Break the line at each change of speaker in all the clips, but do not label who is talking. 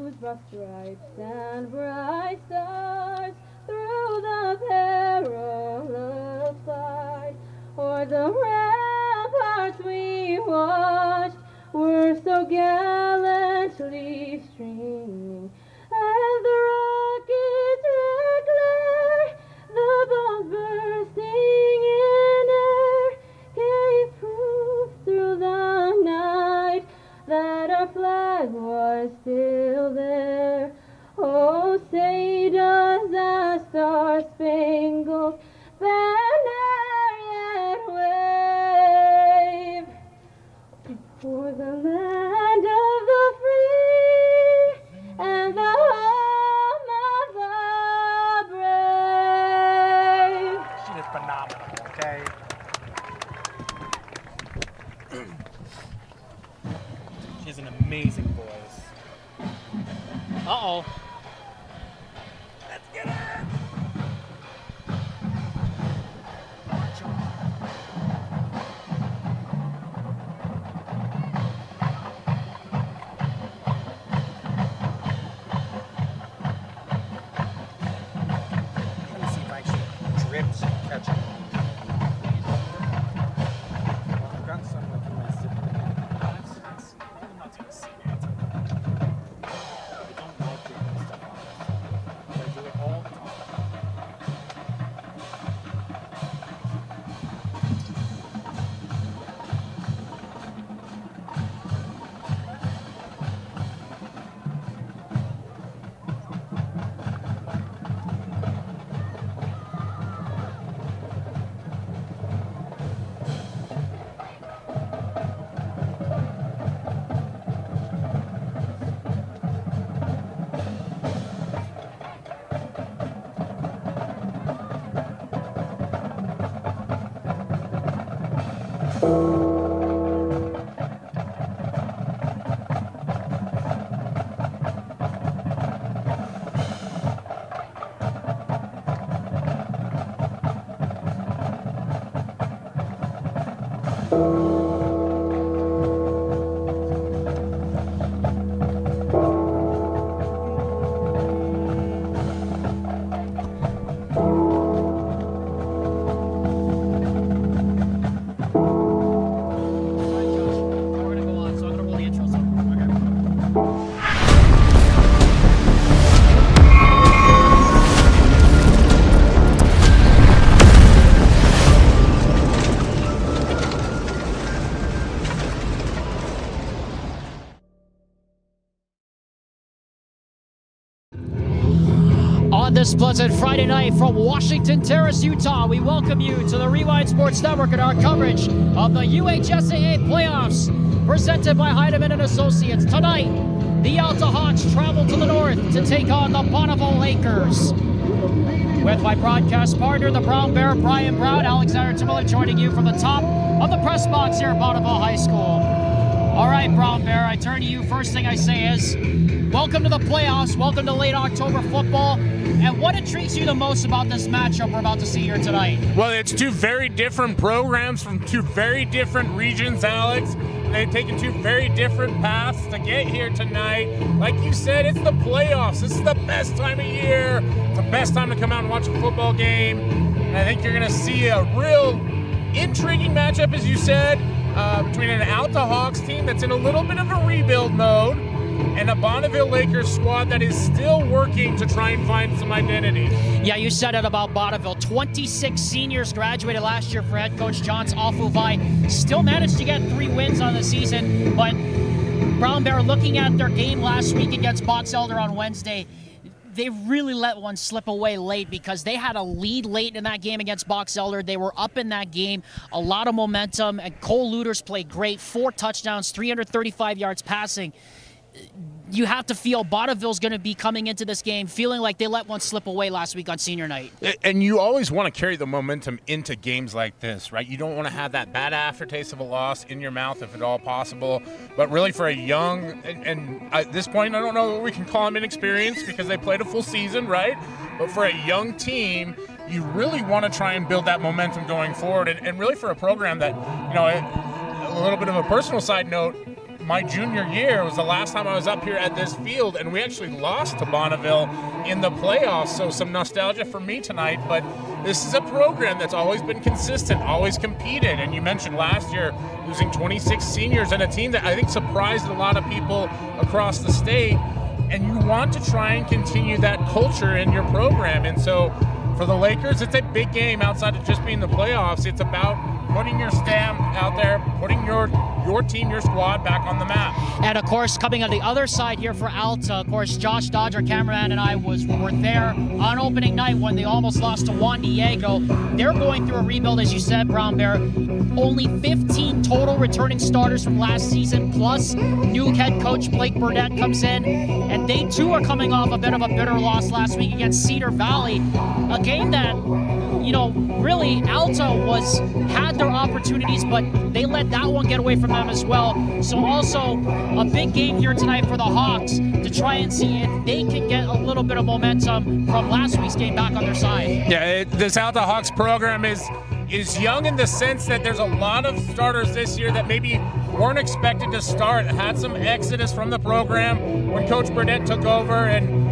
whose broad stripes and bright stars through the perilous fight, o'er the ramparts we watched were so gallantly streaming, and the rocket's red glare, the bombs bursting in air, gave proof through the night that our flag was still there. Oh, say does the star-spangled banner yet wave for the land of the free and the home of the brave?
She is phenomenal, okay? She has an amazing voice. Uh-oh. Let's get her! Let me see if I actually drips and catch it. I've got some like in my zip. That's I'm not gonna see it. I don't like doing stuff on this. But I do it all the time.
On this pleasant Friday night from Washington Terrace, Utah, we welcome you to the Rewind Sports Network and our coverage of the UHSAA playoffs, presented by Heidemann and Associates. Tonight, the Alta Hawks travel to the north to take on the Bonneville Lakers. With my broadcast partner, the Brown Bear, Brian Brown, Alexander Timberlake, joining you from the top of the press box here at Bonneville High School. All right, Brown Bear, I turn to you. First thing I say is, welcome to the playoffs. Welcome to late October football. And what intrigues you the most about this matchup we're about to see here tonight?
Well, it's two very different programs from two very different regions, Alex. They've taken two very different paths to get here tonight. Like you said, it's the playoffs. This is the best time of year. It's the best time to come out and watch a football game. And I think you're going to see a real intriguing matchup, as you said, between an Alta Hawks team that's in a little bit of a rebuild mode and a Bonneville Lakers squad that is still working to try and find some identity.
Yeah, you said it about Bonneville. 26 seniors graduated last year for head coach Johns Alfuvai. Still managed to get 3 wins on the season, but Brown Bear, looking at their game last week against Box Elder on Wednesday, they really let one slip away late because they had a lead late in that game against Box Elder. They were up in that game, a lot of momentum, and Cole Luders played great. 4 touchdowns, 335 yards passing. You have to feel Bonneville's going to be coming into this game feeling like they let one slip away last week on senior night.
And you always want to carry the momentum into games like this, right? You don't want to have that bad aftertaste of a loss in your mouth if at all possible. But really for a young, and at this point, I don't know what we can call them inexperienced because they played a full season, right? But for a young team, you really want to try and build that momentum going forward. And really for a program that, you know, a little bit of a personal side note, my junior year was the last time I was up here at this field, and we actually lost to Bonneville in the playoffs, so some nostalgia for me tonight. But this is a program that's always been consistent, always competed, and you mentioned last year losing 26 seniors and a team that I think surprised a lot of people across the state, and you want to try and continue that culture in your program. And so for the Lakers, it's a big game outside of just being the playoffs. It's about putting your stamp out there, putting your team, your squad back on the map.
And of course, coming on the other side here for Alta, of course, Josh Dodge, our cameraman, and I were there on opening night when they almost lost to Juan Diego. They're going through a rebuild, as you said, Brown Bear. Only 15 total returning starters from last season, plus new head coach Blake Burnett comes in, and they too are coming off a bit of a bitter loss last week against Cedar Valley, a game that, you know, really Alta had their opportunities, but they let that one get away from them as well. So also a big game here tonight for the Hawks to try and see if they can get a little bit of momentum from last week's game back on their side.
Yeah, this Alta Hawks program is young in the sense that there's a lot of starters this year that maybe weren't expected to start, had some exodus from the program when Coach Burnett took over. And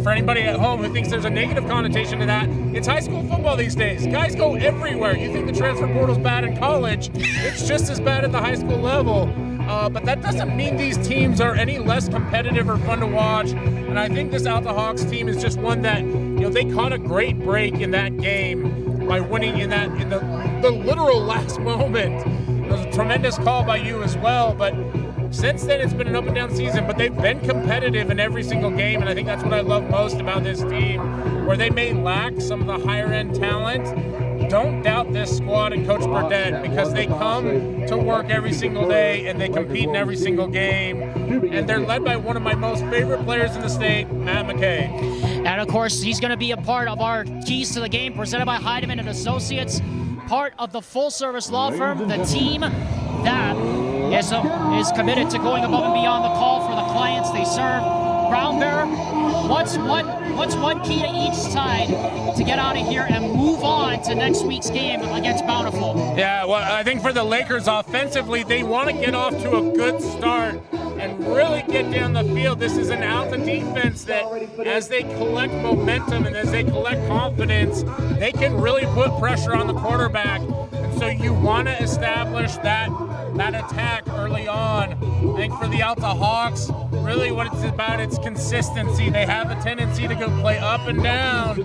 for anybody at home who thinks there's a negative connotation to that, it's high school football these days. Guys go everywhere. You think the transfer portal's bad in college, it's just as bad at the high school level. But that doesn't mean these teams are any less competitive or fun to watch. And I think this Alta Hawks team is just one that, you know, they caught a great break in that game by winning in the literal last moment. It was a tremendous call by you as well, but since then it's been an up and down season, but they've been competitive in every single game, and I think that's what I love most about this team. Where they may lack some of the higher end talent, don't doubt this squad and Coach Burnett, because they come to work every single day and they compete in every single game, and they're led by one of my most favorite players in the state, Matt McKay.
And of course, he's going to be a part of our Keys to the Game presented by Heidemann and Associates, part of the full service law firm, the team that is committed to going above and beyond the call for the clients they serve. Brown Bear, what's one key to each side to get out of here and move on to next week's game against Bountiful?
Yeah, well, I think for the Lakers offensively, they want to get off to a good start and really get down the field. This is an Alta defense that, as they collect momentum and as they collect confidence, they can really put pressure on the quarterback. And so you want to establish that attack early on. I think for the Alta Hawks, really what it's about, it's consistency. They have a tendency to go play up and down,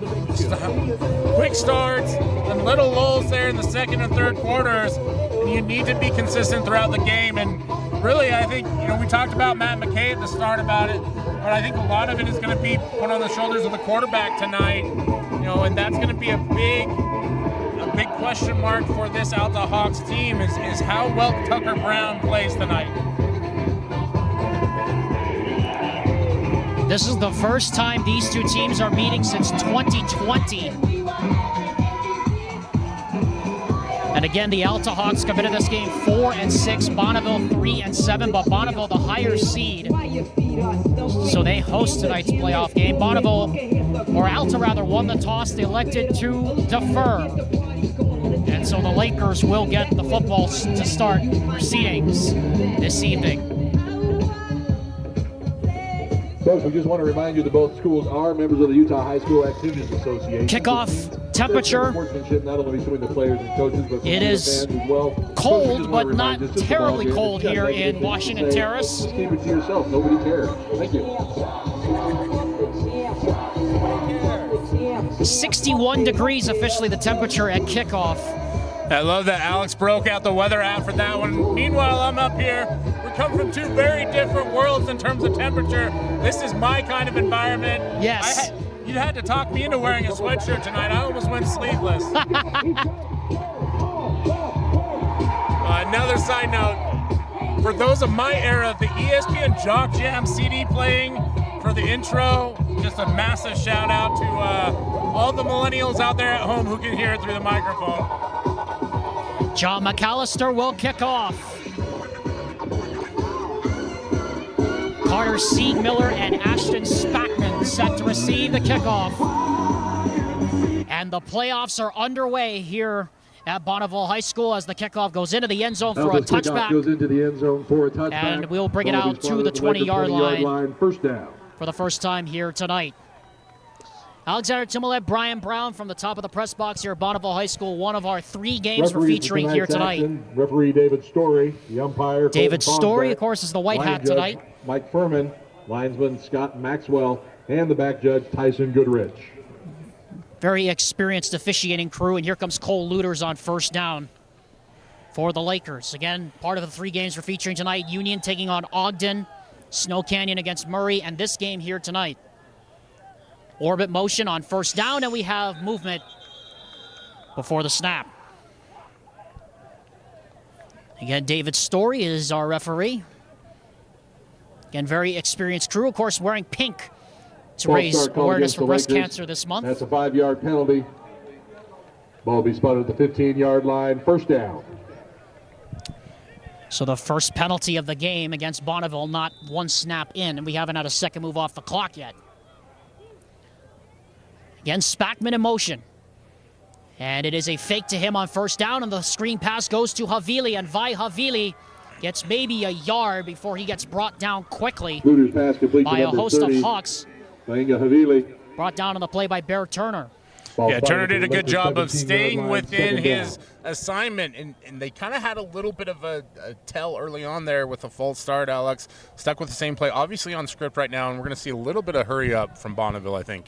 quick starts and little lulls there in the second and third quarters, and you need to be consistent throughout the game. And really, I think, you know, we talked about Matt McKay at the start about it, but I think a lot of it is going to be put on the shoulders of the quarterback tonight, you know, and that's going to be a big question mark for this Alta Hawks team is how well Tucker Brown plays tonight.
This is the first time these two teams are meeting since 2020. And again, the Alta Hawks committed this game 4-6, Bonneville 3-7, but Bonneville the higher seed. So they host tonight's playoff game. Bonneville, or Alta rather, won the toss. They elected to defer. And so the Lakers will get the football to start proceedings this evening.
Folks, we just want to remind you that both schools are members of the Utah High School Activities Association.
Kickoff temperature.
Not only between the players and coaches, but
it is cold, but not terribly cold here in Washington Terrace.
Just keep it to yourself. Nobody cares. Thank you.
61 degrees officially the temperature at kickoff.
I love that Alex broke out the weather app for that one. Meanwhile, I'm up here. We come from two very different worlds in terms of temperature. This is my kind of environment.
Yes.
You had to talk me into wearing a sweatshirt tonight. I almost went sleeveless. Another side note, for those of my era, the ESPN Jock Jam CD playing for the intro, just a massive shout out to all the millennials out there at home who can hear it through the microphone.
John McAllister will kick off. Carter Siegmiller and Ashton Spackman set to receive the kickoff. And the playoffs are underway here at Bonneville High School as the kickoff goes into the end zone for a
This kickoff
touchback.
goes into the end zone for a touchback.
And we'll bring it
Ball will
out
be
to the
spotted at
20-yard line.
First down.
For the first time here tonight. Alexander Timolet, Brian Brown from the top of the press box here at Bonneville High School. One of our 3 games we're featuring here tonight.
Action. Referee David Story, the umpire.
David
Colton
Story,
Fonsbeck,
of course, is the white
line
hat
judge,
tonight.
Mike Furman, linesman Scott Maxwell, and the back judge Tyson Goodrich.
Very experienced officiating crew, and here comes Cole Luters on first down for the Lakers. Again, part of the 3 games we're featuring tonight. Union taking on Ogden, Snow Canyon against Murray, and this game here tonight. Orbit motion on first down, and we have movement before the snap. Again, David Story is our referee. Again, very experienced crew, of course, wearing pink to raise awareness for breast cancer this month.
That's a 5-yard penalty. Ball will be spotted at the 15-yard line. First down.
So the first penalty of the game against Bonneville, not 1 snap in, and we haven't had a second move off the clock yet. Again, Spackman in motion. And it is a fake to him on first down, and the screen pass goes to Havili, and Vi Havili gets maybe a yard before he gets brought down quickly by a host of Hawks.
Havili.
Brought down on the play by Bear Turner.
Yeah, Turner did a good job of staying within his assignment, and they kind of had a little bit of a tell early on there with a false start, Alex. Stuck with the same play, obviously on script right now, and we're going to see a little bit of hurry up from Bonneville, I think.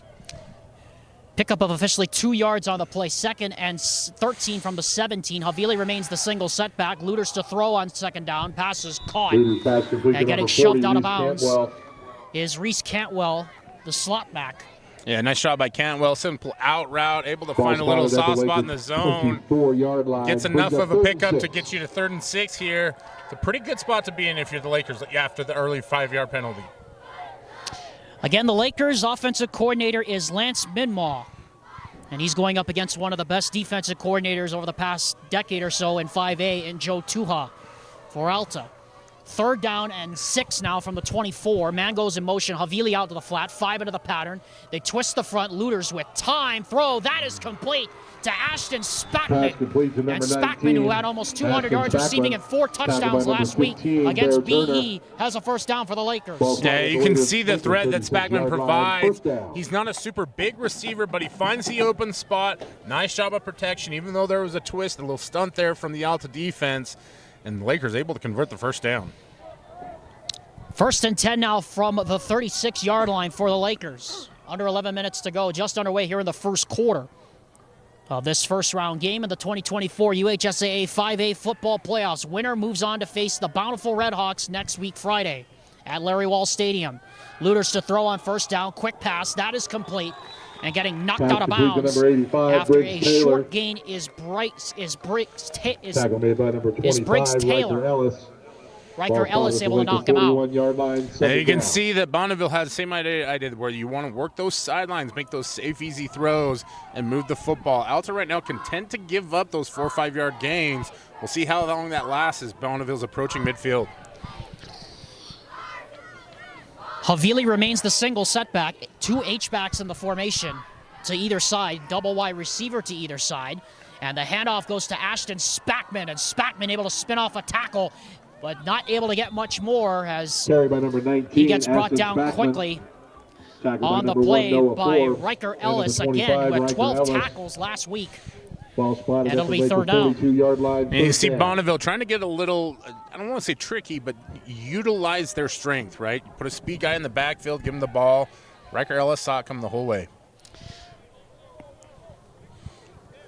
Pickup of officially 2 yards on the play. 2nd and 13 from the 17. Havili remains the single setback. Luters to throw on second down. Pass is caught. And getting shoved out of bounds is Reese Cantwell, the slot back.
Yeah, nice shot by Cantwell. Simple out route, able to find a little soft spot in the zone. Gets enough of a pickup to get you to 3rd and 6 here. It's a pretty good spot to be in if you're the Lakers after the early 5-yard penalty.
Again, the Lakers' offensive coordinator is Lance Minmaw, and he's going up against one of the best defensive coordinators over the past decade or so in 5A, in Joe Tuha for Alta. 3rd down and 6 now from the 24. Man goes in motion. Havili out to the flat. 5 into the pattern. They twist the front. Luters with time. Throw. That is complete to Ashton Spackman. And Spackman, who had almost 200 yards receiving and 4 touchdowns last week against BE, has a first down for the Lakers.
Yeah, you can see the threat that Spackman provides. He's not a super big receiver, but he finds the open spot. Nice job of protection, even though there was a twist, a little stunt there from the Alta defense. And the Lakers able to convert the first down.
1st and 10 now from the 36-yard line for the Lakers. Under 11 minutes to go, just underway here in the first quarter of this first-round game in the 2024 UHSAA 5A football playoffs. Winner moves on to face the Bountiful Redhawks next week Friday at Larry Wall Stadium. Luters to throw on first down. Quick pass. That is complete. And getting knocked out of bounds after a short gain is Briggs Taylor. Riker Ellis able to knock him out.
Now you can see that Bonneville has the same idea I did, where you want to work those sidelines, make those safe, easy throws, and move the football. Alta right now content to give up those 4 or 5-yard gains. We'll see how long that lasts as Bonneville's approaching midfield.
Havili remains the single setback. 2 H-backs in the formation to either side. Double wide receiver to either side. And the handoff goes to Ashton Spackman. And Spackman able to spin off a tackle, but not able to get much more as
carried by number 19,
he gets brought
Ashton
down
Spackman.
Quickly
On
the play by Riker Ellis again, who had 12 tackles last week. And it'll be 3rd down.
And you see Bonneville trying to get a little, I don't want to say tricky, but utilize their strength, right? You put a speed guy in the backfield, give him the ball. Riker Ellis saw it come the whole way.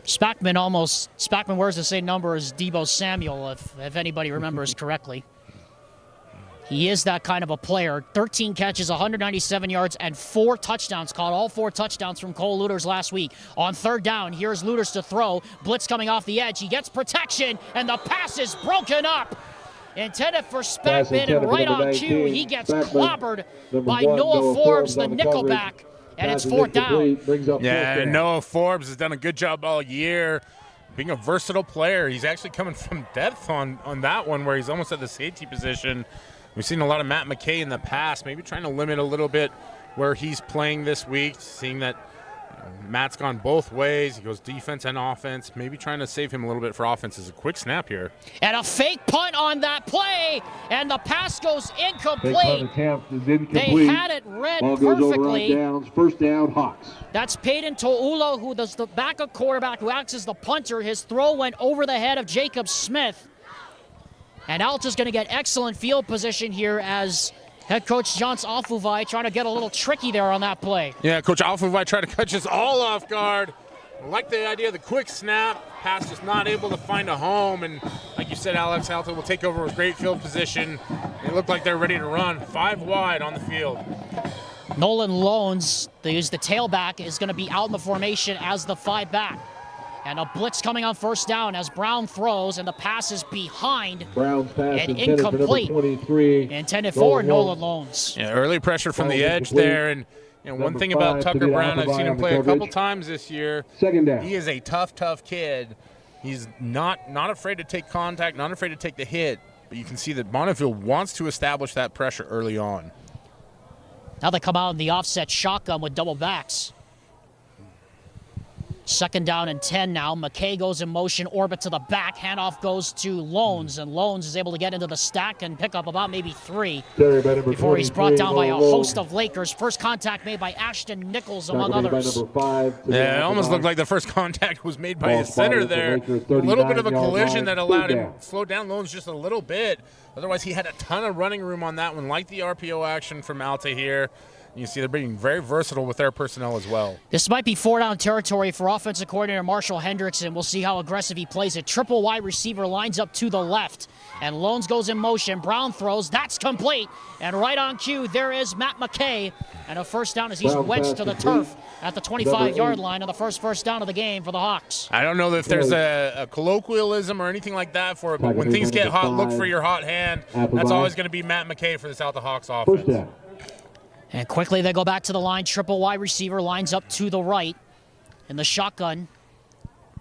Spackman wears the same number as Debo Samuel, if anybody remembers correctly. He is that kind of a player. 13 catches, 197 yards, and 4 touchdowns. Caught all 4 touchdowns from Cole Luters last week. On 3rd down, here's Luters to throw. Blitz coming off the edge. He gets protection, and the pass is broken up. Intended for Spackman, and right on cue, he gets clobbered by Noah Forbes, the nickelback, and it's 4th down.
Yeah, Noah Forbes has done a good job all year being a versatile player. He's actually coming from depth on that one, where he's almost at the safety position. We've seen a lot of Matt McKay in the past, maybe trying to limit a little bit where he's playing this week, seeing that Matt's gone both ways. He goes defense and offense, maybe trying to save him a little bit for offense. Is a quick snap here.
And a fake punt on that play, and the pass goes incomplete.
Fake punt attempt is incomplete.
They had it read
Ball goes over
perfectly.
on downs. First down, Hawks.
That's Peyton To'ula, who does the backup quarterback who acts as the punter. His throw went over the head of Jacob Smith. And Alta's going to get excellent field position here as head coach John Alfuvai trying to get a little tricky there on that play.
Yeah, Coach Alfuvai tried to catch us all off guard. I like the idea of the quick snap. Pass just not able to find a home. And like you said, Alex, Alta will take over with great field position. It looked like they're ready to run. 5 wide on the field.
Nolan Loans, the tailback, is going to be out in the formation as the 5 back. And a blitz coming on first down as Brown throws, and the pass is behind.
Brown's pass
and
intended
incomplete.
For number 23.
Intended for Nolan Loans.
Yeah, early pressure from the
Ball
edge
incomplete.
there. And one
Number
thing about
5
Tucker
to the
Brown, I've
Alfuvai
seen him
on the
play a couple
coverage.
times this year.
Second down.
He is a tough kid. He's not afraid to take contact, not afraid to take the hit. But you can see that Bonneville wants to establish that pressure early on.
Now they come out in the offset shotgun with double backs. Second down and 10 now. McKay goes in motion, orbit to the back. Handoff goes to Loans, and Loans is able to get into the stack and pick up about maybe 3 before he's brought down by a host of Lakers. First contact made by Ashton Nichols, among others.
Yeah, it almost looked like the first contact was made by his center there. A little bit of a collision that allowed him to slow down Loans just a little bit. Otherwise, he had a ton of running room on that one, like the RPO action from Alta here. You see they're being very versatile with their personnel as well.
This might be 4-down territory for offensive coordinator Marshall Hendrickson. We'll see how aggressive he plays it. Triple wide receiver lines up to the left. And Loans goes in motion. Brown throws. That's complete. And right on cue, there is Matt McKay. And a first down as he's wedged to the turf at the 25-yard line on the first down of the game for the Hawks.
I don't know if there's a colloquialism or anything like that for it, but when things get hot, look for your hot hand. That's always going to be Matt McKay for the Alta Hawks offense.
And quickly they go back to the line. Triple wide receiver lines up to the right. And the shotgun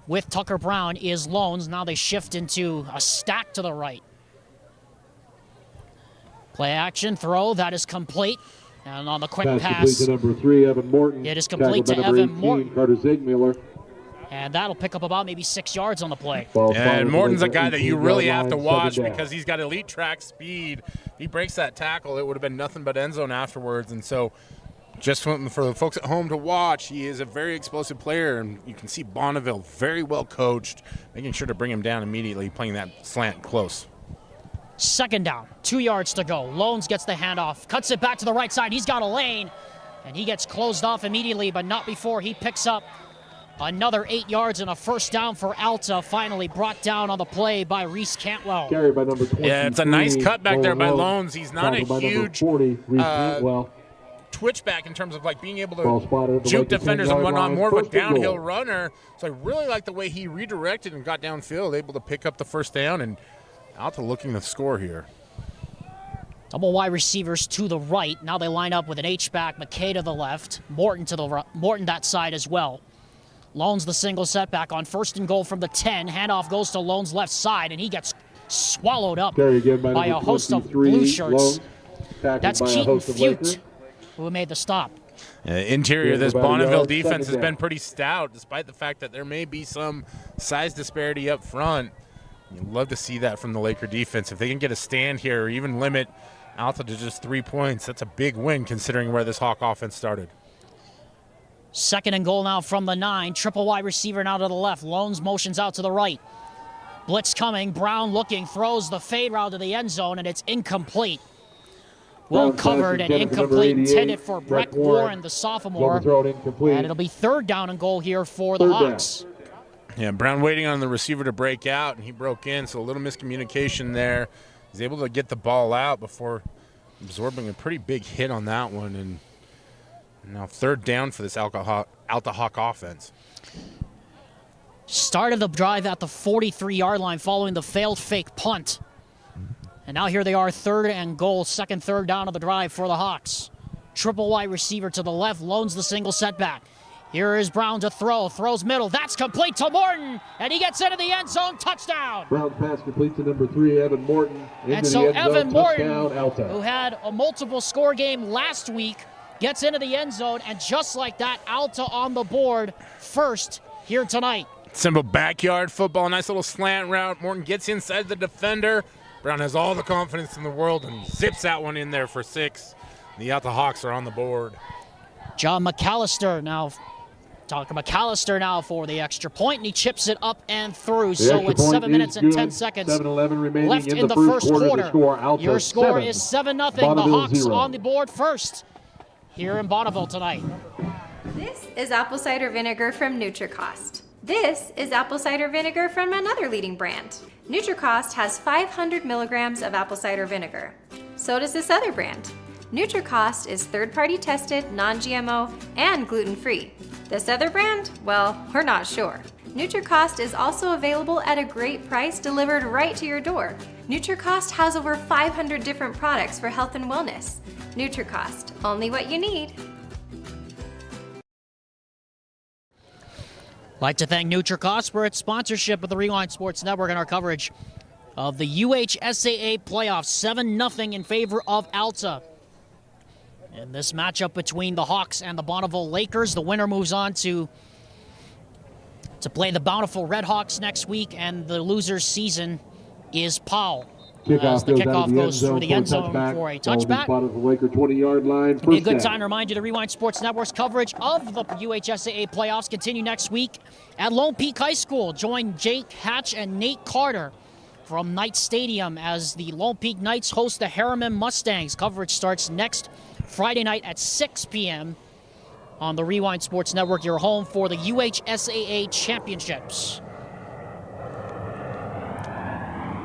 with Tucker Brown is Loans. Now they shift into a stack to the right. Play action, throw, that is complete. And on the quick pass,
to number 3, Evan Morton.
It is complete to
number
Evan
18,
Morton.
Carter Ziegmuller.
And that'll pick up about maybe 6 yards on the play.
And Morton's a guy that you really have to watch because he's got elite track speed. If he breaks that tackle, it would have been nothing but end zone afterwards. And so just for the folks at home to watch, he is a very explosive player. And you can see Bonneville very well coached, making sure to bring him down immediately, playing that slant close.
Second down, 2 yards to go. Loans gets the handoff, cuts it back to the right side. He's got a lane, and he gets closed off immediately, but not before he picks up another 8 yards and a first down for Alta, finally brought down on the play by Reese Cantwell.
Carried by number 23.
Yeah, it's a nice cut back there by Loans. He's not a huge
40, Reese Cantwell.
twitch back in terms of like being able to juke defenders and whatnot, more of a downhill runner. So I really like the way he redirected and got downfield, able to pick up the first down, and Alta looking to score here.
Double wide receivers to the right. Now they line up with an H-back, McKay to the left, Morton to the Morton that side as well. Loans the single setback on first and goal from the 10. Handoff goes to Loans left side, and he gets swallowed up by a host of blue shirts. That's Keaton Fute who made the stop.
Interior, this Bonneville defense has been pretty stout, despite the fact that there may be some size disparity up front. You'd love to see that from the Laker defense. If they can get a stand here or even limit Alta to just 3 points, that's a big win considering where this Hawk offense started.
Second and goal now from the 9. Triple wide receiver now to the left. Loans motions out to the right. Blitz coming. Brown looking. Throws the fade route to the end zone, and it's incomplete. Well covered and incomplete. Intended for Breck Warren, the sophomore. And it'll be third down and goal here for the Hawks.
Yeah, Brown waiting on the receiver to break out, and he broke in, so a little miscommunication there. He's able to get the ball out before absorbing a pretty big hit on that one, and now third down for this Alta Hawk offense.
Started the drive at the 43-yard line following the failed fake punt. And now here they are, third and goal, third down of the drive for the Hawks. Triple wide receiver to the left, Loans the single setback. Here is Brown to throw, throws middle, that's complete to Morton, and he gets into the end zone, touchdown.
Brown's pass complete to number 3, Evan Morton.
And so Evan Morton, who had a multiple score game last week, gets into the end zone, and just like that, Alta on the board first here tonight.
Simple backyard football, nice little slant route. Morton gets inside the defender. Brown has all the confidence in the world and zips that one in there for 6. The Alta Hawks are on the board.
John McAllister now, McAllister now for the extra point, and he chips it up and through. So it's 7 minutes and 10 seconds
7-11 remaining
left in the first quarter. Your score
7,
is 7-0. The
Bonneville
Hawks
0.
on the board first here in Bonneville tonight.
This is apple cider vinegar from NutriCost. This is apple cider vinegar from another leading brand. NutriCost has 500 milligrams of apple cider vinegar. So does this other brand. NutriCost is third-party tested, non-GMO, and gluten-free. This other brand? Well, we're not sure. NutriCost is also available at a great price delivered right to your door. NutriCost has over 500 different products for health and wellness. NutriCost, only what you need.
Like to thank NutriCost for its sponsorship of the Rewind Sports Network and our coverage of the UHSAA playoffs. 7-0 in favor of Alta. In this matchup between the Hawks and the Bonneville Lakers, the winner moves on to play the Bountiful Red Hawks next week, and the loser's season is Powell. As the kickoff goes through the end zone for a touchback. It'll be a good time to remind you the Rewind Sports Network's coverage of the UHSAA playoffs continue next week at Lone Peak High School. Join Jake Hatch and Nate Carter from Knight Stadium as the Lone Peak Knights host the Harriman Mustangs. Coverage starts next Friday night at 6 p.m. on the Rewind Sports Network, your home for the UHSAA Championships.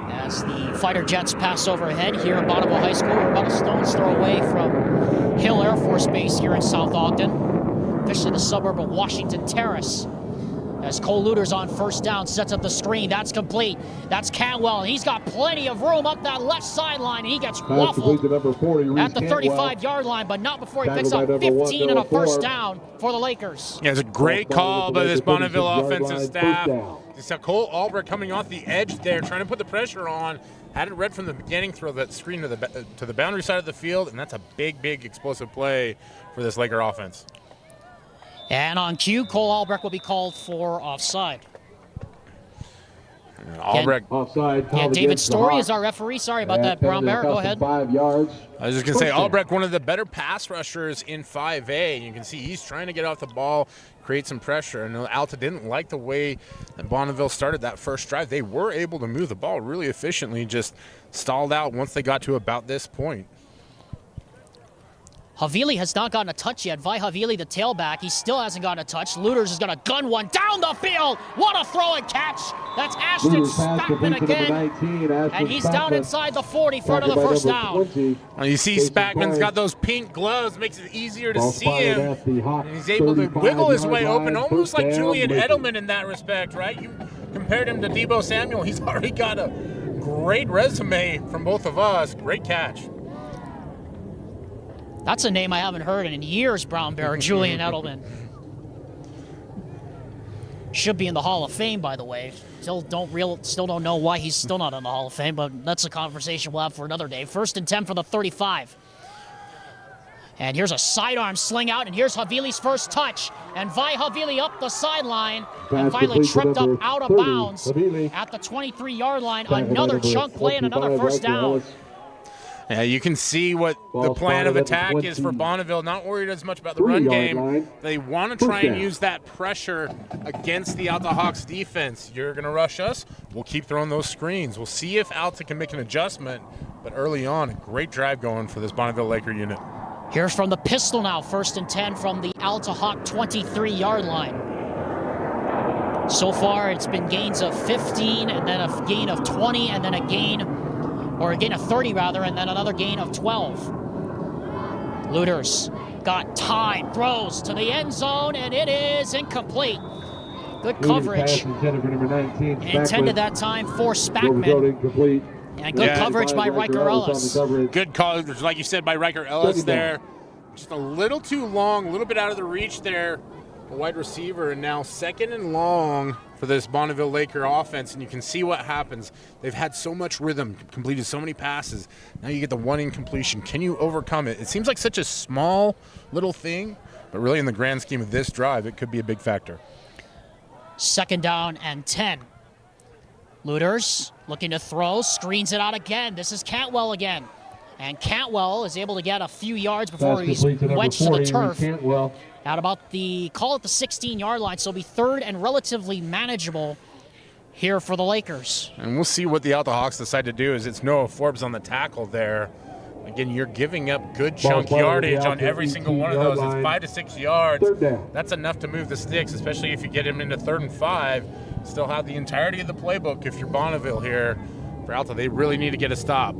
As the fighter jets pass overhead here at Bonneville High School, we're about a stone's throw away from Hill Air Force Base here in South Ogden, officially the suburb of Washington Terrace. As Cole Luter's on first down, sets up the screen. That's complete. That's Cantwell, and he's got plenty of room up that left sideline, and he gets waffled at the 35-yard line, but not before he picks up 15 and a first down for the Lakers.
Yeah, it's a great call by this Bonneville offensive staff. You saw Cole Albrecht coming off the edge there, trying to put the pressure on. Had it read from the beginning, throw that screen to the boundary side of the field, and that's a big, big explosive play for this Laker offense.
And on cue, Cole Albrecht will be called for offside.
Albrecht.
Offside.
Yeah, David Story is our referee. Sorry about that, Brown Bear. Go ahead.
5 yards.
I was just going to say, Albrecht, one of the better pass rushers in 5A. You can see he's trying to get off the ball, create some pressure. And Alta didn't like the way that Bonneville started that first drive. They were able to move the ball really efficiently, just stalled out once they got to about this point.
Havili has not gotten a touch yet. Vi Havili, the tailback, he still hasn't gotten a touch. Luters is going to gun one down the field. What a throw and catch. That's Ashton Spackman again. And he's down inside the 40 for another first down.
Well, you see Spackman's got those pink gloves, makes it easier to see him. And he's able to wiggle his way open, almost like Julian Edelman in that respect, right? You compared him to Debo Samuel. He's already got a great resume from both of us. Great catch.
That's a name I haven't heard in years, Brown Bear, Julian Edelman. Should be in the Hall of Fame, by the way. Still don't know why he's still not in the Hall of Fame, but that's a conversation we'll have for another day. 1st and 10 for the 35. And here's a sidearm sling out, and here's Havili's first touch. And Vi Havili up the sideline, and finally tripped up out of bounds at the 23-yard line. Another chunk play and another first down.
Yeah, you can see what the plan of attack is for Bonneville. Not worried as much about the run game. They want to try and use that pressure against the Alta Hawks defense. You're going to rush us. We'll keep throwing those screens. We'll see if Alta can make an adjustment. But early on, a great drive going for this Bonneville Laker unit.
Here's from the pistol now. 1st and 10 from the Alta Hawk 23-yard line. So far, it's been gains of 15, and then a gain of 20, and then a gain of 30 rather, and then another gain of 12. Luters got time, throws to the end zone, and it is incomplete. Good coverage. Intended that time for Spackman. And good coverage by Riker Ellis.
Good coverage, like you said, by Riker Ellis there. Just a little too long, a little bit out of the reach there. A wide receiver, and now 2nd and long for this Bonneville Laker offense, and you can see what happens. They've had so much rhythm, completed so many passes. Now you get the one incompletion. Can you overcome it? It seems like such a small little thing, but really in the grand scheme of this drive, it could be a big factor.
2nd down and 10. Looters looking to throw, screens it out again. This is Cantwell again. And Cantwell is able to get a few yards before he's wedged to the turf.
Cantwell.
At about the 16-yard line, so it'll be 3rd and relatively manageable here for the Lakers.
And we'll see what the Alta Hawks decide to do. Is it's Noah Forbes on the tackle there. Again, you're giving up good chunk yardage on every single one of those. It's 5 to 6 yards. That's enough to move the sticks, especially if you get him into 3rd and 5. Still have the entirety of the playbook if you're Bonneville here. For Alta, they really need to get a stop.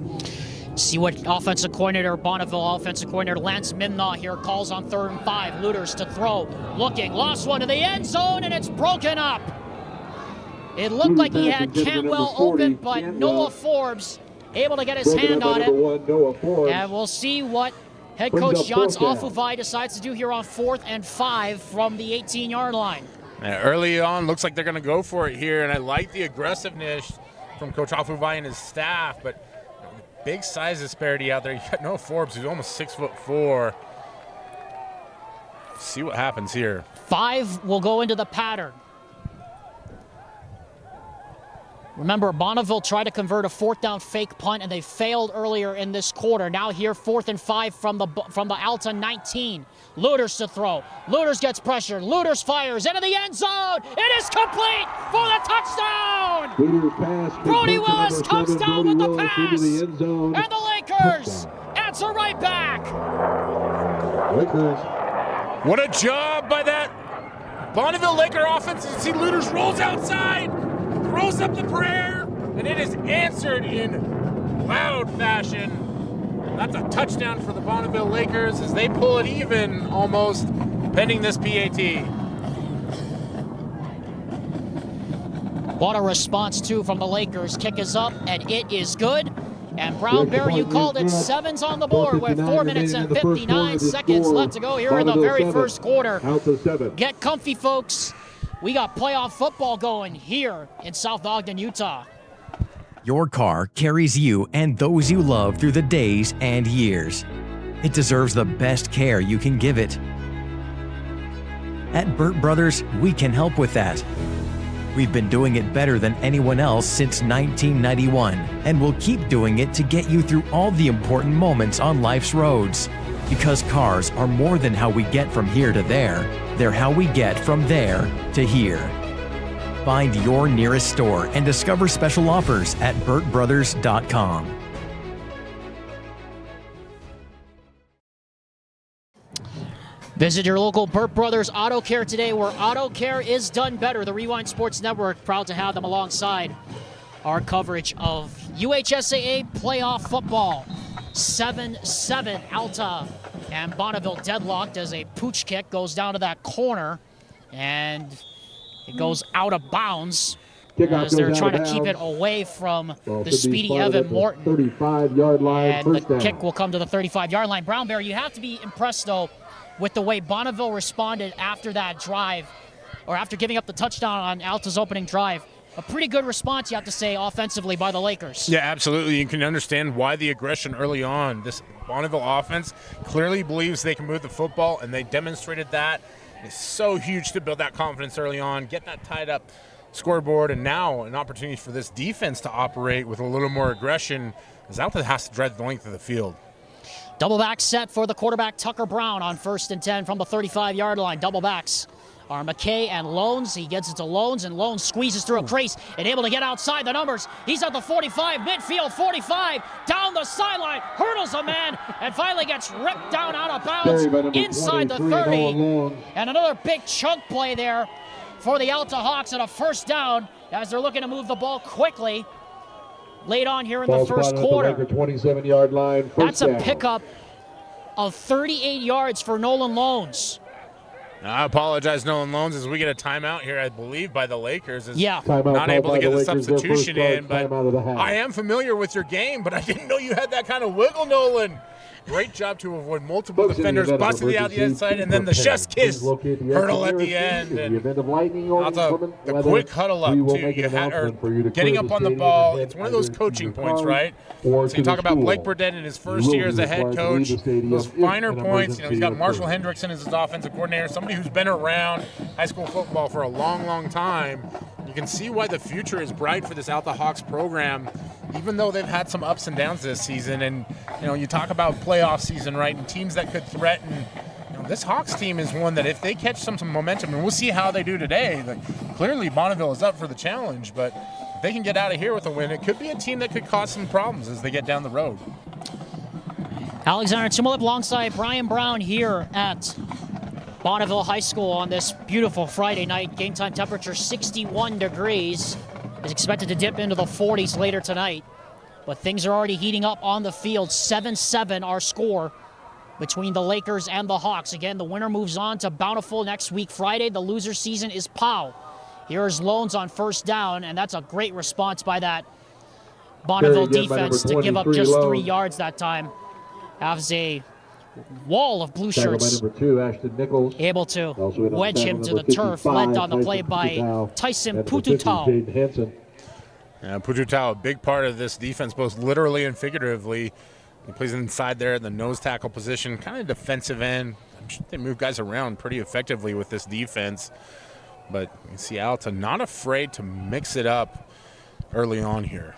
See what Bonneville offensive coordinator Lance Mimnaugh here calls on 3rd and 5. Looters to throw, looking, lost one to the end zone, and it's broken up. It looked like he had Cantwell open, but Noah Forbes able to get his hand on it. And we'll see what head coach Jans Afuvai decides to do here on 4th and 5 from the 18-yard line.
Early on, looks like they're going to go for it here, and I like the aggressiveness from Coach Afuvai and his staff, but big size disparity out there. You got Noah Forbes, who's almost 6'4". See what happens here.
5 will go into the pattern. Remember, Bonneville tried to convert a 4th down fake punt, and they failed earlier in this quarter. Now here, 4th and 5 from the Alta 19. Looters to throw. Looters gets pressure. Looters fires into the end zone. It is complete for the touchdown. Brody Willis comes down with the pass, and the Lakers answer right back.
What a job by that Bonneville Laker offense. You see Looters rolls outside, throws up the prayer, and it is answered in loud fashion. That's a touchdown for the Bonneville Lakers as they pull it even almost, pending this PAT.
What a response, too, from the Lakers. Kick is up, and it is good. And Brown Bear, you called it, 7's on the board with 4 minutes and 59 seconds left to go here in the very first quarter. Get comfy, folks. We got playoff football going here in South Ogden, Utah.
Your car carries you and those you love through the days and years. It deserves the best care you can give it. At Burt Brothers, we can help with that. We've been doing it better than anyone else since 1991, and we'll keep doing it to get you through all the important moments on life's roads. Because cars are more than how we get from here to there, they're how we get from there to here. Find your nearest store and discover special offers at burtbrothers.com.
Visit your local Burt Brothers Auto Care today, where auto care is done better. The Rewind Sports Network, proud to have them alongside our coverage of UHSAA playoff football. 7-7 Alta and Bonneville deadlocked as a pooch kick goes down to that corner, and it goes out of bounds as they're trying to keep it away from the speedy Evan Morton.
35-yard line,
and the kick will come to the 35-yard line. Brown Bear, you have to be impressed, though, with the way Bonneville responded after that drive, or after giving up the touchdown on Alta's opening drive. A pretty good response, you have to say, offensively by the Lakers.
Yeah, absolutely. You can understand why the aggression early on. This Bonneville offense clearly believes they can move the football, and they demonstrated that. It's so huge to build that confidence early on, get that tied up scoreboard, and now an opportunity for this defense to operate with a little more aggression as Alta has to drive the length of the field.
Double back set for the quarterback Tucker Brown on 1st and 10 from the 35-yard line. Double backs are McKay and Loans. He gets it to Loans, and Loans squeezes through a crease and able to get outside the numbers. He's at the 45, midfield 45, down the sideline, hurdles a man, and finally gets ripped down out of bounds inside the 30. And another big chunk play there for the Alta Hawks and a first down as they're looking to move the ball quickly late on here in the first quarter.
27-yard line.
That's a pickup of 38 yards for Nolan Loans.
I apologize, Nolan Loans, as we get a timeout here, I believe, by the Lakers.
Yeah.
Not able to get the substitution in, but I am familiar with your game, but I didn't know you had that kind of wiggle, Nolan. Great job to avoid multiple defenders, busted it out the inside, and then the chef's kiss hurdle at the end. And the quick huddle up, too. Getting up on the ball, it's one of those coaching points, right? So you talk about Blake Burdett in his first year as a head coach, those finer points. He's got Marshall Hendrickson as his offensive coordinator, somebody who's been around high school football for a long, long time. You can see why the future is bright for this Alta Hawks program, even though they've had some ups and downs this season. And, you talk about playoff season, right, and teams that could threaten. This Hawks team is one that if they catch some momentum, and we'll see how they do today, clearly Bonneville is up for the challenge, but if they can get out of here with a win, it could be a team that could cause some problems as they get down the road.
Alexander Tumulip alongside Brian Brown here at Bonneville High School on this beautiful Friday night. Game time temperature 61 degrees. Is expected to dip into the 40s later tonight. But things are already heating up on the field. 7-7 our score between the Lakers and the Hawks. Again, the winner moves on to Bountiful next week Friday. The loser season is Powell. Here's Loans on first down, and that's a great response by that Bonneville defense to give up just 3 yards that time. Has a wall of blue shirts able to wedge him to the turf, led on the play by Tyson Pututau.
Pututau, a big part of this defense, both literally and figuratively. He plays inside there in the nose tackle position, kind of defensive end. They move guys around pretty effectively with this defense. But you see Alta not afraid to mix it up early on here.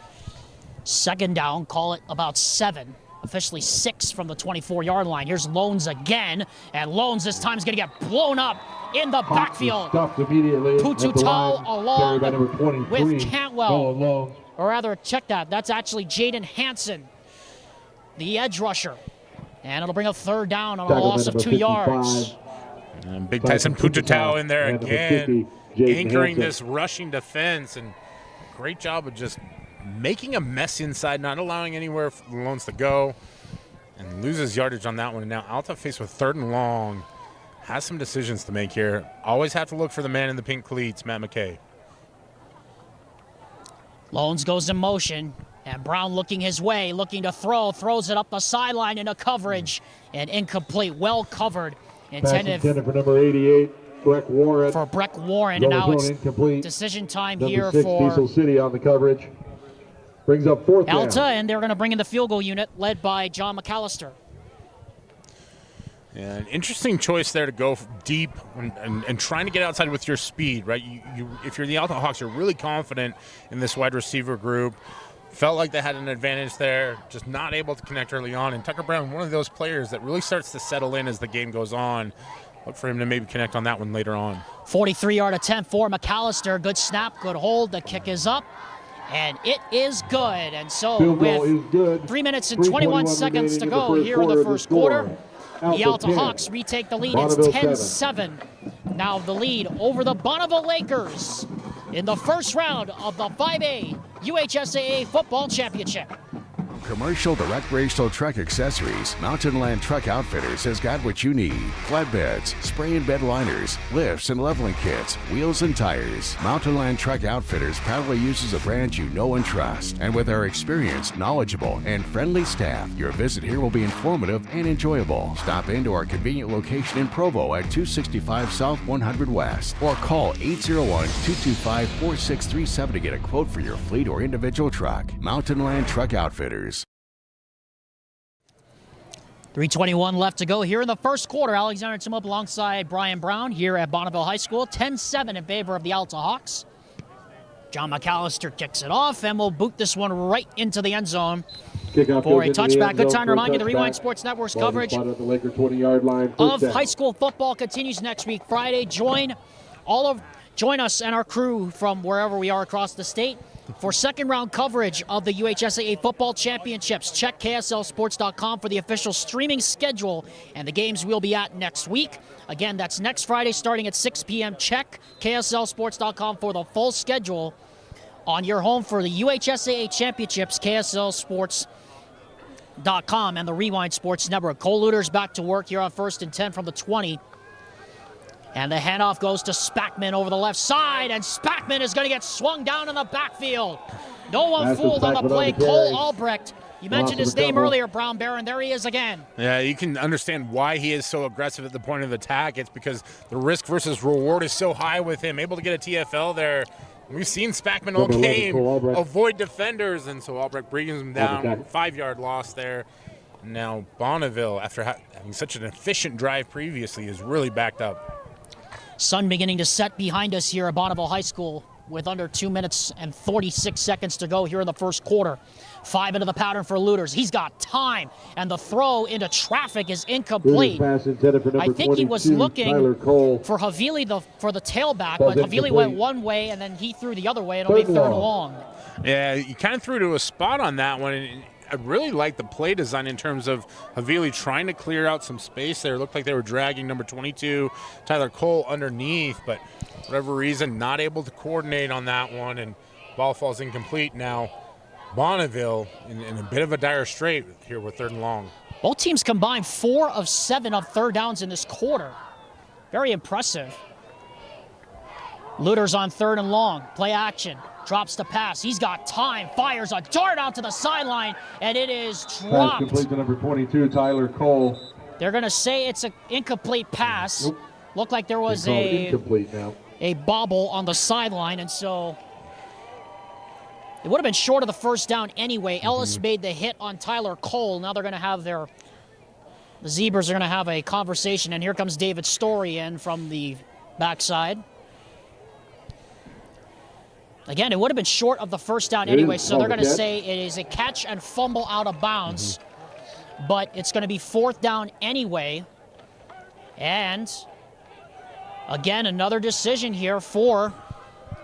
Second down, call it about 7. Officially 6 from the 24-yard line. Here's Loans again, and Loans this time is going to get blown up in the backfield. Pututau along with Cantwell. Or rather, check that. That's actually Jaden Hansen, the edge rusher. And it'll bring a third down on a loss of 2 yards.
And big Tyson Pututau in there again, anchoring this rushing defense. And great job of just making a mess inside, not allowing anywhere for the Loans to go, and loses yardage on that one. And now Alta faced with 3rd and long, has some decisions to make here. Always have to look for the man in the pink cleats, Matt McKay.
Loans goes in motion, and Brown looking his way, looking to throw, throws it up the sideline into coverage, and incomplete, well covered. Intended
for number 88, Breck Warren.
For Breck Warren, and now it's decision time here for
Diesel City on the coverage. Brings up 4th down.
Alta, and they're going to bring in the field goal unit led by John McAllister.
Yeah, an interesting choice there to go deep and trying to get outside with your speed, right? If you're the Alta Hawks, you're really confident in this wide receiver group. Felt like they had an advantage there, just not able to connect early on. And Tucker Brown, one of those players that really starts to settle in as the game goes on. Look for him to maybe connect on that one later on.
43-yard attempt for McAllister. Good snap, good hold. The kick is up. And it is good. And so with 3 minutes and 21 seconds to go here in the first quarter, the Alta Hawks retake the lead. It's 10-7. Now the lead over the Bonneville Lakers in the first round of the 5A UHSAA Football Championship.
Commercial to recreational truck accessories, Mountain Land Truck Outfitters has got what you need. Flatbeds, spray and bed liners, lifts and leveling kits, wheels and tires. Mountain Land Truck Outfitters proudly uses a brand you know and trust. And with our experienced, knowledgeable, and friendly staff, your visit here will be informative and enjoyable. Stop into our convenient location in Provo at 265 South 100 West or call 801-225-4637 to get a quote for your fleet or individual truck. Mountain Land Truck Outfitters.
3:21 left to go here in the first quarter. Alexander Tumulip alongside Brian Brown here at Bonneville High School. 10-7 in favor of the Alta Hawks. John McAllister kicks it off, and will boot this one right into the end zone for a touchback. Good time to remind you the Rewind Sports Network's coverage of high school football continues next week, Friday. Join us and our crew from wherever we are across the state for second round coverage of the UHSAA Football Championships. Check KSLSports.com for the official streaming schedule and the games we'll be at next week. Again, that's next Friday starting at 6 p.m. Check KSLSports.com for the full schedule on your home for the UHSAA Championships, KSLSports.com and the Rewind Sports Network. Cole Luter's back to work here on 1st and 10 from the 20. And the handoff goes to Spackman over the left side, and Spackman is going to get swung down in the backfield. No one
Massive
fooled on the
tackle
play.
on the
Cole
carry.
Albrecht. You mentioned
Loss
his
of a
name
double.
earlier, Brown Bear, and there he is again.
Yeah, you can understand why he is so aggressive at the point of attack. It's because the risk versus reward is so high with him. Able to get a TFL there. We've seen Spackman all
Number 11,
game
Cole Albrecht.
avoid defenders, and so Albrecht brings him down. 5-yard loss there. Now Bonneville, after having such an efficient drive previously, is really backed up.
Sun beginning to set behind us here at Bonneville High School with under 2 minutes and 46 seconds to go here in the first quarter. 5 into the pattern for Looters. He's got time, and the throw into traffic is incomplete.
Pass intended for number
I think he was
22,
looking
Tyler Cole.
for Havili for the tailback,
Ball's
but Havili
incomplete.
went one way, and then he threw the other way, and it'll be
Third
third
and
long.
Yeah, you kind of threw to a spot on that one. And I really like the play design in terms of Havili trying to clear out some space there. It looked like they were dragging number 22, Tyler Cole, underneath, but for whatever reason, not able to coordinate on that one, and ball falls incomplete. Now, Bonneville in a bit of a dire strait here with third and long.
Both teams combined 4 of 7 of third downs in this quarter. Very impressive. Looters on third and long. Play action. Drops the pass. He's got time. Fires a dart out to the sideline, and it is
Pass
dropped.
complete to number 22, Tyler Cole.
They're going to say it's an incomplete pass.
Nope.
Looked like there was
Called
a
incomplete now.
bobble on the sideline, and so it would have been short of the first down anyway. Ellis made the hit on Tyler Cole. Now they're going to have the Zebras are going to have a conversation, and here comes David Story in from the backside. Again, it would have been short of the first down anyway, so they're going to say it is a catch and fumble out of bounds, but it's going to be fourth down anyway. And again, another decision here for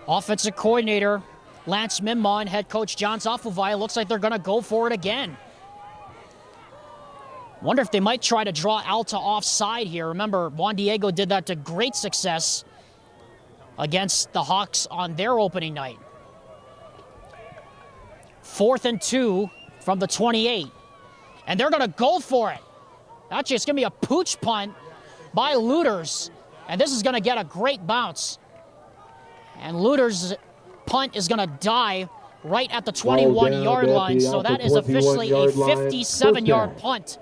offensive coordinator Lance Mimma and head coach John Zafuvai. Looks like they're going to go for it again. Wonder if they might try to draw Alta offside here. Remember, Juan Diego did that to great success against the Hawks on their opening night. 4th and 2 from the 28. And they're going to go for it. Actually, it's going to be a pooch punt by Looters. And this is going to get a great bounce. And Looters' punt is going to die right at the 21-yard line. So that is officially a 57-yard punt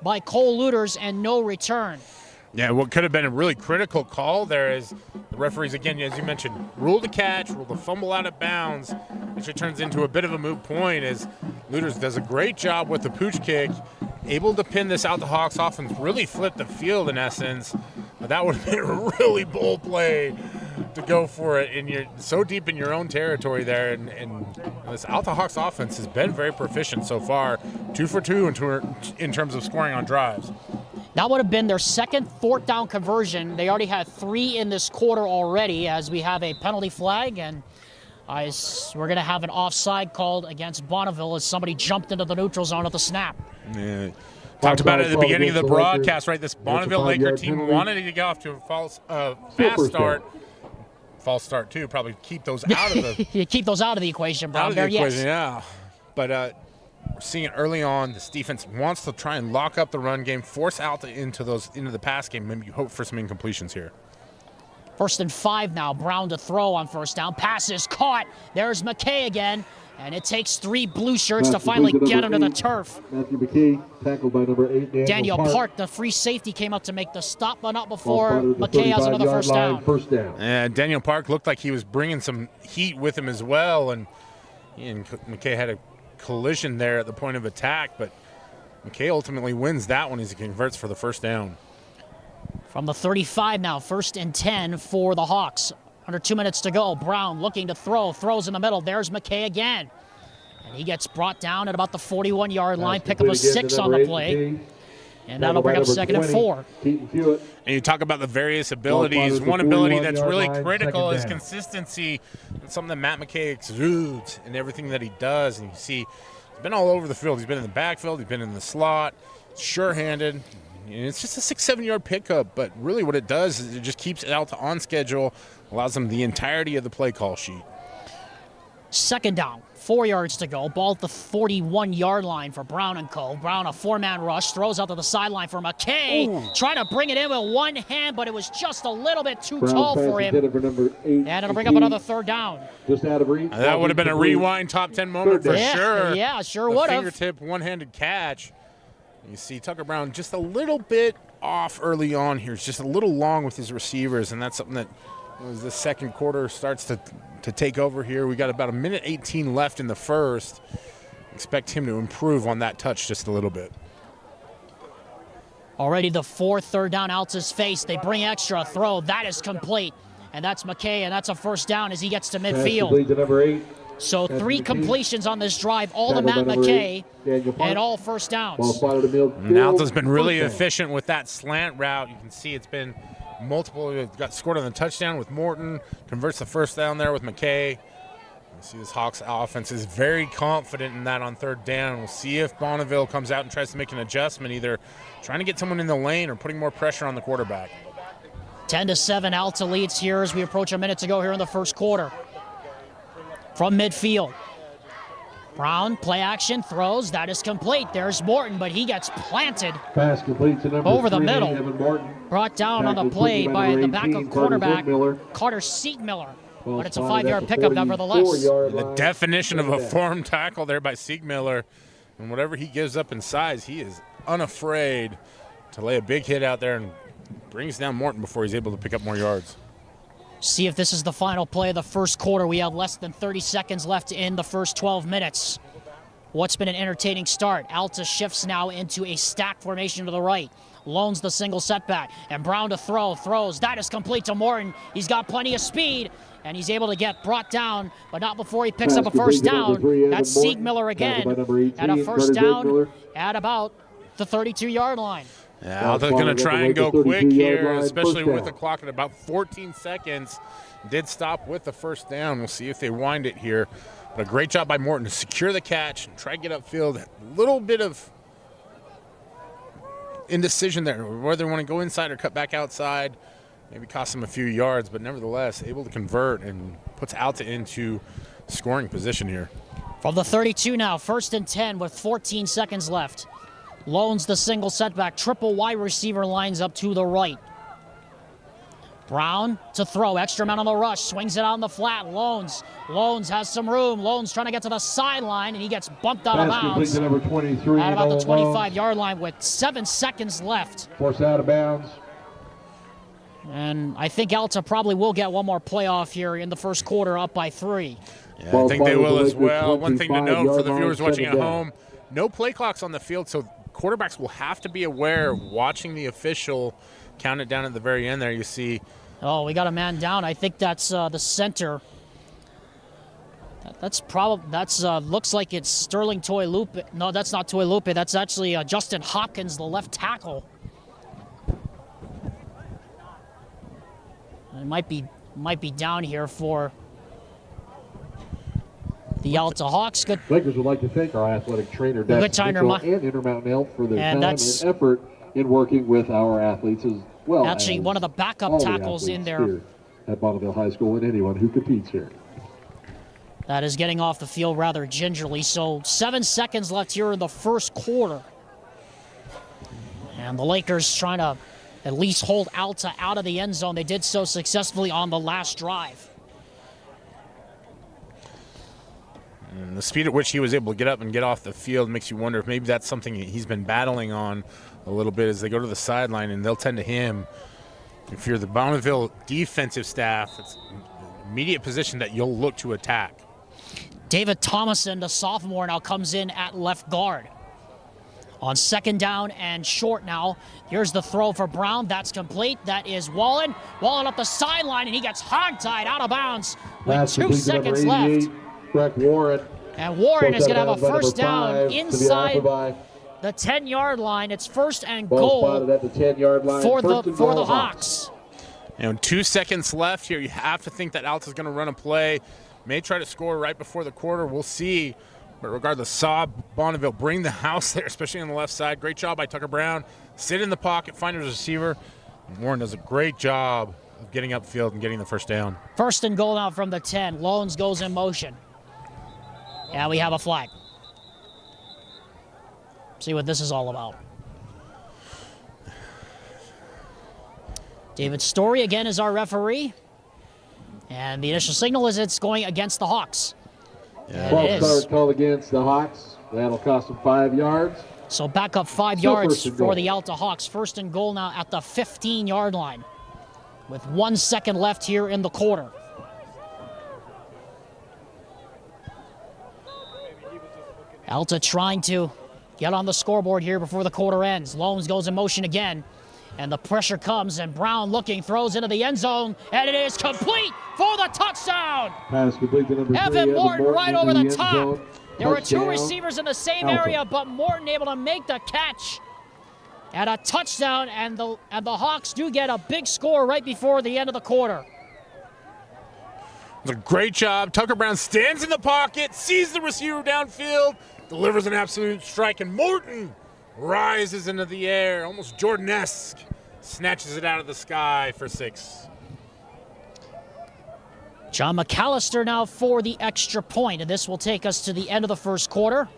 by Cole Looters and no return.
Yeah, what could have been a really critical call there is the referees, again, as you mentioned, ruled the catch, ruled the fumble out of bounds, which it turns into a bit of a moot point as Looters does a great job with the pooch kick, able to pin this out the Hawks offense, really flip the field in essence. But that would have been a really bold play to go for it, and you're so deep in your own territory there, and this Alta Hawks offense has been very proficient so far, 2 for 2 in terms of scoring on drives.
That would have been their second fourth down conversion. They already had 3 in this quarter already, as we have a penalty flag, and we're going to have an offside called against Bonneville as somebody jumped into the neutral zone at the snap.
Yeah. Talked about it at the beginning of the broadcast, right? This Bonneville Laker team wanted to get off to a fast start. False start, too. Probably keep those out of the
You keep those out of the equation, Brown
out of
Bear,
the equation,
yes.
yeah. But we're seeing it early on. This defense wants to try and lock up the run game, force Alta into the pass game. Maybe you hope for some incompletions here.
1st and 5 now. Brown to throw on first down. Pass is caught. There's McKay again. And it takes 3 blue shirts to finally get him to the turf.
Matthew McKay, tackled by number 8,
Daniel Park, the free safety, came up to make the stop, but not before McKay has another first down.
And Daniel Park looked like he was bringing some heat with him as well. And McKay had a collision there at the point of attack, but McKay ultimately wins that one as he converts for the first down.
From the 35 now, 1st and 10 for the Hawks. Under 2 minutes to go. Brown looking to throw. Throws in the middle. There's McKay again. And he gets brought down at about the 41-yard line. Pick up a 6 on the play. And that'll bring up 2nd and 4.
And you talk about the various abilities. One ability that's really critical is consistency. It's something that Matt McKay exudes in everything that he does. And you see, he's been all over the field. He's been in the backfield. He's been in the slot. Sure-handed. And it's just a 6-7 yard pickup, but really what it does is it just keeps it out on schedule, allows them the entirety of the play call sheet.
2nd down, 4 yards to go. Ball at the 41-yard line for Brown and co. Brown, a 4-man rush, throws out to the sideline for McKay. Trying to bring it in with one hand, but it was just a little bit too tall for him. And it'll bring up another third down.
Just out of reach.
That would have been a rewind top 10 moment for sure.
Yeah, sure
The
would have.
fingertip, one-handed catch. You see Tucker Brown just a little bit off early on here. It's just a little long with his receivers, and that's something that as the second quarter starts to take over here. We got about 1:18 left in the first. Expect him to improve on that touch just a little bit.
Already the fourth third down Alta's face. They bring extra throw. That is complete. And that's McKay, and that's a first down as he gets to midfield.
To number 8.
So 3 completions on this drive, all to Matt McKay, and all first downs.
And Alta's been really efficient with that slant route. You can see it's been multiple. It got scored on the touchdown with Morton, converts the first down there with McKay. You see this Hawks offense is very confident in that on third down. We'll see if Bonneville comes out and tries to make an adjustment, either trying to get someone in the lane or putting more pressure on the quarterback.
10-7, Alta leads here as we approach a minute to go here in the first quarter. From midfield, Brown, play action, throws. That is complete. There's Morton, but he gets planted
Pass complete to number
over the
3,
middle.
Evan Morton.
Brought down on the
Tackle
play
taken
by the
number
backup
18,
quarterback,
Carter
Siegmiller.
Well
But it's a
spotted
5-yard
at the
pickup nevertheless.
44-yard
The
line.
definition of a
First down.
form tackle there by Siegmiller. And whatever he gives up in size, he is unafraid to lay a big hit out there and brings down Morton before he's able to pick up more yards.
See if this is the final play of the first quarter. We have less than 30 seconds left in the first 12 minutes. What's been an entertaining start. Alta shifts now into a stack formation to the right. Loans the single setback. And Brown to throw. Throws. That is complete to Morton. He's got plenty of speed. And he's able to get brought down, but not before he picks up a first down. That's Siegmiller again. At a first down at about the 32-yard line.
Yeah, Alta's going to try and go quick here, especially with the clock at about 14 seconds. Did stop with the first down. We'll see if they wind it here. But a great job by Morton to secure the catch and try to get upfield. A little bit of indecision there, whether they want to go inside or cut back outside. Maybe cost him a few yards, but nevertheless able to convert and puts Alta into scoring position here.
From the 32 now, 1st and 10 with 14 seconds left. Loans the single setback. Triple wide receiver lines up to the right. Brown to throw. Extra man on the rush. Swings it out in the flat. Loans has some room. Loans trying to get to the sideline, and he gets bumped out of bounds.
To number 23,
At about the
Nolan
25-yard line with 7 seconds left.
Forced out of bounds.
And I think Alta probably will get one more playoff here in the first quarter, up by 3.
Yeah, I think they will as well. One thing to note for the viewers watching at home, no play clocks on the field, so quarterbacks will have to be aware, watching the official count it down at the very end there. You see.
Oh, we got a man down. I think that's the center. That's looks like it's Sterling Tuilupe. No, that's not Tuilupe. That's actually Justin Hopkins, the left tackle. It might be down here for the Alta Hawks. Good.
Lakers would like to thank our athletic trainer, Dax Mitchell, and Intermountain Health for their time and effort in working with our athletes as well.
Actually, one of the backup tackles in there
here at Bonneville High School and anyone who competes here.
That is getting off the field rather gingerly. So 7 seconds left here in the first quarter. And the Lakers trying to at least hold Alta out of the end zone. They did so successfully on the last drive.
And the speed at which he was able to get up and get off the field makes you wonder if maybe that's something he's been battling on a little bit as they go to the sideline, and they'll tend to him. If you're the Bonneville defensive staff, it's an immediate position that you'll look to attack.
David Thomason, the sophomore, now comes in at left guard. On 2nd down and short now. Here's the throw for Brown. That's complete. That is Wallen. Wallen up the sideline, and he gets hogtied out of bounds with 2 seconds left.
Breck Warren.
And Warren is going to have a first down inside the 10-yard line. It's 1st and goal
at the 10-yard line
for the Hawks.
And 2 seconds left here. You have to think that Alta's going to run a play. May try to score right before the quarter. We'll see. But regardless, saw Bonneville bring the house there, especially on the left side. Great job by Tucker Brown. Sit in the pocket, find his receiver. And Warren does a great job of getting upfield and getting the first down.
1st and goal now from the 10. Loans goes in motion. And we have a flag. See what this is all about. David Story again is our referee. And the initial signal is it's going against the Hawks.
Yeah. False start called against the Hawks. That'll cost them 5 yards.
So back up 5 yards for the Alta Hawks. First and goal now at the 15-yard line with 1 second left here in the quarter. Alta trying to get on the scoreboard here before the quarter ends. Loans goes in motion again. And the pressure comes, and Brown looking, throws into the end zone, and it is complete for the touchdown.
Pass complete to number 3,
Evan Morton right over the top.
Zone.
There were 2 receivers in the same area, but Morton able to make the catch. And a touchdown, and the Hawks do get a big score right before the end of the quarter.
It's a great job. Tucker Brown stands in the pocket, sees the receiver downfield, delivers an absolute strike, and Morton rises into the air, almost Jordan-esque, snatches it out of the sky for 6.
John McAllister now for the extra point, and this will take us to the end of the first quarter.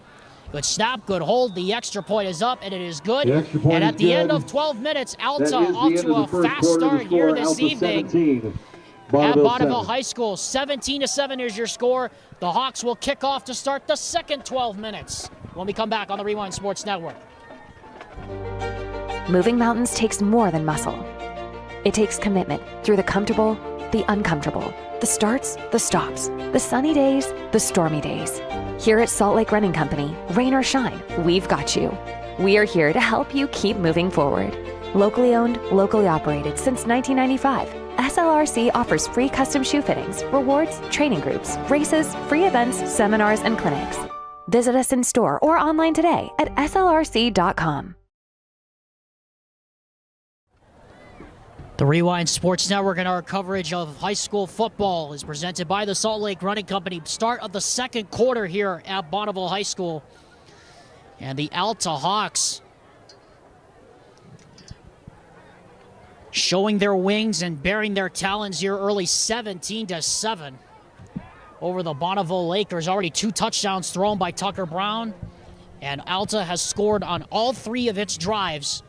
Good snap, good hold. The extra point is up, and it is good. And at the end of 12 minutes, Alta off to a fast start here this evening at Bonneville High School. 17-7 is your score. The Hawks will kick off to start the second 12 minutes when we come back on the Rewind Sports Network.
Moving mountains takes more than muscle. It takes commitment through the comfortable, the uncomfortable, the starts, the stops, the sunny days, the stormy days. Here at Salt Lake Running Company, rain or shine, we've got you. We are here to help you keep moving forward. Locally owned, locally operated since 1995, SLRC offers free custom shoe fittings, rewards, training groups, races, free events, seminars, and clinics. Visit us in store or online today at slrc.com.
The Rewind Sports Network and our coverage of high school football is presented by the Salt Lake Running Company. Start of the second quarter here at Bonneville High School. And the Alta Hawks showing their wings and bearing their talons here early, 17-7 over the Bonneville Lakers. Already 2 touchdowns thrown by Tucker Brown. And Alta has scored on all 3 of its drives.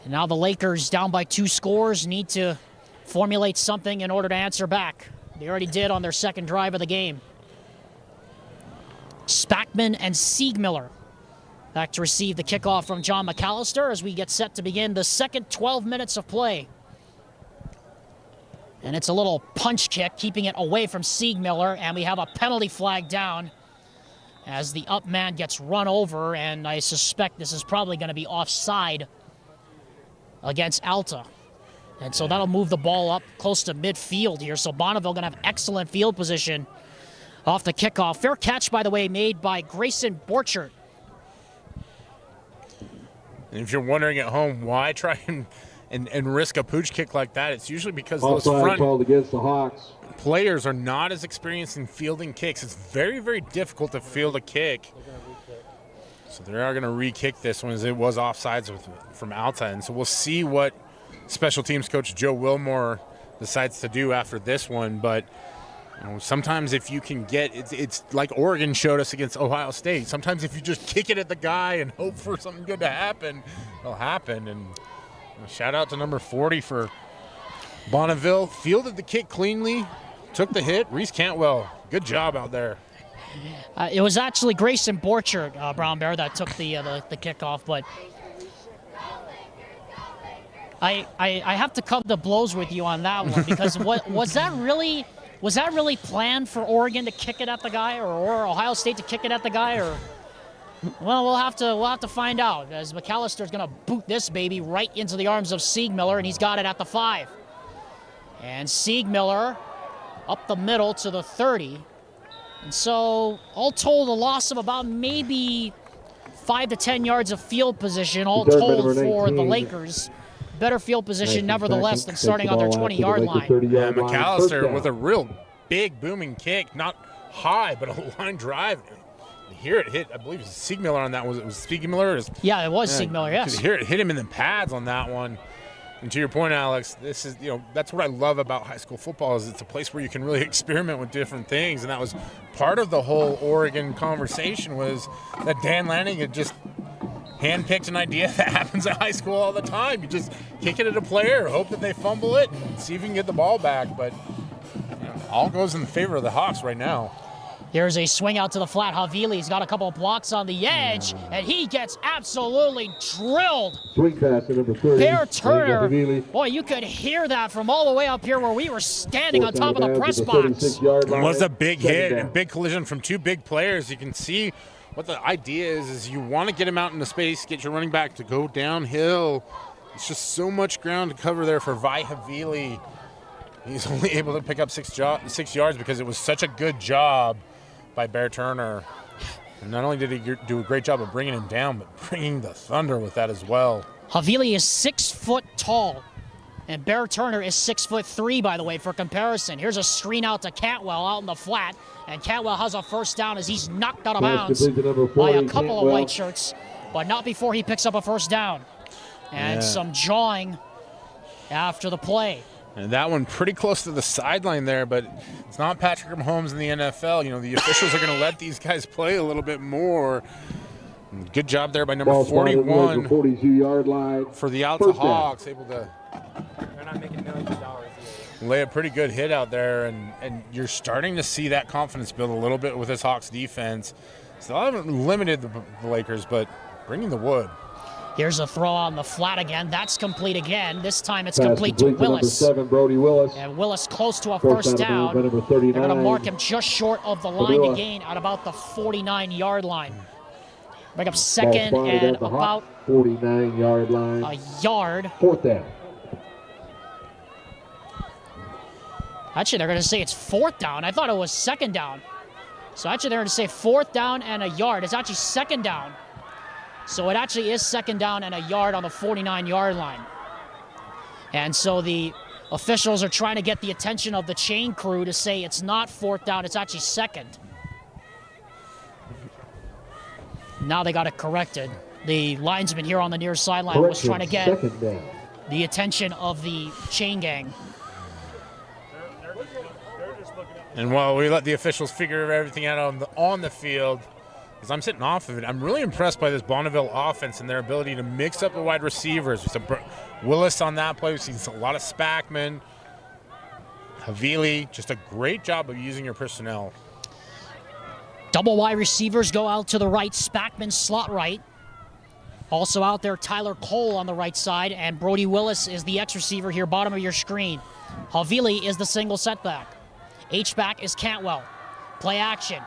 And now the Lakers, down by 2 scores, need to formulate something in order to answer back. They already did on their second drive of the game. Spackman and Siegmiller back to receive the kickoff from John McAllister as we get set to begin the second 12 minutes of play. And it's a little punch kick, keeping it away from Siegmiller, and we have a penalty flag down as the up man gets run over, and I suspect this is probably going to be offside against Alta. And so that'll move the ball up close to midfield here. So Bonneville going to have excellent field position off the kickoff. Fair catch, by the way, made by Grayson Borchert.
And if you're wondering at home why try and risk a pooch kick like that, it's usually because those front
called against the Hawks.
Players are not as experienced in fielding kicks. It's very, very difficult to field a kick. So they are going to re-kick this one as it was offsides from Alta. And so we'll see what special teams coach Joe Wilmore decides to do after this one. But sometimes if you can get it's like Oregon showed us against Ohio State. Sometimes if you just kick it at the guy and hope for something good to happen, it'll happen. And shout out to number 40 for Bonneville. Fielded the kick cleanly, took the hit. Reese Cantwell, good job out there.
It was actually Grayson Borchert, Brown Bear, that took the kickoff, but I have to come to blows with you on that one because was that really planned for Oregon to kick it at the guy or Ohio State to kick it at the guy? Or well, we'll have to find out as McAllister's going to boot this baby right into the arms of Siegmiller, and he's got it at the 5. And Siegmiller up the middle to the 30. And so, all told, a loss of about maybe 5 to 10 yards of field position, all told for the Lakers. Better field position, nevertheless, than starting on their 20-yard line.
Yeah, McAllister with a real big booming kick, not high, but a line drive. You hear it hit, I believe it was Siegmiller on that. Was Siegmiller?
Yeah, it was Siegmiller, yes.
You hear it hit him in the pads on that one. And to your point, Alex, this is, that's what I love about high school football is it's a place where you can really experiment with different things. And that was part of the whole Oregon conversation was that Dan Lanning had just handpicked an idea that happens at high school all the time. You just kick it at a player, hope that they fumble it, and see if you can get the ball back. But all goes in favor of the Hawks right now.
Here's a swing out to the flat. Havili's got a couple of blocks on the edge, and he gets absolutely drilled.
Swing pass to number 30.
Bear Turner, boy, you could hear that from all the way up here where we were standing on top of the press box.
It was a big hit and big collision from two big players. You can see what the idea is you want to get him out into space, get your running back to go downhill. It's just so much ground to cover there for Vi Havili. He's only able to pick up 6 yards because it was such a good job by Bear Turner. And not only did he do a great job of bringing him down, but bringing the thunder with that as well.
Havili is 6 foot tall, and Bear Turner is 6'3", by the way, for comparison. Here's a screen out to Cantwell out in the flat, and Cantwell has a first down as he's knocked out of bounds by a couple of white shirts, but not before he picks up a first down. And some jawing after the play.
And that one pretty close to the sideline there, but it's not Patrick Mahomes in the NFL. The officials are going to let these guys play a little bit more. Good job there by number 41
42-yard line
for the Alta Hawks, able to lay a pretty good hit out there, and you're starting to see that confidence build a little bit with this Hawks defense. Still haven't limited the Lakers, but bringing the wood.
Here's a throw on the flat again. That's complete again. This time it's complete to Willis.
Number 7, Brody Willis.
And Willis close to a first down. They're going to mark him just short of the line to gain at about the 49-yard line. Bring up second and about
49-yard line.
A yard.
Fourth down.
Actually, they're going to say it's fourth down. I thought it was second down. So actually, they're going to say fourth down and a yard. It's actually second down. So it actually is second down and a yard on the 49-yard line. And so the officials are trying to get the attention of the chain crew to say it's not fourth down, it's actually second. Now they got it corrected. The linesman here on the near sideline was trying to get the attention of the chain gang.
And while we let the officials figure everything out on the field, as I'm sitting off of it, I'm really impressed by this Bonneville offense and their ability to mix up the wide receivers. With some Willis on that play. We've seen a lot of Spackman. Havili, just a great job of using your personnel.
Double wide receivers go out to the right. Spackman slot right. Also out there, Tyler Cole on the right side, and Brody Willis is the X receiver here, bottom of your screen. Havili is the single setback. H-back is Cantwell. Play action.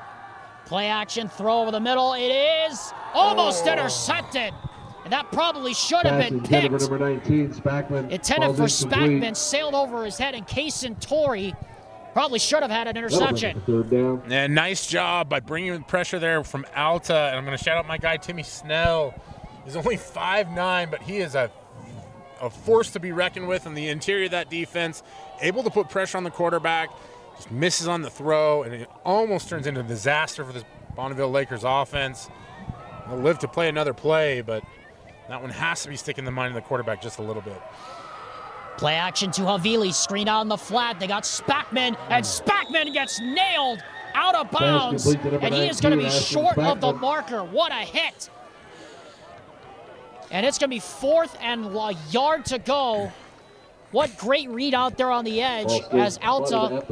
Play action, throw over the middle. It is almost intercepted. And that probably should have been picked.
Number 19, Spackman.
Intended for Spackman, sailed over his head, and Kaysen Torrey probably should have had an interception.
Third down.
And nice job by bringing pressure there from Alta. And I'm going to shout out my guy, Timmy Snell. He's only 5'9", but he is a force to be reckoned with in the interior of that defense. Able to put pressure on the quarterback. Just misses on the throw, and it almost turns into a disaster for this Bonneville Lakers offense. They'll live to play another play, but that one has to be sticking the mind of the quarterback just a little bit.
Play action to Havili, screen out on the flat. They got Spackman, and Spackman gets nailed out of bounds, and he is going to be short of the marker. What a hit. And it's going to be fourth and a yard to go. What great read out there on the edge as Alta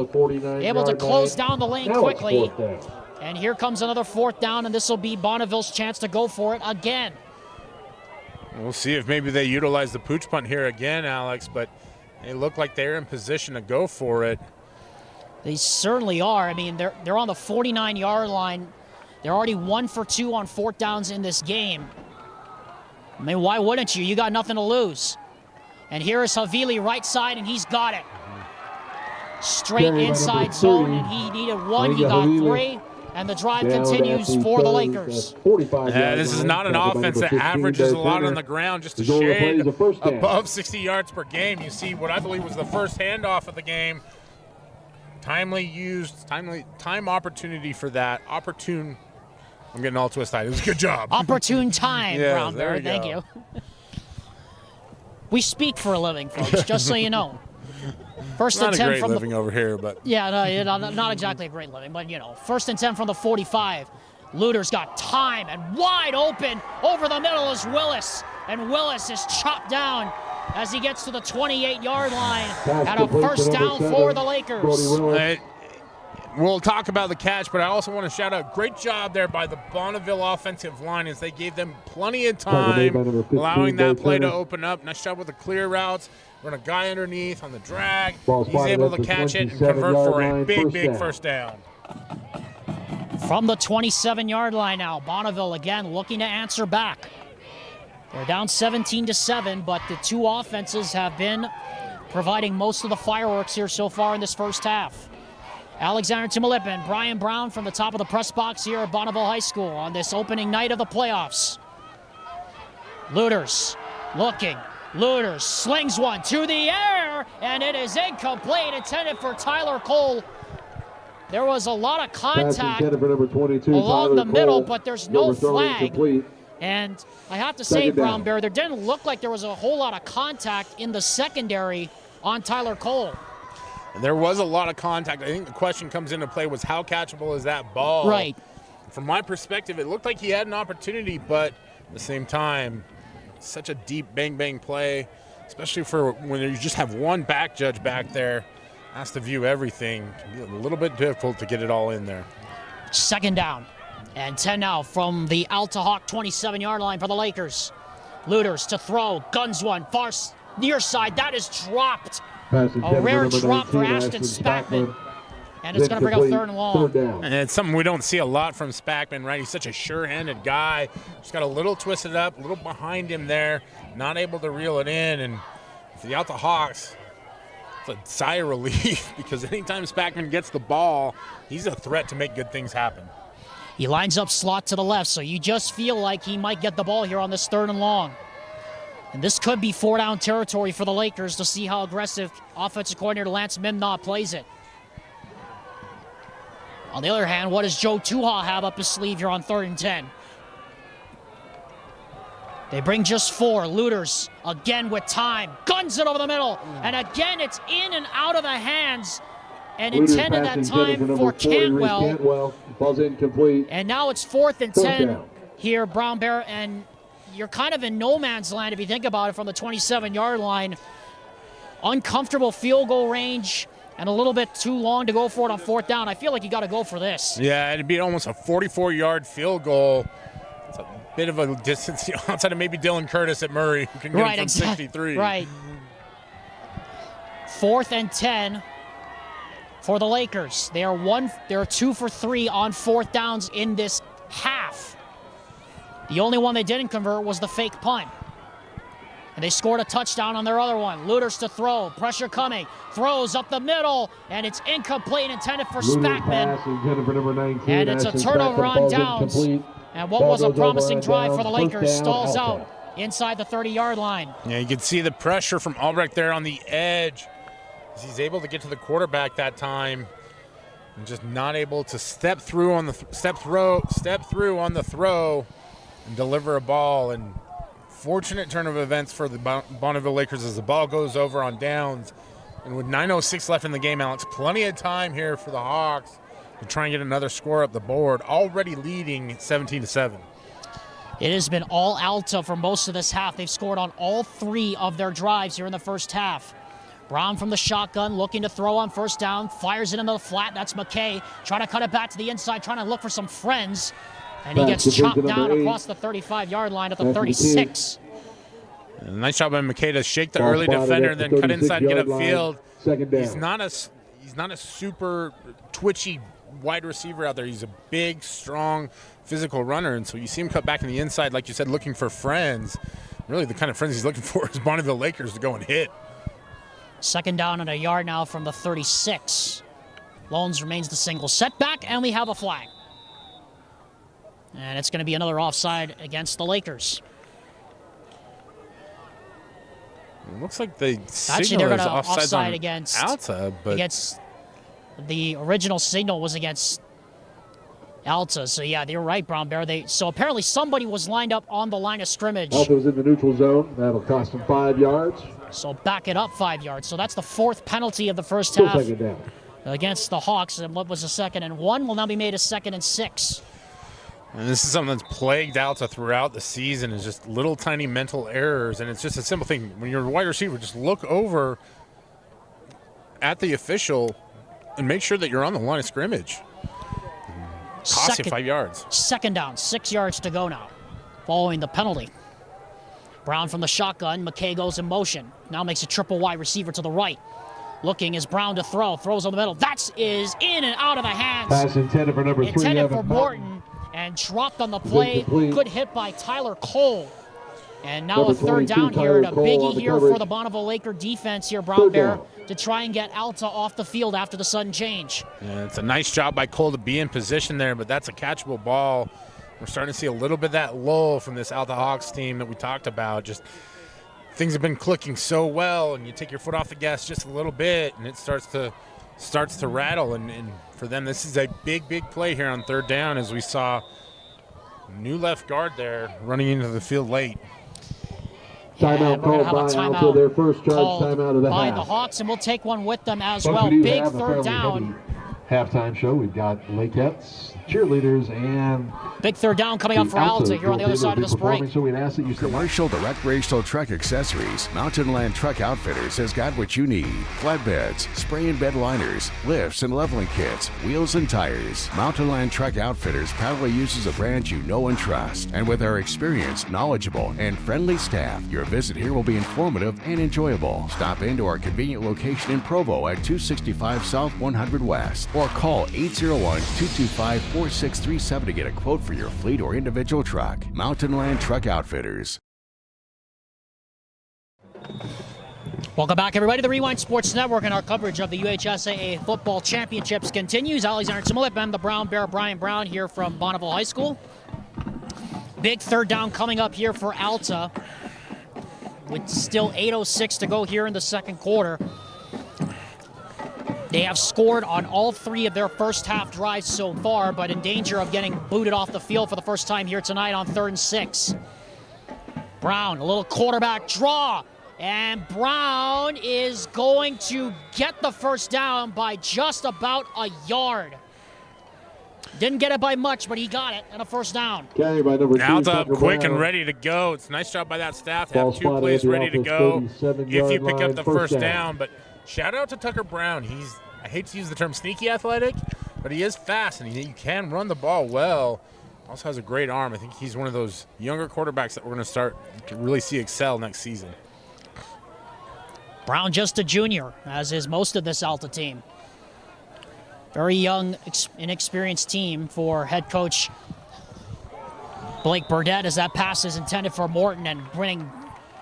able to close down the lane quickly. And here comes another fourth down, and this will be Bonneville's chance to go for it again.
We'll see if maybe they utilize the pooch punt here again, Alex, but they look like they're in position to go for it.
They certainly are. I mean, they're on the 49-yard line. They're already 1 for 2 on fourth downs in this game. I mean, why wouldn't you? You got nothing to lose. And here is Havili right side, and he's got it. Straight inside zone, and he needed 1, he got 3. And the drive continues for the Lakers.
This is not an offense that averages a lot on the ground, just a shade above 60 yards per game. You see what I believe was the first handoff of the game. Timely used, time opportunity for that. Opportune. I'm getting all twist-eyed. It was a good job.
Opportune time,
yeah,
Brown Bear. Thank you. We speak for a living, folks, just so you know. First and 10
Not a great
from
living over here, but
yeah, no, not exactly a great living, but, you know, first and 10 from the 45. Luter's got time and wide open. Over the middle is Willis, and Willis is chopped down as he gets to the 28-yard line, and a first down for the Lakers.
We'll talk about the catch, but I also want to shout out, great job there by the Bonneville offensive line as they gave them plenty of time, allowing that play to open up. Nice job with the clear routes. Run a guy underneath on the drag. He's able to catch it and convert for a big first down.
From the 27-yard line now, Bonneville again looking to answer back. They're down 17-7, but the two offenses have been providing most of the fireworks here so far in this first half. Alexander Timalipin, Brian Brown from the top of the press box here at Bonneville High School on this opening night of the playoffs. Luters looking. Luters slings one to the air, and it is incomplete, intended for Tyler Cole. There was a lot of contact along the middle, but there's no flag. And I have to say, Brown Bear, there didn't look like there was a whole lot of contact in the secondary on Tyler Cole.
There was a lot of contact. I think the question comes into play was how catchable is that ball?
Right.
From my perspective, it looked like he had an opportunity, but at the same time, such a deep bang play, especially for when you just have one back judge back there, has to view everything. It can be a little bit difficult to get it all in there.
Second down and 10 now from the Alta Hawk 27-yard line for the Lakers. Luters to throw, guns one, far near side, that is dropped. A rare drop for Ashton Spackman. And it's going to bring up third and long.
And it's something we don't see a lot from Spackman, right? He's such a sure-handed guy. Just got a little twisted up, a little behind him there, not able to reel it in. And for the Alta Hawks, it's a sigh of relief because anytime Spackman gets the ball, he's a threat to make good things happen.
He lines up slot to the left, so you just feel like he might get the ball here on this third and long. And this could be four-down territory for the Lakers to see how aggressive offensive coordinator Lance Mimnaugh plays it. On the other hand, what does Joe Tuha have up his sleeve here on 3rd and 10? They bring just 4. Luters again with time. Guns it over the middle. And again, it's in and out of the hands. And intended that time for Cantwell.
Ball's incomplete.
And now it's 4th and 10 here, Brown Bear. And you're kind of in no man's land if you think about it from the 27-yard line. Uncomfortable field goal range. And a little bit too long to go for it on 4th down. I feel like you got to go for this.
Yeah, it'd be almost a 44-yard field goal. It's a bit of a distance outside of maybe Dylan Curtis at Murray, who can get him from 63.
Right. 4th and 10 for the Lakers. They are 2 for 3 on 4th downs in this half. The only one they didn't convert was the fake punt. And they scored a touchdown on their other one. Luters to throw. Pressure coming. Throws up the middle. And it's incomplete, intended for Spackman. And it's a turnover on downs. And what was a promising drive for the Lakers stalls out inside the 30-yard line.
Yeah, you can see the pressure from Albrecht there on the edge. He's able to get to the quarterback that time. And just not able to step through on the throw and deliver a ball. And fortunate turn of events for the Bonneville Lakers as the ball goes over on downs. And with 9:06 left in the game, Alex, plenty of time here for the Hawks to try and get another score up the board, already leading 17-7.
It has been all Alta for most of this half. They've scored on all 3 of their drives here in the first half. Brown from the shotgun, looking to throw on 1st down, fires it into the flat. That's McKay trying to cut it back to the inside, trying to look for some friends. And he gets chopped down across the 35-yard line at the 36.
Nice job by McKay to shake the early defender and then cut inside and get upfield. He's not a super twitchy wide receiver out there. He's a big, strong, physical runner. And so you see him cut back in the inside, like you said, looking for friends. Really the kind of friends he's looking for is Bonneville Lakers to go and hit.
2nd down and a yard now from the 36. Loans remains the single setback, and we have a flag. And it's going to be another offside against the Lakers.
It looks like the
Actually, they're going to
offside
against
Alta, but
against the original signal was against Alta. So yeah, you're right, Brown Bear. So apparently somebody was lined up on the line of scrimmage.
Alta was in the neutral zone. That'll cost him 5 yards.
So back it up 5 yards. So that's the 4th penalty of the first
Still
half
second down
against the Hawks. And what was a 2nd and 1 will now be made a 2nd and 6.
And this is something that's plagued Alta throughout the season, is just little tiny mental errors. And it's just a simple thing. When you're a wide receiver, just look over at the official and make sure that you're on the line of scrimmage. Cost you 5 yards.
2nd down, 6 yards to go now, following the penalty. Brown from the shotgun. McKay goes in motion. Now makes a triple wide receiver to the right. Looking is Brown to throw. Throws on the middle. That is in and out of the hands.
Pass intended for number 3.
Intended for Morton and dropped on the play. Good hit by Tyler Cole. And now a 3rd down here, and a biggie here for the Bonneville Laker defense here, Brown Bear, to try and get Alta off the field after the sudden change.
Yeah, it's a nice job by Cole to be in position there, but that's a catchable ball. We're starting to see a little bit of that lull from this Alta Hawks team that we talked about. Just things have been clicking so well, and you take your foot off the gas just a little bit, and it starts to rattle. And for them, this is a big play here on 3rd down, as we saw new left guard there running into the field late.
Timeout called by Alta, their first charge timeout of the
by
half.
the Hawks, and we'll take one with them as
But
well.
we do
Big
have a
3rd
fairly
down.
heavy halftime show. We've got Lakettes, cheerleaders, and
big 3rd down coming up for Alta here on the other side of this break.
So we'd ask that you
Commercial to recreational truck accessories. Mountain Land Truck Outfitters has got what you need. Flatbeds, spray and bed liners, lifts and leveling kits, wheels and tires. Mountain Land Truck Outfitters proudly uses a brand you know and trust. And with our experienced, knowledgeable, and friendly staff, your visit here will be informative and enjoyable. Stop into our convenient location in Provo at 265 South 100 West, or call 801-225-4637 to get a quote for your fleet or individual truck. Mountain Land Truck Outfitters.
Welcome back, everybody, to the Rewind Sports Network, and our coverage of the UHSAA Football Championships continues. Alexander Simulip and the Brown Bear, Brian Brown, here from Bonneville High School. Big 3rd down coming up here for Alta, with still 8:06 to go here in the 2nd quarter. They have scored on all 3 of their first half drives so far, but in danger of getting booted off the field for the first time here tonight on 3rd and 6. Brown, a little quarterback draw, and Brown is going to get the first down by just about a yard. Didn't get it by much, but he got it, and a first down.
Carry by number 2.
Alta quick and ready to go. It's a nice job by that staff to have 2 plays ready to go if you pick up the first down. But shout out to Tucker Brown. I hate to use the term sneaky athletic, but he is fast, and he can run the ball well. Also has a great arm. I think he's one of those younger quarterbacks that we're going to start to really see excel next season.
Brown just a junior, as is most of this Alta team. Very young, inexperienced team for head coach Blake Burdett, as that pass is intended for Morton, and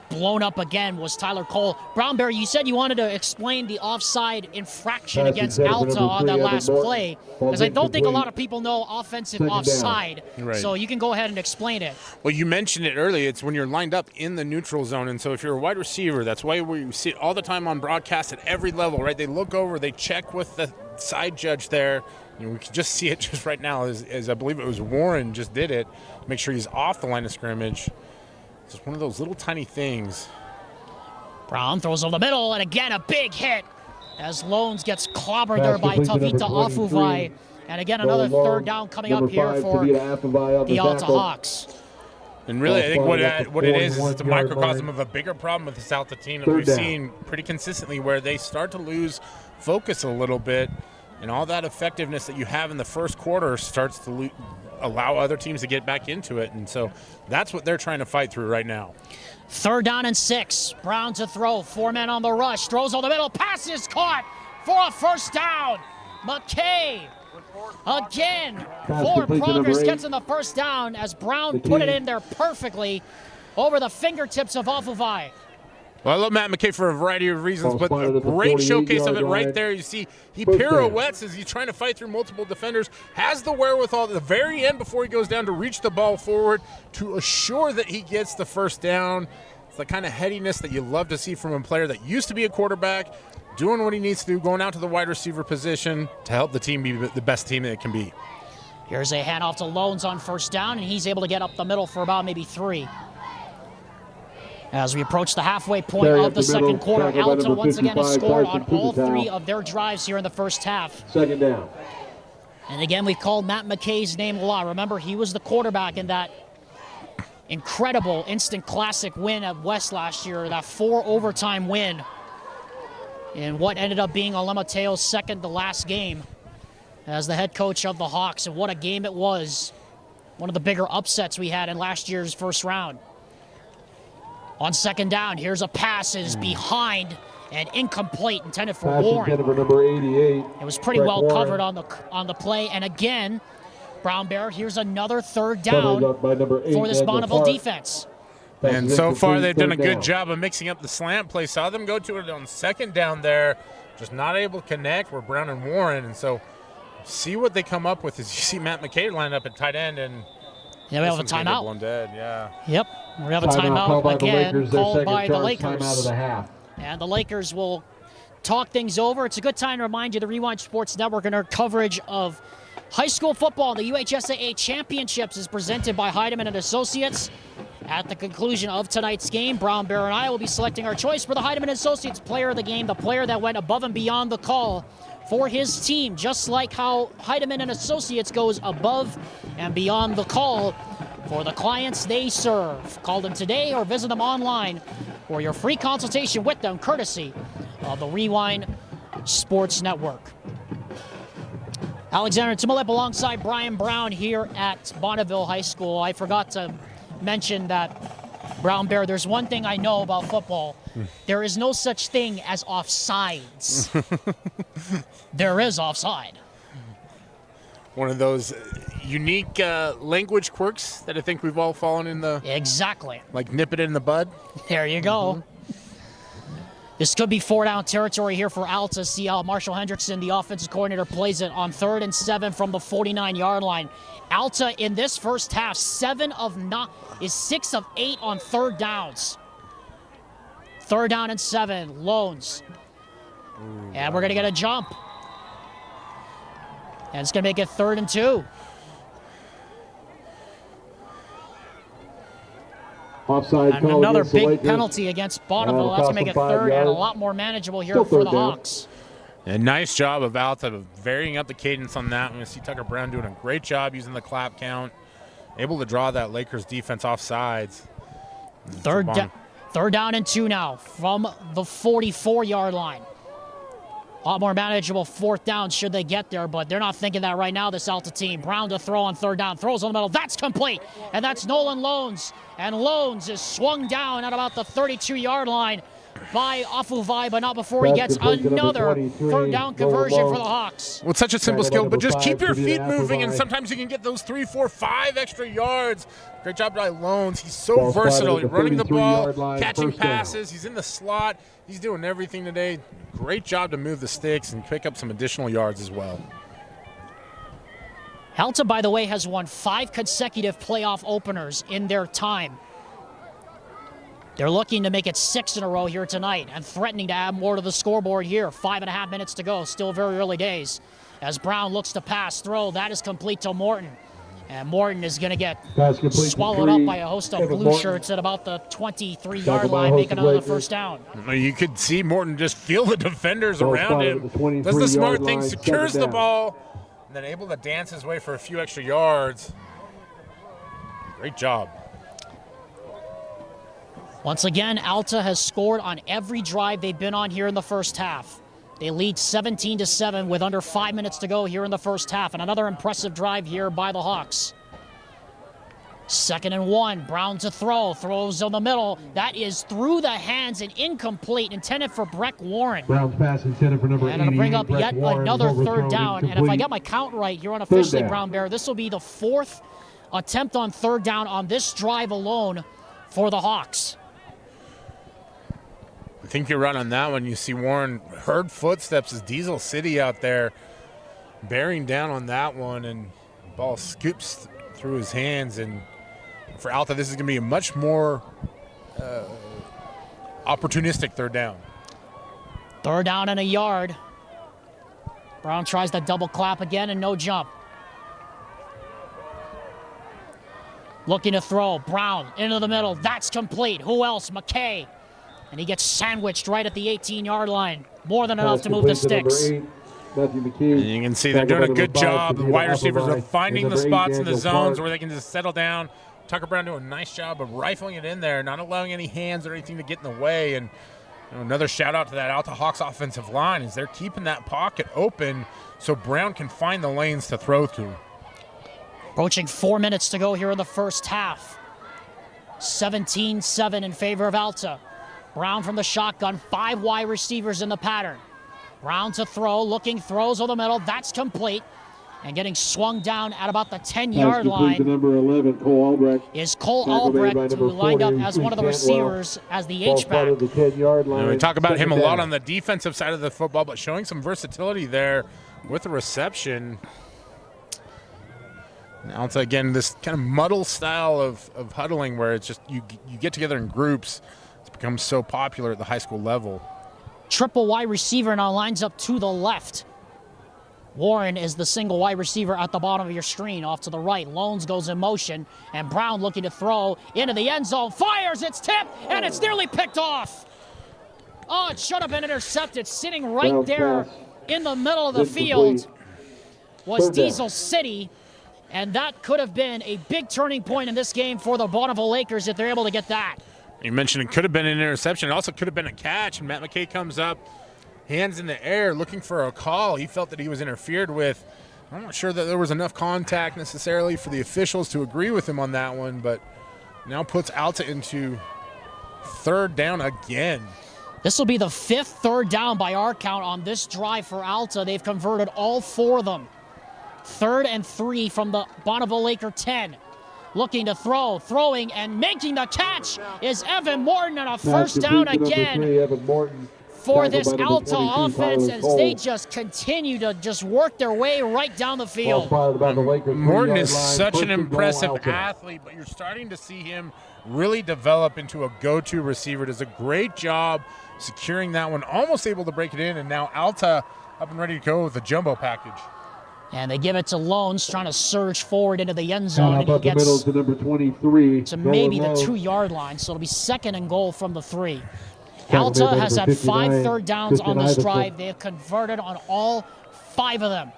blown up again was Tyler Cole. Brown Bear, you said you wanted to explain the offside infraction against Alta on that last play, because I don't think a lot of people know offensive offside.
Right.
So you can go ahead and explain it.
Well, you mentioned it earlier. It's when you're lined up in the neutral zone, and so if you're a wide receiver, that's why we see it all the time on broadcast at every level, right? They look over, they check with the side judge there. We can just see it just right now as I believe it was Warren just did it. Make sure he's off the line of scrimmage. It's just one of those little tiny things.
Brown throws over the middle, and again a big hit as Loans gets clobbered there by Tavita Afuvai. And again, another 3rd down coming up here for the Alta Hawks.
And really, I think what it is it's a microcosm of a bigger problem with this Alta team that we've seen pretty consistently, where they start to lose focus a little bit, and all that effectiveness that you have in the first quarter starts to allow other teams to get back into it. And so that's what they're trying to fight through right now.
3rd down and 6. Brown to throw. 4 men on the rush. Throws on the middle. Pass is caught for a first down. McKay again for Progress gets in the first down as Brown put it in there perfectly over the fingertips of Afuvai.
Well, I love Matt McKay for a variety of reasons, but a great showcase of it right there. You see he pirouettes as he's trying to fight through multiple defenders, has the wherewithal at the very end before he goes down to reach the ball forward to assure that he gets the first down. It's the kind of headiness that you love to see from a player that used to be a quarterback, doing what he needs to do, going out to the wide receiver position to help the team be the best team that it can be.
Here's a handoff to Loans on first down, and he's able to get up the middle for about maybe 3. As we approach the halfway point of the second quarter, Alta once again has scored on all 3 of their drives here in the first half.
Second down.
And again, we've called Matt McKay's name a lot. Remember, he was the quarterback in that incredible instant classic win at West last year, that 4 overtime win in what ended up being Alemateo's second to last game as the head coach of the Hawks. And what a game it was. One of the bigger upsets we had in last year's first round. On second down, here's a pass is behind and incomplete, intended for Warren.
Number 88.
It was pretty well covered on the play. And again, Brown Bear, here's another third down for this Bonneville defense.
And so far, they've done a good job of mixing up the slant play. Saw them go to it on second down there, just not able to connect with Brown and Warren. And so see what they come up with as you see Matt McKay line up at tight end. And
yeah, we have a timeout.
Blown dead, yeah.
Yep, we have a timeout again called by the Lakers.
Timeout of the half.
And the Lakers will talk things over. It's a good time to remind you the Rewind Sports Network and our coverage of high school football. The UHSAA Championships is presented by Heidemann and Associates. At the conclusion of tonight's game, Brown Bear and I will be selecting our choice for the Heidemann Associates player of the game, the player that went above and beyond the call for his team, just like how Heidemann and Associates goes above and beyond the call for the clients they serve. Call them today or visit them online for your free consultation with them, courtesy of the Rewind Sports Network. Alexander Timolep alongside Brian Brown here at Bonneville High School. I forgot to mention that, Brown Bear, there's one thing I know about football. There is no such thing as offsides. There is offside.
One of those unique language quirks that I think we've all fallen in the...
Exactly.
Like nip it in the bud.
There you go. This could be 4-down territory here for Alta. See how Marshall Hendrickson, the offensive coordinator, plays it on 3rd and 7 from the 49-yard line. Alta in this first half, 6 of 8 on 3rd downs. 3rd down and 7, Loans. And we're going to get a jump. And it's going to make it 3rd and 2.
Offside
and another big penalty against Bonneville. That's going to make it 3rd and a lot more manageable here for the Hawks.
A nice job of Alta varying up the cadence on that. We're going to see Tucker Brown doing a great job using the clap count. Able to draw that Lakers defense off sides.
3rd down and 2 now from the 44-yard line. A lot more manageable 4th down should they get there, but they're not thinking that right now, this Alta team. Brown to throw on 3rd down, throws on the middle. That's complete, and that's Nolan Loans. And Loans is swung down at about the 32-yard line by Afuvai, but not before he gets another 3rd down conversion for the Hawks.
Well, it's such a simple skill, but just keep your feet moving, and sometimes you can get those 3, 4, 5 extra yards. Great job by Loans. He's so versatile. He's running the ball, catching passes. He's in the slot. He's doing everything today. Great job to move the sticks and pick up some additional yards as well.
Alta, by the way, has won 5 consecutive playoff openers in their time. They're looking to make it 6 in a row here tonight and threatening to add more to the scoreboard here. 5.5 minutes to go, still very early days. As Brown looks to pass, throw, that is complete to Morton. And Morton is going to get swallowed up by a host of blue shirts at about the 23-yard line, making another 1st down.
You could see Morton just feel the defenders around him. Does the smart thing, secures the ball, and then able to dance his way for a few extra yards. Great job.
Once again, Alta has scored on every drive they've been on here in the first half. They lead 17-7 with under 5 minutes to go here in the first half. And another impressive drive here by the Hawks. 2nd and 1, Brown to throw, throws in the middle. That is through the hands and incomplete, intended for Breck Warren.
Brown's pass intended for number 88.
And it'll bring up yet another 3rd down. And if I get my count right, you're unofficially, Brown Bear, this will be the 4th attempt on 3rd down on this drive alone for the Hawks.
I think you're right on that one. You see Warren heard footsteps as Diesel City out there bearing down on that one, and the ball scoops through his hands. And for Alta, this is going to be a much more opportunistic 3rd down.
3rd down and a yard. Brown tries that double clap again and no jump. Looking to throw. Brown into the middle. That's complete. Who else? McKay. And he gets sandwiched right at the 18-yard line. More than enough to move the sticks.
And
you can see they're doing a good job. The wide receivers are finding the spots in the zones where they can just settle down. Tucker Brown doing a nice job of rifling it in there, not allowing any hands or anything to get in the way. And another shout out to that Alta Hawks offensive line is they're keeping that pocket open so Brown can find the lanes to throw to.
Approaching 4 minutes to go here in the first half. 17-7 in favor of Alta. Brown from the shotgun, 5 wide receivers in the pattern. Brown to throw, looking, throws over the middle. That's complete. And getting swung down at about the 10-yard line
to number 11, Cole Albrecht.
Is Cole Albrecht, who lined up as one of the receivers as the H-back.
We talk about him a lot on the defensive side of the football, but showing some versatility there with the reception. Now it's, again, this kind of muddle style of huddling where it's just you get together in groups. It's become so popular at the high school level.
Triple wide receiver now lines up to the left. Warren is the single wide receiver at the bottom of your screen, off to the right. Loans goes in motion, and Brown looking to throw into the end zone. Fires, it's tipped, and it's nearly picked off. Oh, it should have been intercepted. Sitting right there in the middle of the field was Diesel City, and that could have been a big turning point in this game for the Bonneville Lakers if they're able to get that.
You mentioned it could have been an interception. It also could have been a catch, and Matt McKay comes up, hands in the air, looking for a call. He felt that he was interfered with. I'm not sure that there was enough contact necessarily for the officials to agree with him on that one, but now puts Alta into third down again.
This will be the 5th third down by our count on this drive for Alta. They've converted all 4 of them. 3rd and 3 from the Bonneville Laker 10. Looking to throw, throwing, and making the catch is Evan Morton, and a first down again for this Alta offense as they just continue to just work their way right down the field.
Morton is such an impressive athlete, but you're starting to see him really develop into a go-to receiver. Does a great job securing that one, almost able to break it in, and now Alta up and ready to go with the jumbo package.
And they give it to Loans, trying to surge forward into the end zone. And he gets
the middle to number 23.
To maybe the 2-yard line, so it'll be 2nd and goal from the 3. Alta has had 5 third downs on this drive. They have converted on all 5 of them.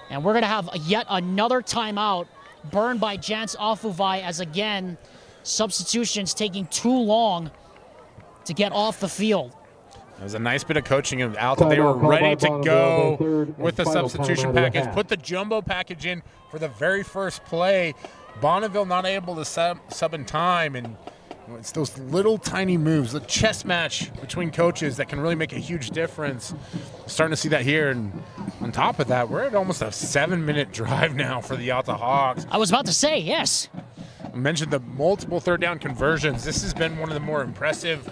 And we're going to have yet another timeout burned by Jans Afuvai as, again, substitutions taking too long to get off the field.
It was a nice bit of coaching of Alta. They were ready to go with the substitution package. Put the jumbo package in for the very first play. Bonneville not able to sub in time, and it's those little tiny moves, the chess match between coaches that can really make a huge difference. Starting to see that here, and on top of that, we're at almost a 7-minute drive now for the Alta Hawks.
I was about to say, yes.
I mentioned the multiple third down conversions. This has been one of the more impressive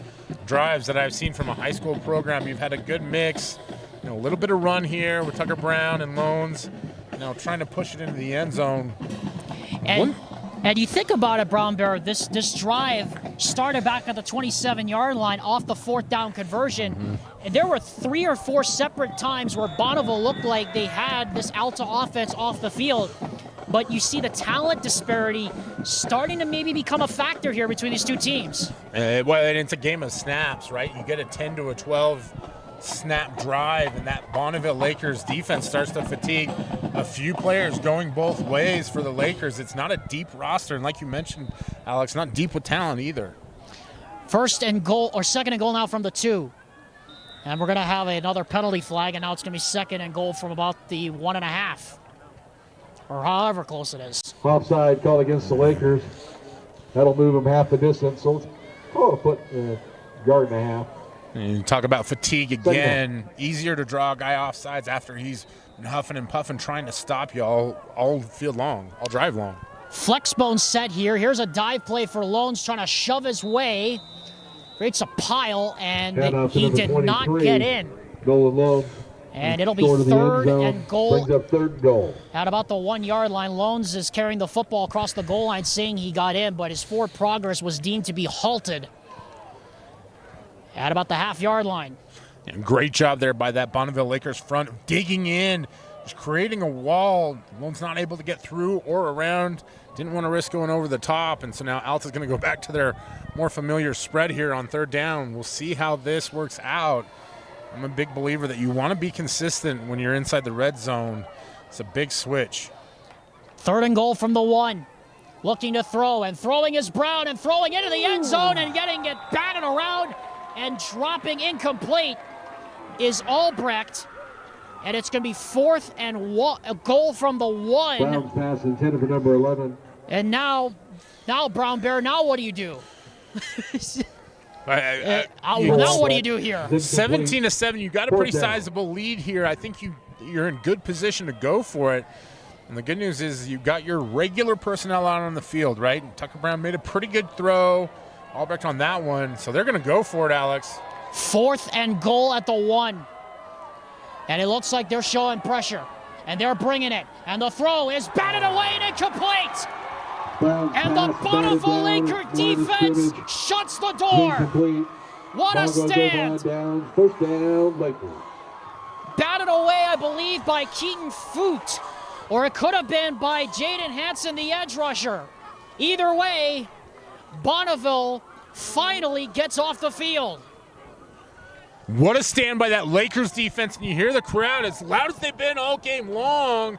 drives that I've seen from a high school program. You've had a good mix, a little bit of run here with Tucker Brown and Loans, trying to push it into the end zone.
And you think about it, Brown Bear, this drive started back at the 27-yard line off the 4th down conversion. Mm-hmm. And there were 3 or 4 separate times where Bonneville looked like they had this Alta offense off the field. But you see the talent disparity starting to maybe become a factor here between these two teams.
Well, and it's a game of snaps, right? You get a 10 to a 12 snap drive, and that Bonneville Lakers defense starts to fatigue. A few players going both ways for the Lakers. It's not a deep roster, and like you mentioned, Alex, not deep with talent either.
1st and goal, or 2nd and goal now from the 2. And we're going to have another penalty flag, and now it's going to be 2nd and goal from about the 1.5. Or however close it is.
Offside called against the Lakers. That'll move them half the distance. So let's call it a foot, yard and a half.
And you talk about fatigue again. Easier to draw a guy offsides after he's been huffing and puffing, trying to stop you all field long, all drive long.
Flexbone set here. Here's a dive play for Loans, trying to shove his way. Creates a pile, and he did not get in.
Goal Loans.
And it'll be 3rd and goal.
Brings up 3rd and goal.
At about the 1-yard line, Loans is carrying the football across the goal line, saying he got in, but his forward progress was deemed to be halted at about the half-yard line.
And great job there by that Bonneville Lakers front, digging in, just creating a wall. Loans not able to get through or around didn't want to risk going over the top, and so now Alta's going to go back to their more familiar spread here on third down. We'll see how this works out. I'm a big believer that you want to be consistent when you're inside the red zone. It's a big switch.
3rd and goal from the 1. Looking to throw, and throwing is Brown, and throwing into the end zone and getting it batted around and dropping incomplete is Albrecht. And it's going to be 4th and a goal from the 1.
Brown's pass intended for number 11.
And now Brown Bear, now what do you do? Now what do you do here?
17-7, you got a pretty sizable lead here. I think you're in good position to go for it. And the good news is you got your regular personnel out on the field, right? And Tucker Brown made a pretty good throw. Albrecht on that one. So they're going to go for it, Alex.
4th and goal at the 1. And it looks like they're showing pressure. And they're bringing it. And the throw is batted away and incomplete. And the Bonneville Laker defense shuts the door. What a stand.
First down, Lakers.
Batted away, I believe, by Keaton Foot. Or it could have been by Jaden Hanson, the edge rusher. Either way, Bonneville finally gets off the field.
What a stand by that Lakers defense. And you hear the crowd as loud as they've been all game long.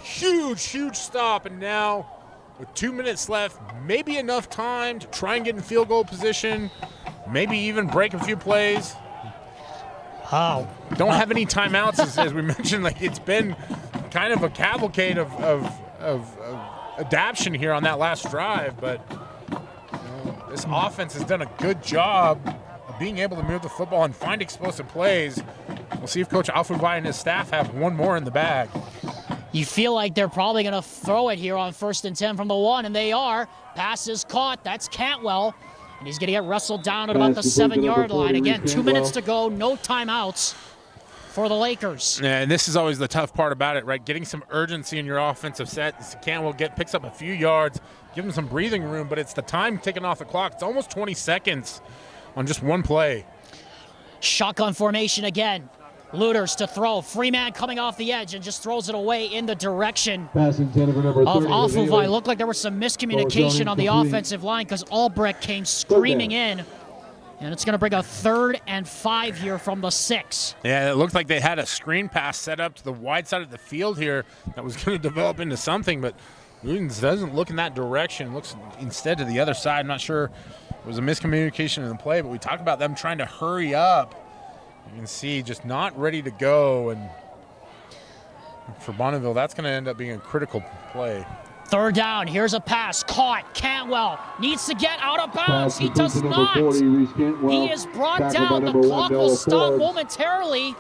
Huge stop. And now with 2 minutes left, maybe enough time to try and get in field goal position. Maybe even break a few plays.
Oh.
Don't have any timeouts, as we mentioned. Like, it's been kind of a cavalcade of adaption here on that last drive, but this offense has done a good job of being able to move the football and find explosive plays. We'll see if Coach Alfred and his staff have one more in the bag.
You feel like they're probably going to throw it here on 1st and 10 from the 1, and they are. Pass is caught. That's Cantwell. And he's going to get wrestled down at about the 7-yard line. Again, 2 minutes to go, no timeouts for the Lakers.
Yeah, and this is always the tough part about it, right? Getting some urgency in your offensive set. Cantwell picks up a few yards, give him some breathing room, but it's the time ticking off the clock. It's almost 20 seconds on just one play.
Shotgun formation again. Luters to throw. Freeman coming off the edge and just throws it away in the direction of Alphaville. Looked like there was some miscommunication on the offensive line because Albrecht came screaming in. And it's going to bring a 3rd and 5 here from the 6.
Yeah, it looked like they had a screen pass set up to the wide side of the field here that was going to develop into something, but Ludens doesn't look in that direction. Looks instead to the other side. I'm not sure it was a miscommunication in the play, but we talked about them trying to hurry up. You can see just not ready to go, and for Bonneville, that's going to end up being a critical play.
3rd down, here's a pass, caught. Cantwell needs to get out of bounds. He does not. He is brought down. The clock will stop momentarily.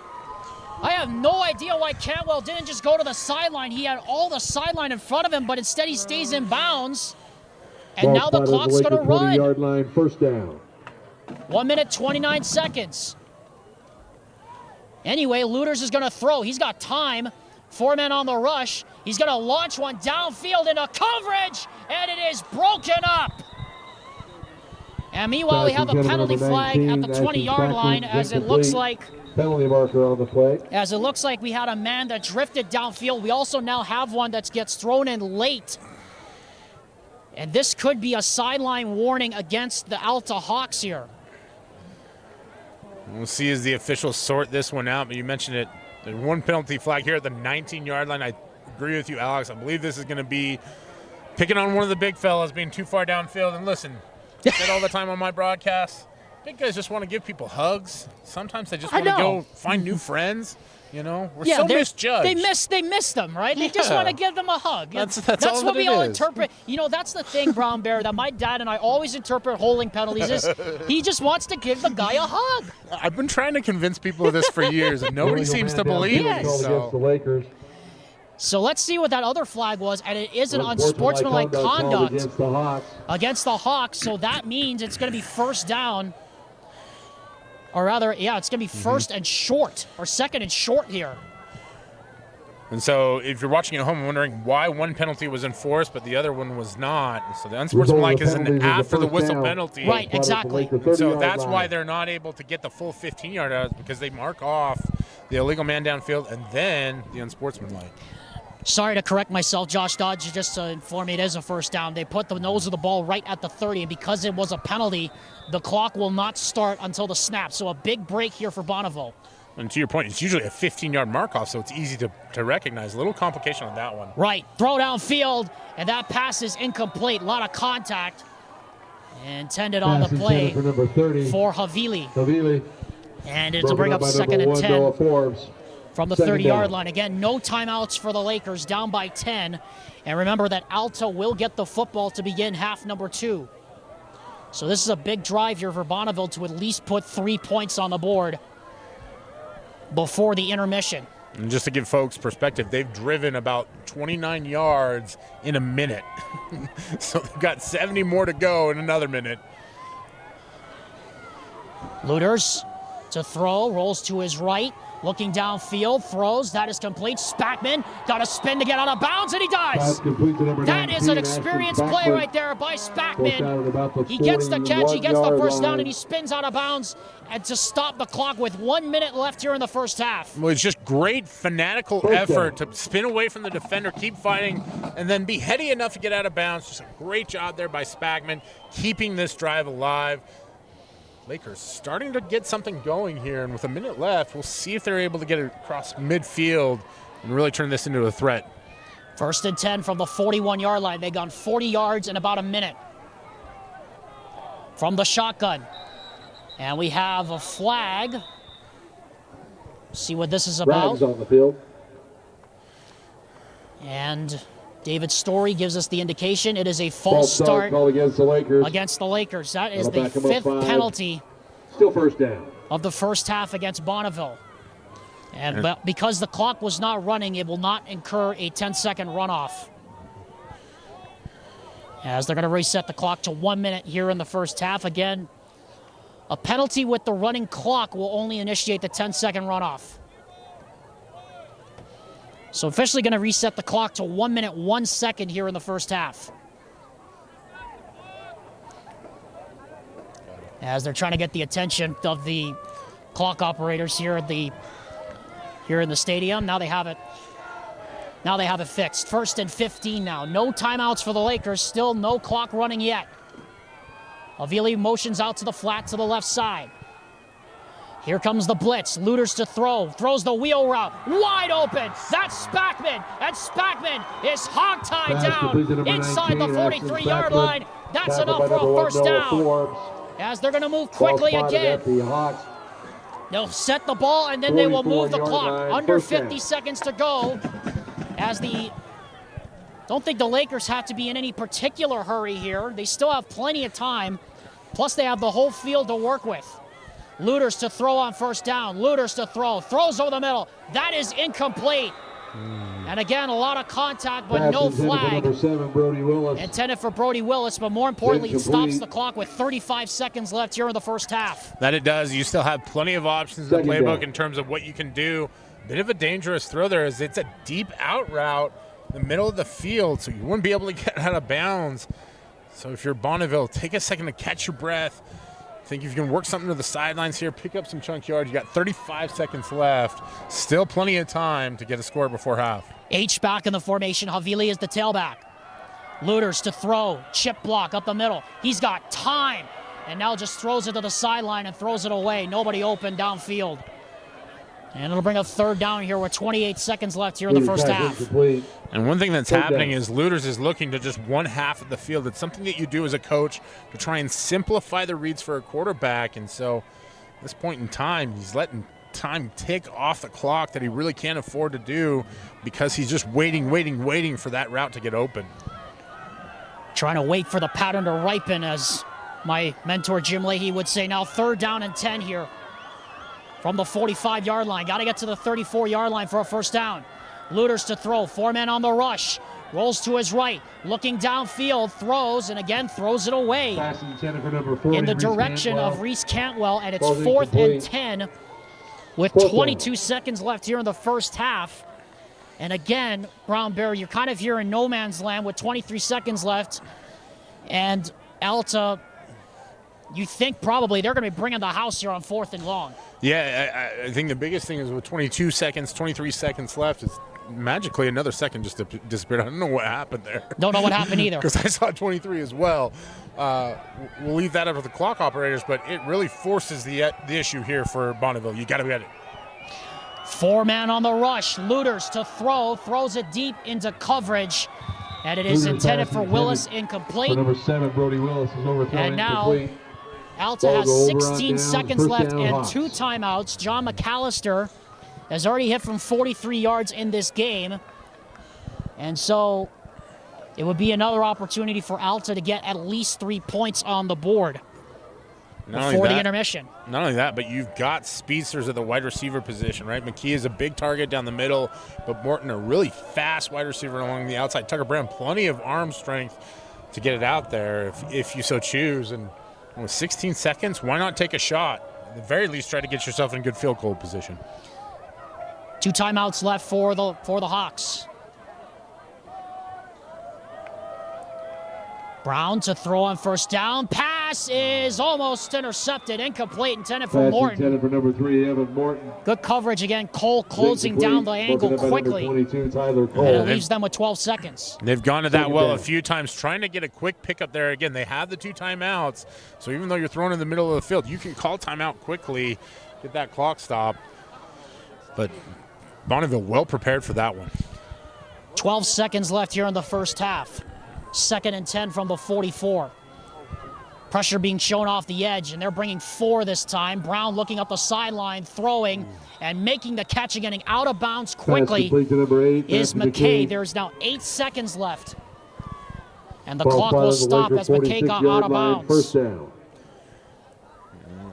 I have no idea why Cantwell didn't just go to the sideline. He had all the sideline in front of him, but instead he stays in bounds. And now the clock's going to run.
20-yard line, first down.
1 minute, 29 seconds. Anyway, Luters is going to throw. He's got time. 4 men on the rush. He's going to launch one downfield into coverage, and it is broken up. And meanwhile, we have a penalty flag at the 20-yard line as it looks like
penalty marker on the play.
As it looks like we had a man that drifted downfield. We also now have one that gets thrown in late. And this could be a sideline warning against the Alta Hawks here.
We'll see as the officials sort this one out, but you mentioned it. There's one penalty flag here at the 19-yard line. I agree with you, Alex. I believe this is going to be picking on one of the big fellas being too far downfield. And listen, I said all the time on my broadcast, big guys just want to give people hugs. Sometimes they just want to go find new friends. You know, we're so misjudged.
They miss them, right? They just want to give them a hug.
That's
what we all interpret. You know, that's the thing, Brown Bear, that my dad and I always interpret holding penalties is he just wants to give the guy a hug.
I've been trying to convince people of this for years, and nobody seems to believe me.
So let's see what that other flag was, and it is an unsportsmanlike conduct against the Hawks. So that means it's going to be first down. Or rather, yeah, it's going to be first and short, or second and short here.
And so if you're watching at home and wondering why one penalty was enforced but the other one was not, so the unsportsmanlike is an after the whistle penalty.
Right, exactly.
So that's why they're not able to get the full 15-yard out, because they mark off the illegal man downfield and then the unsportsmanlike.
Sorry to correct myself, Josh Dodge, just to inform me it is a first down. They put the nose of the ball right at the 30, and because it was a penalty, the clock will not start until the snap. So a big break here for Bonneville.
And to your point, it's usually a 15-yard mark-off, so it's easy to recognize. A little complication on that one.
Right. Throw downfield, and that pass is incomplete. A lot of contact. Intended on the play
for number 30.
For Havili.
Havili.
And it'll bring up 2nd and 10 from the 30-yard line. Again, no timeouts for the Lakers, down by 10. And remember that Alta will get the football to begin half number 2. So this is a big drive here for Bonneville to at least put 3 points on the board before the intermission.
And just to give folks perspective, they've driven about 29 yards in a minute. So they've got 70 more to go in another minute.
Luters to throw, rolls to his right, looking downfield, throws, that is complete. Spackman got a spin to get out of bounds, and he does. That is an experienced play right there by Spackman. He gets the catch, he gets the first down, and he spins out of bounds and to stop the clock with 1 minute left here in the first half.
Well, it's just great fanatical effort to spin away from the defender, keep fighting, and then be heady enough to get out of bounds. Just a great job there by Spackman, keeping this drive alive. Lakers starting to get something going here, and with a minute left, we'll see if they're able to get it across midfield and really turn this into a threat.
1st and 10 from the 41-yard line. They've gone 40 yards in about a minute from the shotgun. And we have a flag. See what this is about.
Flags on the field.
And David Story gives us the indication it is a false start
against the Lakers.
That is the 5th penalty.
Still first down.
Of the first half against Bonneville. And because the clock was not running, it will not incur a 10-second runoff. As they're going to reset the clock to 1 minute here in the first half. Again, a penalty with the running clock will only initiate the 10-second runoff. So officially going to reset the clock to 1 minute, 1 second here in the first half. As they're trying to get the attention of the clock operators here in the stadium. Now they have it. Now they have it fixed. 1st and 15 now. No timeouts for the Lakers. Still no clock running yet. Havili motions out to the flat to the left side. Here comes the blitz. Luters to throw. Throws the wheel route. Wide open. That's Spackman. And Spackman is hogtied down inside the 43-yard line. That's enough for a first down. As they're going to move quickly again. They'll set the ball, and then they will move the clock. Under 50 seconds to go. Don't think the Lakers have to be in any particular hurry here. They still have plenty of time. Plus, they have the whole field to work with. Luters to throw on first down. Luters to throw. Throws over the middle. That is incomplete. And again, a lot of contact, but no flag.
Number 7, Brody Willis.
Intended for Brody Willis, but more importantly, it stops the clock with 35 seconds left here in the first half.
That it does. You still have plenty of options in the playbook in terms of what you can do. Bit of a dangerous throw there as it's a deep out route in the middle of the field, so you wouldn't be able to get out of bounds. So if you're Bonneville, take a second to catch your breath. Think if you can work something to the sidelines here, pick up some chunk yards. You got 35 seconds left. Still plenty of time to get a score before half.
H back in the formation. Havili is the tailback. Luters to throw. Chip block up the middle. He's got time. And now just throws it to the sideline and throws it away. Nobody open downfield. And it'll bring up 3rd down here with 28 seconds left here in the first half.
And one thing that's happening is Luters is looking to just one half of the field. It's something that you do as a coach to try and simplify the reads for a quarterback. And so at this point in time, he's letting time tick off the clock that he really can't afford to do because he's just waiting for that route to get open.
Trying to wait for the pattern to ripen, as my mentor Jim Leahy would say. Now 3rd down and 10 here. From the 45-yard line. Got to get to the 34-yard line for a first down. Luters to throw. 4 men on the rush. Rolls to his right. Looking downfield. Throws, and again throws it away. In the direction of Reese Cantwell. And it's 4th and 10 with 22 seconds left here in the first half. And again, Brown Bear, you're kind of here in no man's land with 23 seconds left. And Alta, you think probably they're going to be bringing the house here on 4th and long.
Yeah, I think the biggest thing is with 22 seconds, 23 seconds left, is magically another second just disappeared. I don't know what happened there.
Don't know what happened either.
Because I saw 23 as well. We'll leave that up to the clock operators, but it really forces the issue here for Bonneville. You got to get it.
4-man on the rush. Luters to throw. Throws it deep into coverage. And it is intended for Willis, incomplete.
For number 7, Brody Willis is overthrown.
And now
incomplete.
Alta has 16 seconds left and 2 timeouts. John McAllister has already hit from 43 yards in this game. And so it would be another opportunity for Alta to get at least 3 points on the board before the intermission.
Not only that, but you've got speedsters at the wide receiver position, right? McKee is a big target down the middle, but Morton a really fast wide receiver along the outside. Tucker Brown, plenty of arm strength to get it out there if you so choose. And with 16 seconds, why not take a shot? At the very least, try to get yourself in good field goal position.
2 timeouts left for the Hawks. Brown to throw on first down. Pass is almost intercepted. Incomplete, intended for Morton.
Intended for number 3, Evan Morton.
Good coverage again. Cole closing down the angle quickly.
22, Tyler Cole.
And it leaves them with 12 seconds.
They've gone to that well a few times, trying to get a quick pickup there. Again, they have the 2 timeouts, so even though you're thrown in the middle of the field, you can call timeout quickly, get that clock stop. But Bonneville well prepared for that one.
12 seconds left here in the first half. 2nd and 10 from the 44. Pressure being shown off the edge, and they're bringing 4 this time. Brown looking up the sideline, throwing, and making the catch and getting out of bounds quickly is McKay. There's now 8 seconds left. And the clock will stop as McKay got out of bounds.
First down.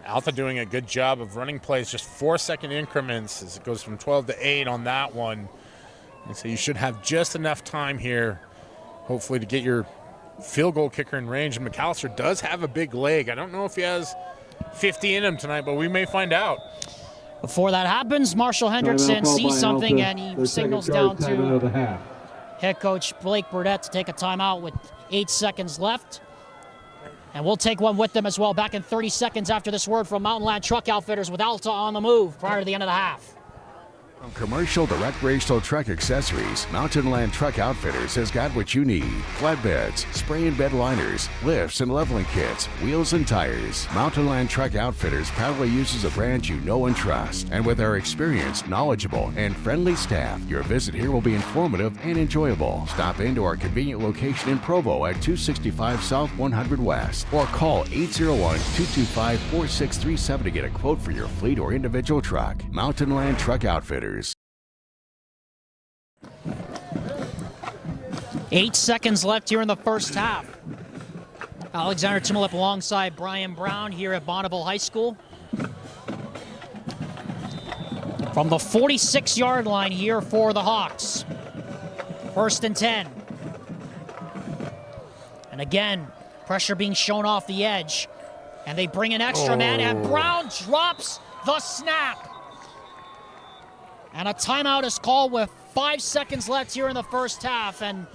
Alpha doing a good job of running plays, just 4-second increments as it goes from 12 to 8 on that one. And so you should have just enough time here, hopefully, to get your field goal kicker in range. And McAllister does have a big leg. I don't know if he has 50 in him tonight, but we may find out.
Before that happens, Marshall Hendrickson sees something and he signals down to head coach Blake Burdett to take a timeout with 8 seconds left. And we'll take one with them as well. Back in 30 seconds after this word from Mountain Land Truck Outfitters with Alta on the move prior to the end of the half.
From commercial to recreational truck accessories, Mountain Land Truck Outfitters has got what you need. Flatbeds, spray and bed liners, lifts and leveling kits, wheels and tires. Mountain Land Truck Outfitters proudly uses a brand you know and trust. And with our experienced, knowledgeable, and friendly staff, your visit here will be informative and enjoyable. Stop into our convenient location in Provo at 265 South 100 West or call 801-225-4637 to get a quote for your fleet or individual truck. Mountain Land Truck Outfitters.
8 seconds left here in the first half. Alexander Timolip alongside Brian Brown here at Bonneville High School. From the 46-yard line here for the Hawks. 1st and 10. And again, pressure being shown off the edge. And they bring an extra man, and Brown drops the snap. And a timeout is called with 5 seconds left here in the first half. And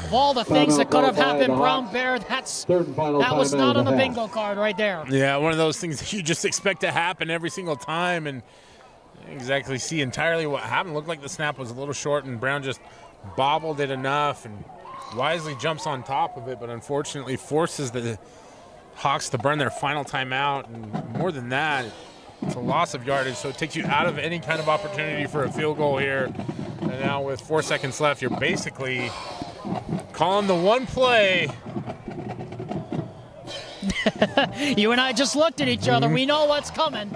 of all the things that could have happened, Brown Bear, that was not on the bingo card right there.
Yeah, one of those things that you just expect to happen every single time, and exactly see entirely what happened. Looked like the snap was a little short, and Brown just bobbled it enough and wisely jumps on top of it, but unfortunately forces the Hawks to burn their final timeout. And more than that, it's a loss of yardage, so it takes you out of any kind of opportunity for a field goal here. And now with 4 seconds left, you're basically calling the one play.
You and I just looked at each other. We know what's coming.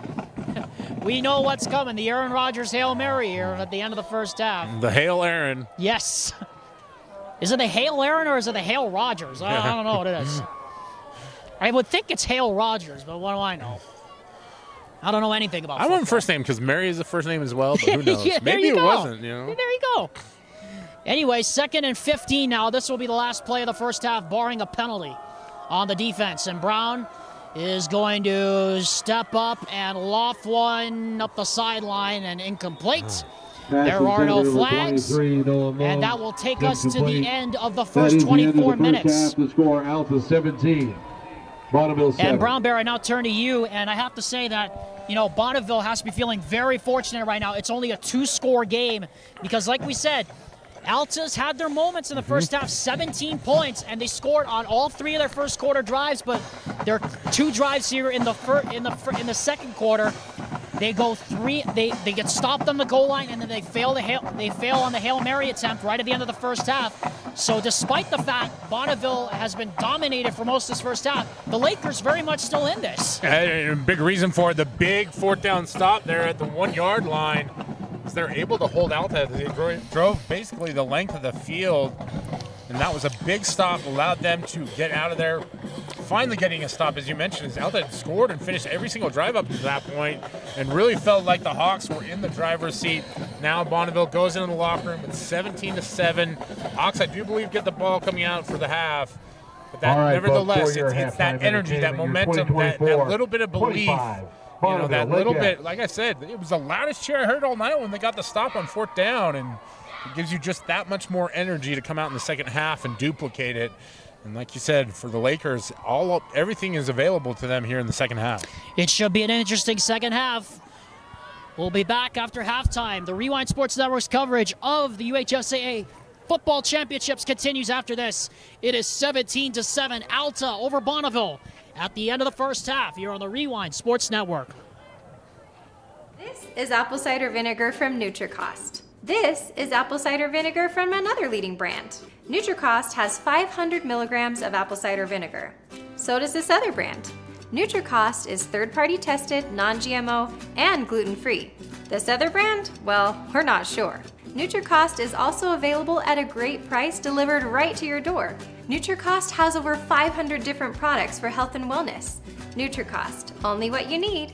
We know what's coming. The Aaron Rodgers Hail Mary here at the end of the first half.
The Hail Aaron.
Yes. Is it the Hail Aaron or is it the Hail Rodgers? I don't know what it is. I would think it's Hail Rodgers, but what do I know? I don't know anything about football.
I went first name because Mary is the first name as well, but who knows?
Yeah,
Maybe it wasn't, you know?
There you go. Anyway, 2nd and 15 now. This will be the last play of the first half, barring a penalty on the defense. And Brown is going to step up and loft one up the sideline and incomplete. There are no flags, and that will take us to the end of the first 24 minutes.
The score, Alpha 17, Bonneville 7.
And Brown Bear, I now turn to you, and I have to say that, you know, Bonneville has to be feeling very fortunate right now. It's only a 2-score game because, like we said, Alta's had their moments in the first half, 17 points, and they scored on all 3 of their first quarter drives, but there are 2 drives here in the second quarter. They go 3. They get stopped on the goal line, and then they fail on the Hail Mary attempt right at the end of the first half. So despite the fact Bonneville has been dominated for most of this first half, the Lakers very much still in this.
And a big reason for the big 4th down stop there at the 1-yard line is they're able to hold Alta. They drove basically the length of the field, and that was a big stop, allowed them to get out of there. Finally getting a stop, as you mentioned, as Alta had scored and finished every single drive up to that point and really felt like the Hawks were in the driver's seat. Now Bonneville goes into the locker room with 17-7. Hawks, I do believe, get the ball coming out for the half. But that,
right,
nevertheless, it's that energy, that momentum, that little bit of belief. You know, that little bit, like I said, it was the loudest cheer I heard all night when they got the stop on 4th down, and it gives you just that much more energy to come out in the second half and duplicate it. And like you said, for the Lakers, everything is available to them here in the second half.
It should be an interesting second half. We'll be back after halftime. The Rewind Sports Network's coverage of the UHSAA Football Championships continues after this. It is 17-7, Alta over Bonneville at the end of the first half here on the Rewind Sports Network.
This is apple cider vinegar from NutriCost. This is apple cider vinegar from another leading brand. NutriCost has 500 milligrams of apple cider vinegar. So does this other brand. NutriCost is third-party tested, non-GMO, and gluten-free. This other brand? Well, we're not sure. NutriCost is also available at a great price delivered right to your door. NutriCost has over 500 different products for health and wellness. NutriCost, only what you need.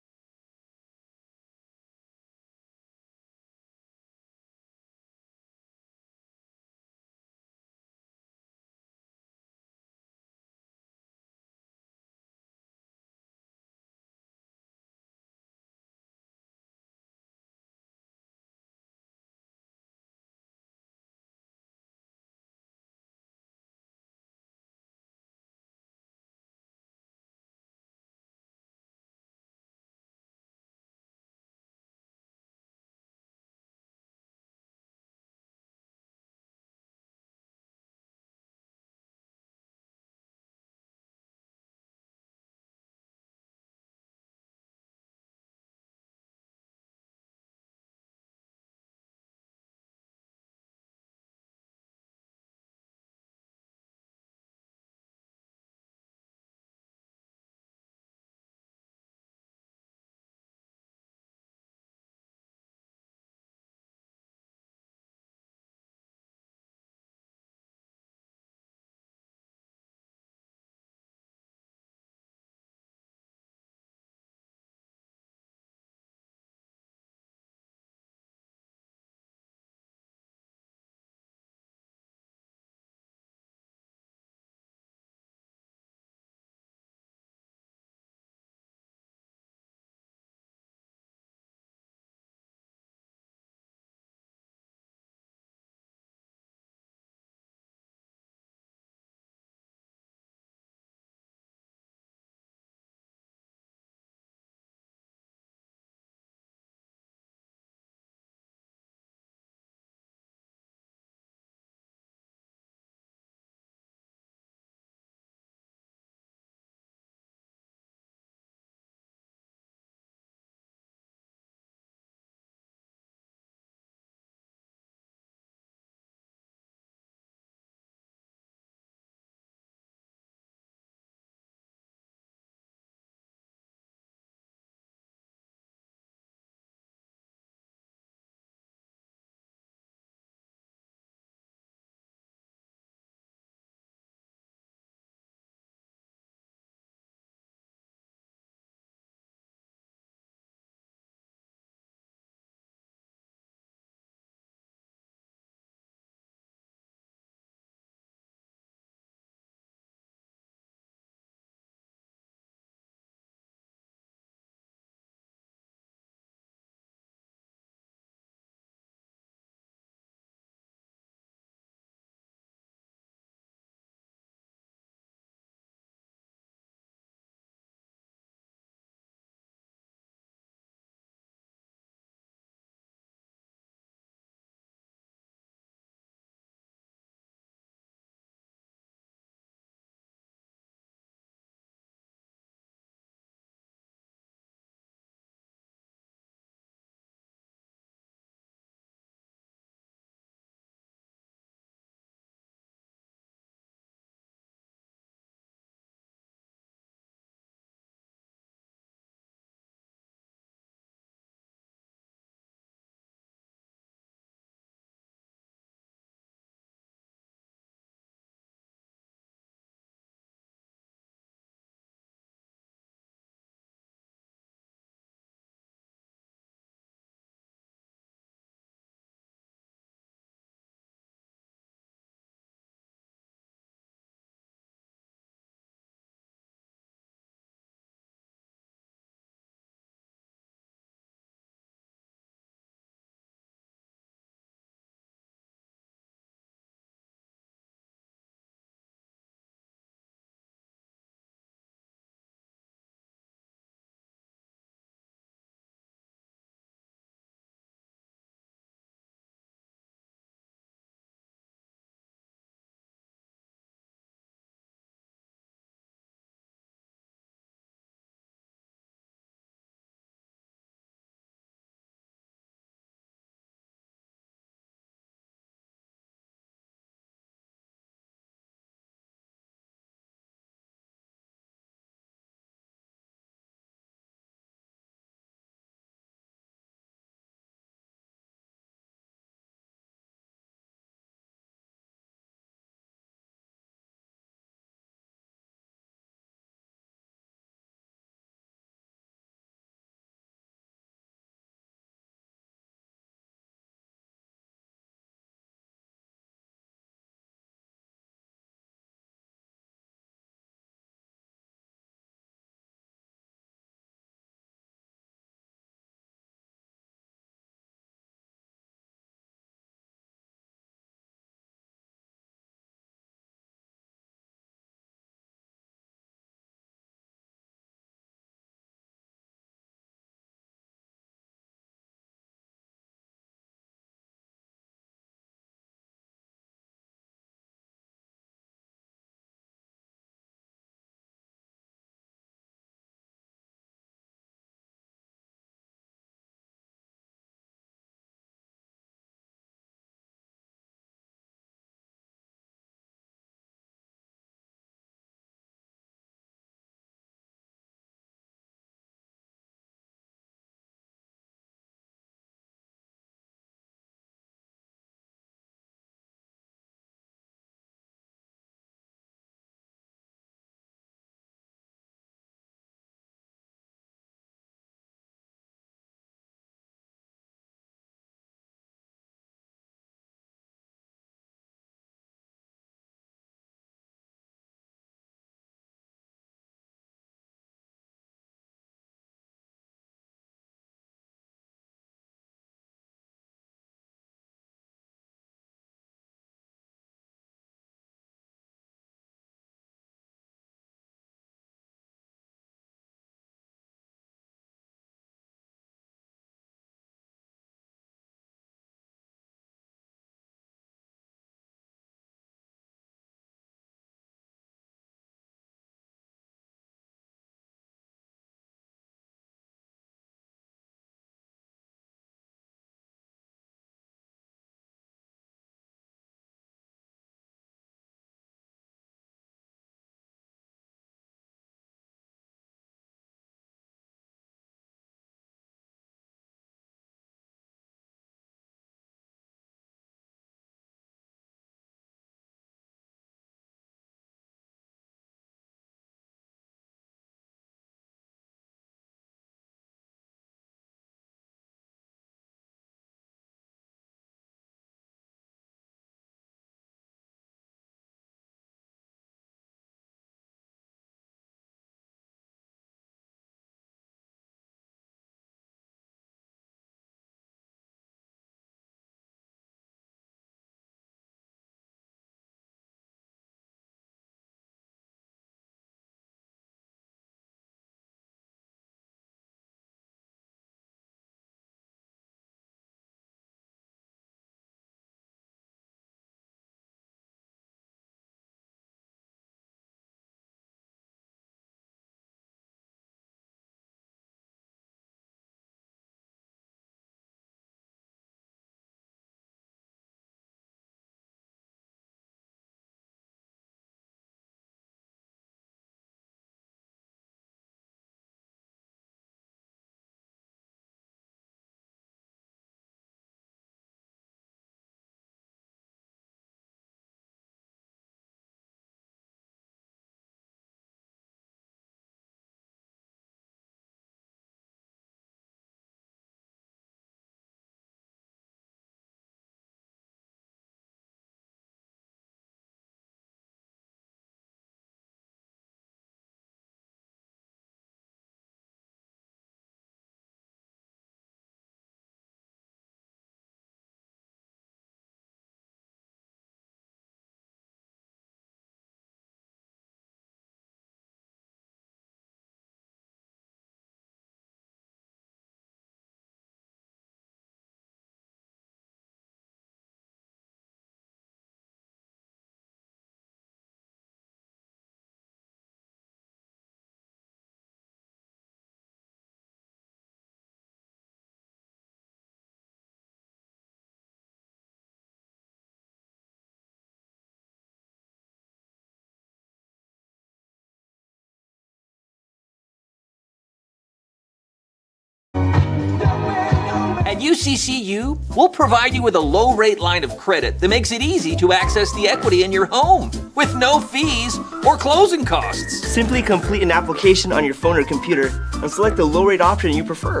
UCCU, we'll provide you with a low-rate line of credit that makes it easy to access the equity in your home with no fees or closing costs.
Simply complete an application on your phone or computer and select the low-rate option you prefer.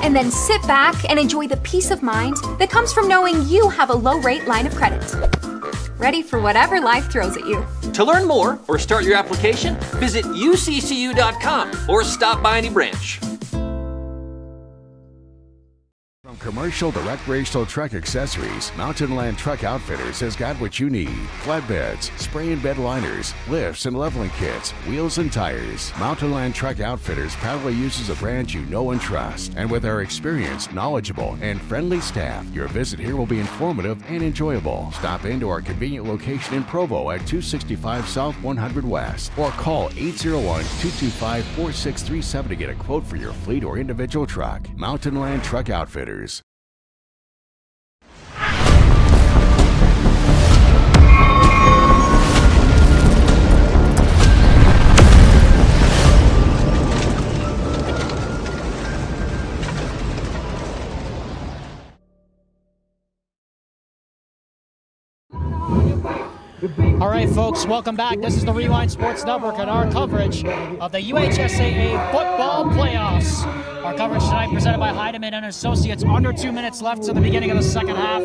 And then sit back and enjoy the peace of mind that comes from knowing you have a low-rate line of credit. Ready for whatever life throws at you.
To learn more or start your application, visit uccu.com or stop by any branch.
From commercial to recreational truck accessories, Mountain Land Truck Outfitters has got what you need. Flatbeds, spray and bed liners, lifts and leveling kits, wheels and tires. Mountain Land Truck Outfitters proudly uses a brand you know and trust. And with our experienced, knowledgeable, and friendly staff, your visit here will be informative and enjoyable. Stop into our convenient location in Provo at 265 South 100 West or call 801-225-4637 to get a quote for your fleet or individual truck. Mountain Land Truck Outfitters.
All right, folks, welcome back. This is the Rewind Sports Network and our coverage of the UHSAA football playoffs. Our coverage tonight presented by Heidemann and Associates. Under 2 minutes left to the beginning of the second half.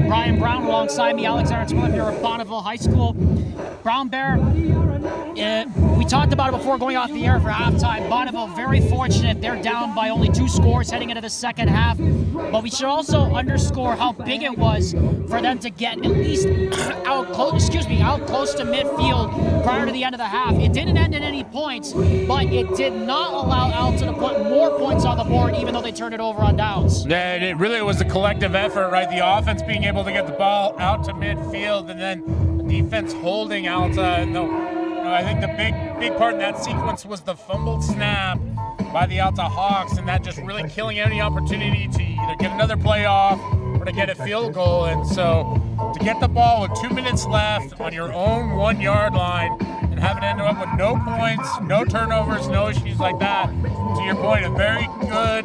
Brian Brown alongside me, Alexander Twillip here at Bonneville High School. Brown Bear, we talked about it before going off the air for halftime. Bonneville very fortunate. They're down by only 2 scores heading into the second half. But we should also underscore how big it was for them to get at least out close to midfield prior to the end of the half. It didn't end in any points, but it did not allow Alta to put more points on the board, even though they turned it over on downs.
Yeah, it really was a collective effort, right? The offense being able to get the ball out to midfield, and then the defense holding Alta. And I think the big part in that sequence was the fumbled snap by the Alta Hawks, and that just really killing any opportunity to either get another play off or to get a field goal. And so to get the ball with 2 minutes left on your own 1 yard line and have it end up with no points, no turnovers, no issues like that, to your point, a very good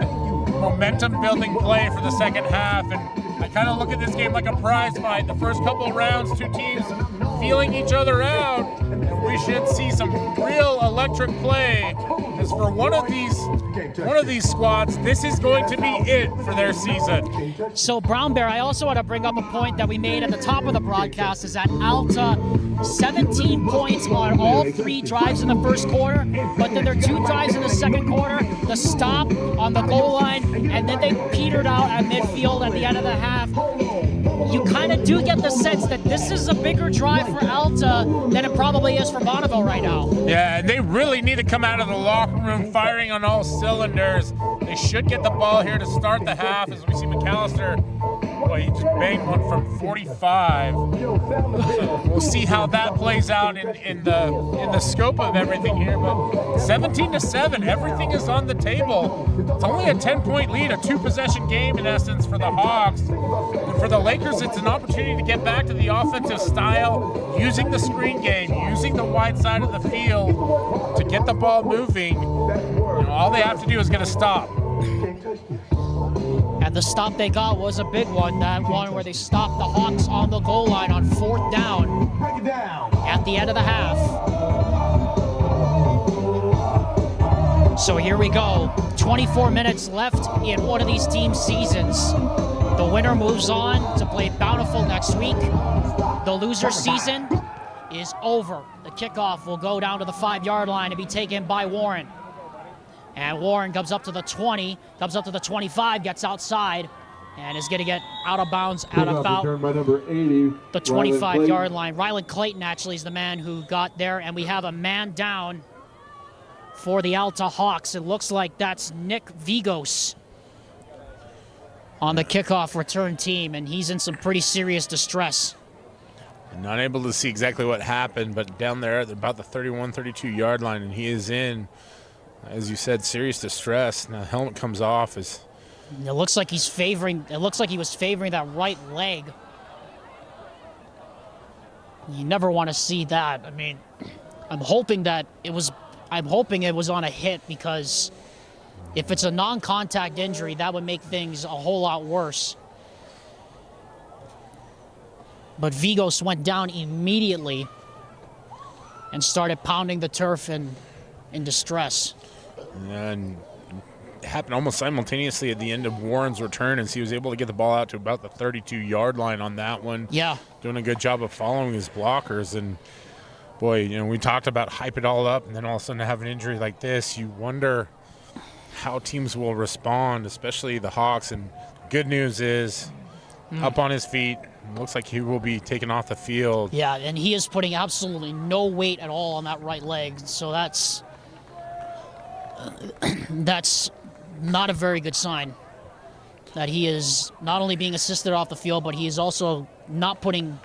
momentum building play for the second half. And I kind of look at this game like a prize fight. The first couple of rounds, 2 teams feeling each other out, and we should see some real electric play. Because for one of these squads, this is going to be it for their season.
So Brown Bear, I also want to bring up a point that we made at the top of the broadcast, is that Alta 17 points on all 3 drives in the first quarter, but then there are 2 drives in the second quarter, the stop on the goal line, and then they petered out at midfield at the end of the half. You kind of do get the sense that this is a bigger drive for Alta than it probably is for Bonneville right now.
Yeah, and they really need to come out of the locker room firing on all cylinders. They should get the ball here to start the half, as we see McAllister. Boy, he just banged one from 45. So we'll see how that plays out in the scope of everything here. But 17-7, everything is on the table. It's only a 10-point lead, a 2-possession game in essence for the Hawks. And for the Lakers, it's an opportunity to get back to the offensive style, using the screen game, using the wide side of the field to get the ball moving. All they have to do is get a stop.
And the stop they got was a big one, that one where they stopped the Hawks on the goal line on 4th down at the end of the half. So here we go, 24 minutes left in one of these teams' seasons. The winner moves on to play Bountiful next week. The loser season is over. The kickoff will go down to the 5-yard line and be taken by Warren. And Warren comes up to the 20, comes up to the 25, gets outside, and is going to get out of bounds at about the 25-yard line. Rylan Clayton actually is the man who got there, and we have a man down for the Alta Hawks. It looks like that's Nick Vigos on the kickoff return team, and he's in some pretty serious distress.
Not able to see exactly what happened, but down there at about the 31, 32-yard line, and he is in, as you said, serious distress. Now the helmet comes off. It
looks like he was favoring that right leg. You never want to see that. I mean, I'm hoping it was on a hit, because If it's a non-contact injury, that would make things a whole lot worse. But Vigos went down immediately and started pounding the turf in distress.
And it happened almost simultaneously at the end of Warren's return, as he was able to get the ball out to about the 32-yard line on that one.
Yeah.
Doing a good job of following his blockers. And, boy, you know, we talked about hype it all up, and then all of a sudden to have an injury like this, you wonder how teams will respond, especially the Hawks. And good news is up on his feet. Looks like he will be taken off the field.
Yeah, and he is putting absolutely no weight at all on that right leg. So that's not a very good sign. That he is not only being assisted off the field, but he is also not putting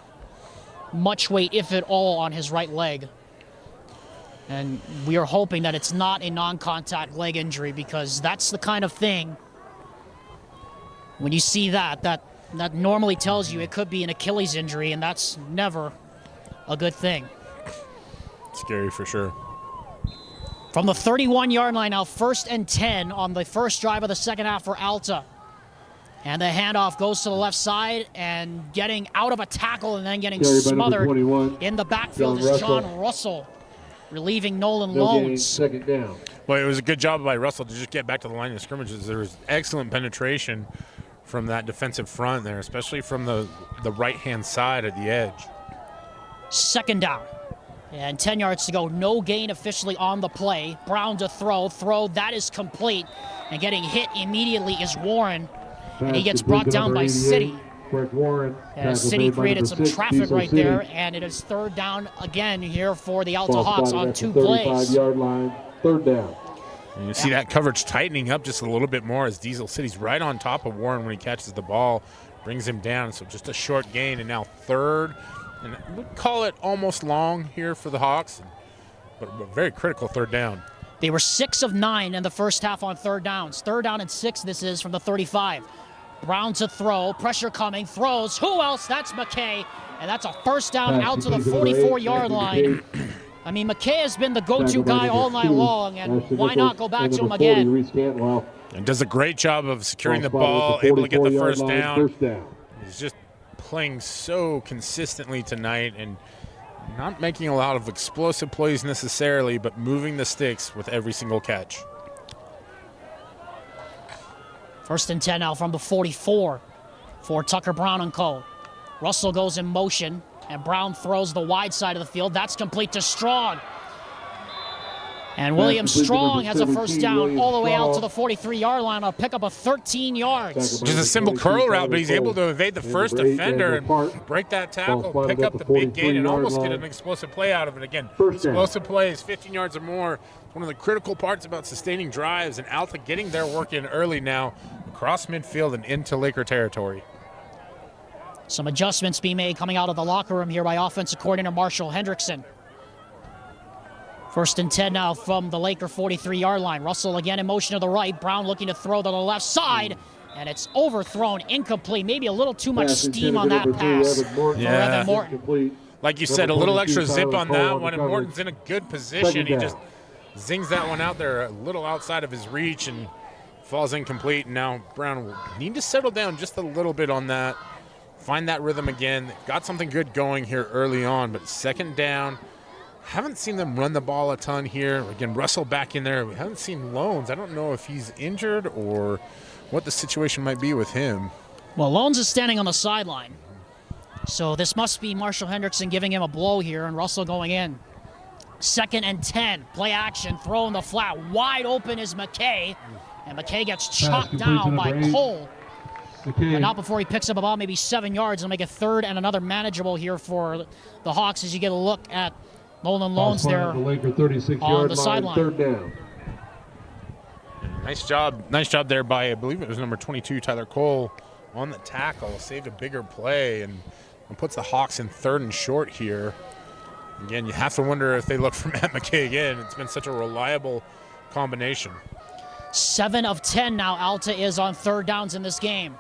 much weight, if at all, on his right leg. And we are hoping that it's not a non-contact leg injury, because that's the kind of thing, when you see that normally tells you it could be an Achilles injury, and that's never a good thing.
Scary for sure.
From the 31-yard line now, 1st and 10 on the first drive of the second half for Alta. And the handoff goes to the left side, and getting out of a tackle and then getting smothered in the backfield is John Russell, relieving Nolan Lones.
Second down.
Well, it was a good job by Russell to just get back to the line of scrimmages. There was excellent penetration from that defensive front there, especially from the right-hand side at the edge.
Second down. And 10 yards to go. No gain officially on the play. Brown to throw. That is complete. And getting hit immediately is Warren. And he gets brought down by City.
Warren.
City created some traffic right there, and it is third down again here for the Alta Hawks on 2 plays.
35-yard line, third down.
And you see that coverage tightening up just a little bit more as Diesel City's right on top of Warren when he catches the ball, brings him down. So just a short gain, and now third. And we'd call it almost long here for the Hawks, but a very critical third down.
They were 6 of 9 in the first half on third downs. 3rd down and 6 this is from the 35. Brown to throw, pressure coming, throws. Who else? That's McKay. And that's a first down out to the 44-yard line. I mean, McKay has been the go-to guy all night long, and why not go back to him again?
And does a great job of securing the ball, able to get the first down. He's just playing so consistently tonight and not making a lot of explosive plays necessarily, but moving the sticks with every single catch.
1st and 10 now from the 44 for Tucker Brown and co. Russell goes in motion, and Brown throws the wide side of the field. That's complete to Strong. And William Strong has a first down all the way out to the 43-yard line. I'll pick up a 13 yards.
Just a simple curl route, but he's able to evade the first defender and break that tackle, pick up the big gain, and almost get an explosive play out of it. Again, explosive plays, 15 yards or more. One of the critical parts about sustaining drives, and Alta getting their work in early now across midfield and into Laker territory.
Some adjustments being made coming out of the locker room here by offensive coordinator Marshall Hendrickson. 1st and 10 now from the Laker 43-yard line. Russell again in motion to the right. Brown looking to throw to the left side. And it's overthrown, incomplete. Maybe a little too much steam on that pass for Evan Morton.
Like you said, a little extra zip on that one, and Morton's in a good position. He just zings that one out there a little outside of his reach and falls incomplete. And now Brown will need to settle down just a little bit on that, find that rhythm again. Got something good going here early on, but 2nd down. Haven't seen them run the ball a ton here. Again, Russell back in there. We haven't seen Lones. I don't know if he's injured or what the situation might be with him.
Well, Lones is standing on the sideline. So this must be Marshall Hendrickson giving him a blow here, and Russell going in. 2nd and 10. Play action, throw in the flat. Wide open is McKay. And McKay gets chopped down by Cole. But not before he picks up about maybe 7 yards and make a 3rd and another manageable here for the Hawks as you get a look at Nolan Lones there on the sideline.
3rd down.
Nice job there by, I believe it was number 22, Tyler Cole, on the tackle. Saved a bigger play and puts the Hawks in 3rd and short here. Again, you have to wonder if they look for Matt McKay again. It's been such a reliable combination.
7 of 10 now Alta is on 3rd downs in this game.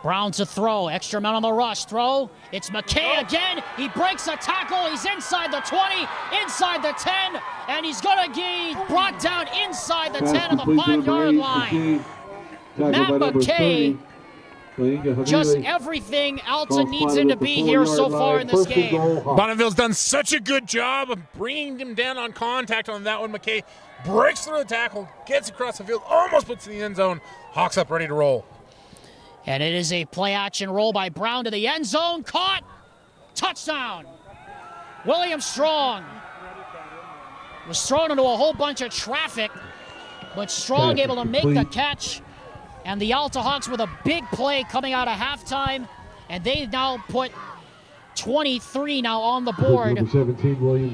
Brown to throw, extra man on the rush, throw, it's McKay again, he breaks a tackle, he's inside the 20, inside the 10, and he's gonna be brought down inside the the 10 of the 5-yard line. Matt McKay, just everything Alta needs him to be here so far in this game.
Bonneville's done such a good job of bringing him down on contact on that one. McKay breaks through the tackle, gets across the field, almost puts in the end zone. Hawks up, ready to roll.
And it is a play-action roll by Brown to the end zone. Caught. Touchdown. William Strong was thrown into a whole bunch of traffic, but Strong able to make the catch. And the Alta Hawks with a big play coming out of halftime, and they now put 23 now on the board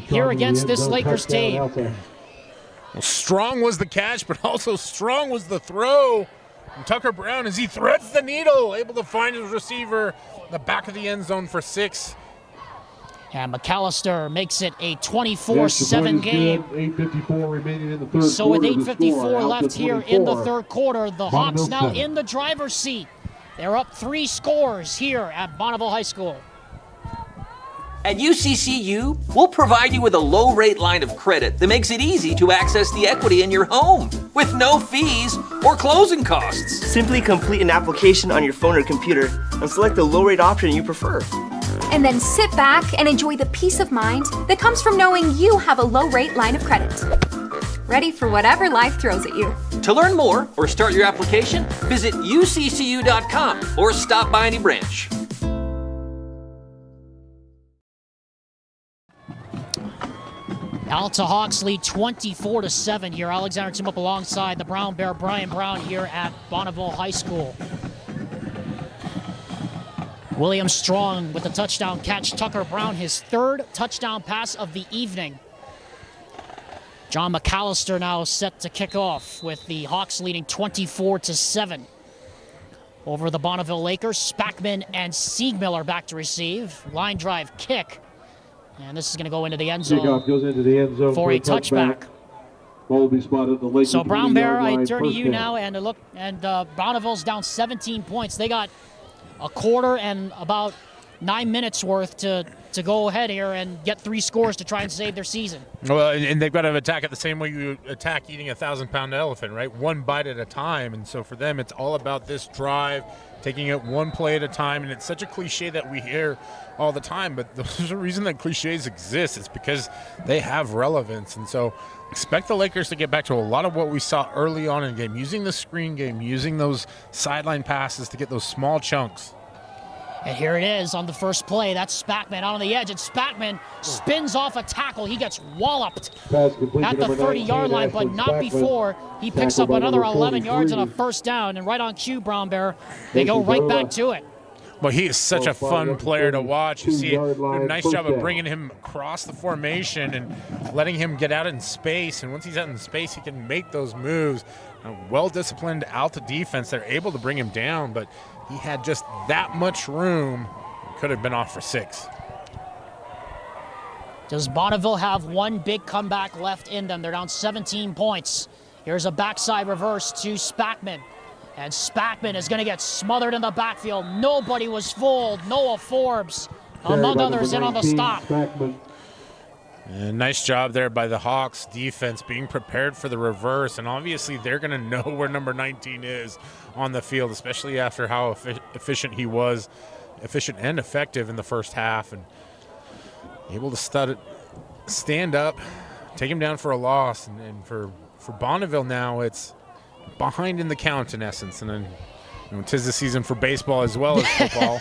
here against this Lakers team.
Well, Strong was the catch, but also Strong was the throw. And Tucker Brown, as he threads the needle, able to find his receiver in the back of the end zone for 6.
And McAllister makes it a 24-7 game.
8:54 remaining in the third
so with
quarter.
8:54 left here in the third quarter, the Hawks now in the driver's seat. They're up 3 scores here at Bonneville High School.
At UCCU, we'll provide you with a low-rate line of credit that makes it easy to access the equity in your home with no fees or closing costs.
Simply complete an application on your phone or computer and select the low-rate option you prefer.
And then sit back and enjoy the peace of mind that comes from knowing you have a low-rate line of credit. Ready for whatever life throws at you.
To learn more or start your application, visit uccu.com or stop by any branch.
Alta Hawks lead 24-7 here. Alexander Tim up alongside the Brown Bear, Brian Brown, here at Bonneville High School. William Strong with the touchdown catch. Tucker Brown, his 3rd touchdown pass of the evening. John McAllister now set to kick off with the Hawks leading 24-7 over the Bonneville Lakers. Spackman and Siegmiller back to receive. Line drive kick. And this is going to go into the end zone.
Kickoff goes into the end zone
for a touchback.
Ball will be spotted at the Lakers.
So Brown Bear, I turn to you
down.
now, and look, and Bonneville's down 17 points. They got a quarter and about 9 minutes worth to go ahead here and get 3 scores to try and save their season.
Well, and they've got to attack it the same way you attack eating a 1,000-pound elephant, right? One bite at a time. And so for them, it's all about this drive, taking it one play at a time. And it's such a cliche that we hear all the time, but there's a reason that cliches exist. It's because they have relevance. And so expect the Lakers to get back to a lot of what we saw early on in the game, using the screen game, using those sideline passes to get those small chunks.
And here it is on the first play. That's Spackman out on the edge, and Spackman spins off a tackle. He gets walloped at the 30-yard line, but not before. He picks up another 11 yards and a first down, and right on cue, Brown Bear, they go right back to it.
Well, he is such a fun player to watch. You see a nice job of bringing him across the formation and letting him get out in space. And once he's out in space, he can make those moves. A well-disciplined Alta defense, they're able to bring him down, but he had just that much room. Could have been off for 6.
Does Bonneville have one big comeback left in them? They're down 17 points. Here's a backside reverse to Spackman. And Spackman is going to get smothered in the backfield. Nobody was fooled. Noah Forbes, among others, in on the stop.
And nice job there by the Hawks defense being prepared for the reverse. And obviously they're going to know where number 19 is on the field, especially after how efficient he was, efficient and effective in the first half. And able to stand up, take him down for a loss. And for Bonneville now, it's behind in the count in essence. And then, you know, 'tis the season for baseball as well as football.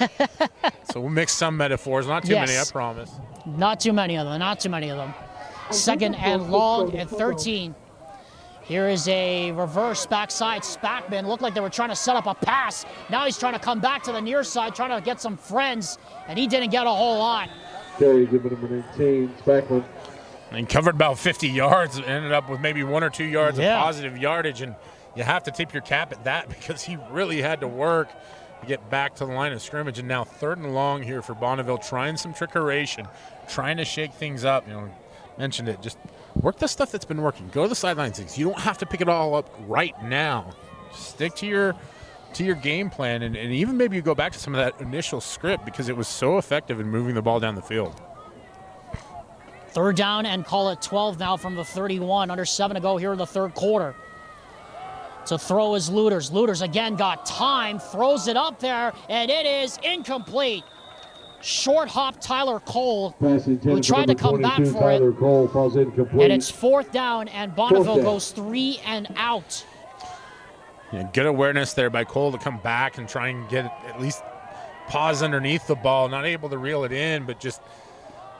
So we'll mix some metaphors, not too many, I promise.
Not too many of them, not too many of them. 2nd and long at 13. Here is a reverse backside. Spackman looked like they were trying to set up a pass. Now he's trying to come back to the near side, trying to get some friends, and he didn't get a whole lot.
Carry, give it number 19, Spackman.
And covered about 50 yards, ended up with maybe 1 or 2 yards of positive yardage, and you have to tip your cap at that because he really had to work to get back to the line of scrimmage. And now 3rd and long here for Bonneville, trying some trickeration, trying to shake things up. You know, mentioned it, just work the stuff that's been working. Go to the sidelines. You don't have to pick it all up right now. Stick to your game plan, and even maybe you go back to some of that initial script because it was so effective in moving the ball down the field.
3rd down and call it 12 now from the 31. Under 7 to go here in the 3rd quarter. To throw is Luters. Luters again got time, throws it up there, and it is incomplete. Short hop Tyler Cole, who tried to come back for it.
Cole falls incomplete.
And it's 4th down, and Bonneville goes 3 and out.
Yeah, good awareness there by Cole to come back and try and get at least pause underneath the ball. Not able to reel it in, but just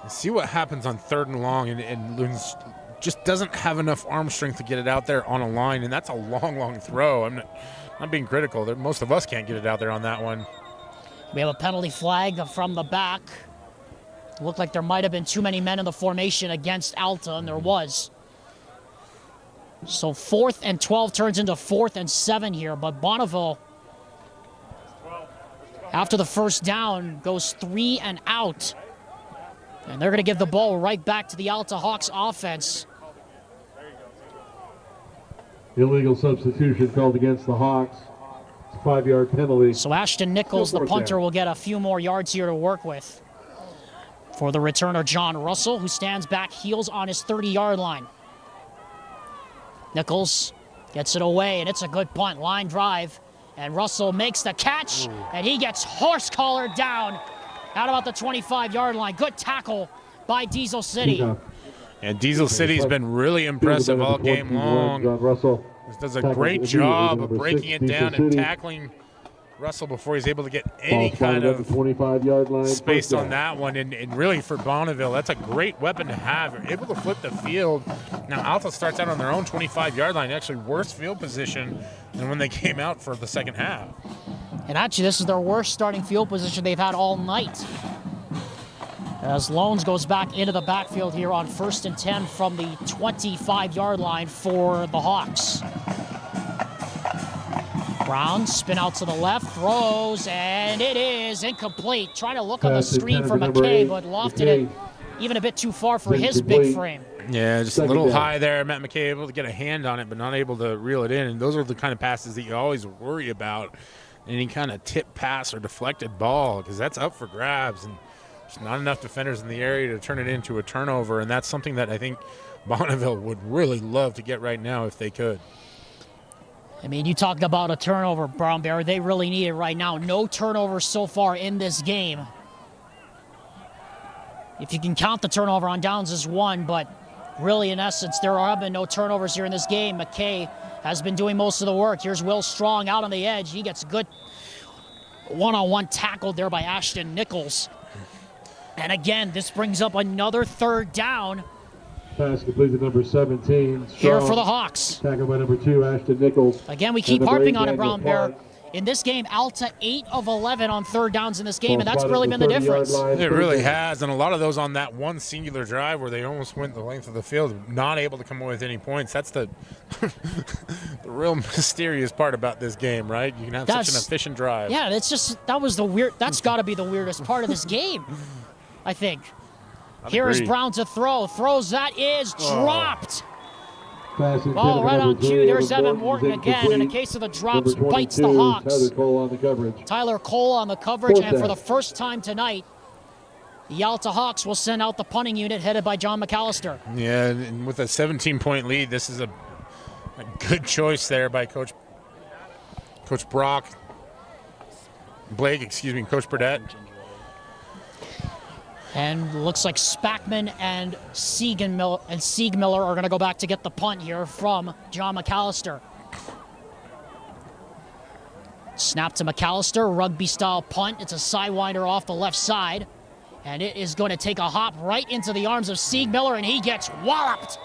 see what happens on 3rd and long. And Loons just doesn't have enough arm strength to get it out there on a line, and that's a long, long throw. I'm not being critical. Most of us can't get it out there on that one.
We have a penalty flag from the back. Looked like there might have been too many men in the formation against Alta, and there was. So 4th and 12 turns into 4th and 7 here, but Bonneville, after the first down, goes 3 and out. And they're going to give the ball right back to the Alta Hawks offense.
Illegal substitution called against the Hawks. It's a 5-yard penalty.
So Ashton Nichols, the punter, will get a few more yards here to work with. For the returner, John Russell, who stands back heels on his 30-yard line. Nichols gets it away, and it's a good punt. Line drive, and Russell makes the catch, and he gets horse-collared down out about the 25-yard line. Good tackle by Diesel City.
And Diesel City's been really impressive all game long. This does a great job of breaking it down and tackling Russell before he's able to get any kind of
25-yard line
space on that one. And really for Bonneville, that's a great weapon to have. You're able to flip the field. Now Alta starts out on their own 25-yard line, actually worse field position than when they came out for the second half.
And actually, this is their worst starting field position they've had all night. As Loans goes back into the backfield here on 1st and 10 from the 25-yard line for the Hawks. Brown, spin out to the left, throws, and it is incomplete. Trying to look on the screen for McKay, but lofted it even a bit too far for his big frame.
Yeah, just a little high there. Matt McKay able to get a hand on it, but not able to reel it in. And those are the kind of passes that you always worry about. Any kind of tip pass or deflected ball, because that's up for grabs. And there's not enough defenders in the area to turn it into a turnover. And that's something that I think Bonneville would really love to get right now if they could.
I mean, you talked about a turnover, Brown Bear. They really need it right now. No turnovers so far in this game. If you can count the turnover on downs as one, but really, in essence, there have been no turnovers here in this game. McKay has been doing most of the work. Here's Will Strong out on the edge. He gets a good one-on-one tackle there by Ashton Nichols. And again, this brings up another 3rd down.
Pass complete to number 17.
Here for the Hawks.
Tackled by number 2, Ashton Nichols.
Again, we keep harping on it, Brown Bear. In this game, Alta 8 of 11 on 3rd downs in this game, and that's really been the difference.
It really has, and a lot of those on that one singular drive where they almost went the length of the field, not able to come away with any points. That's the the real mysterious part about this game, right? You can have such an efficient drive.
Yeah, it's just that's got to be the weirdest part of this game, I think. Here is Brown to throw. Throws, that is dropped. Ball right on cue. There's Evan Morton again. In a case of the drops, bites the Hawks. Tyler Cole on the coverage. And for the first time tonight, the Alta Hawks will send out the punting unit headed by John McAllister.
Yeah, and with a 17-point lead, this is a good choice there by Coach Burdett.
And looks like Spackman and Siegmiller are going to go back to get the punt here from John McAllister. Snap to McAllister, rugby-style punt. It's a sidewinder off the left side. And it is going to take a hop right into the arms of Siegmiller, and he gets walloped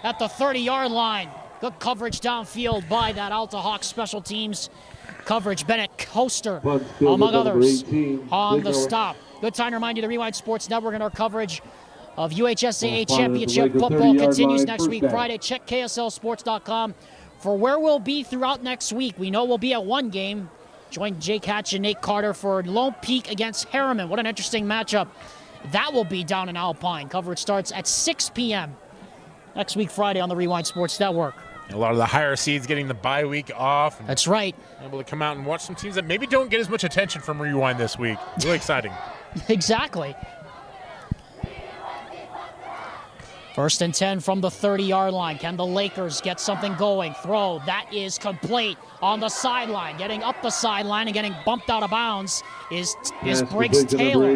at the 30-yard line. Good coverage downfield by that Alta Hawks special teams coverage. Bennett Coaster, among others, on the stop. Good time to remind you the Rewind Sports Network and our coverage of UHSAA Championship football continues next week, Friday. Check KSLSports.com for where we'll be throughout next week. We know we'll be at one game. Join Jake Hatch and Nate Carter for Lone Peak against Harriman. What an interesting matchup that will be down in Alpine. Coverage starts at 6 p.m. next week, Friday, on the Rewind Sports Network.
A lot of the higher seeds getting the bye week off.
That's right.
Able to come out and watch some teams that maybe don't get as much attention from Rewind this week. Really exciting.
Exactly. First and 10 from the 30-yard line. Can the Lakers get something going? Throw. That is complete on the sideline. Getting up the sideline and getting bumped out of bounds is Briggs Taylor.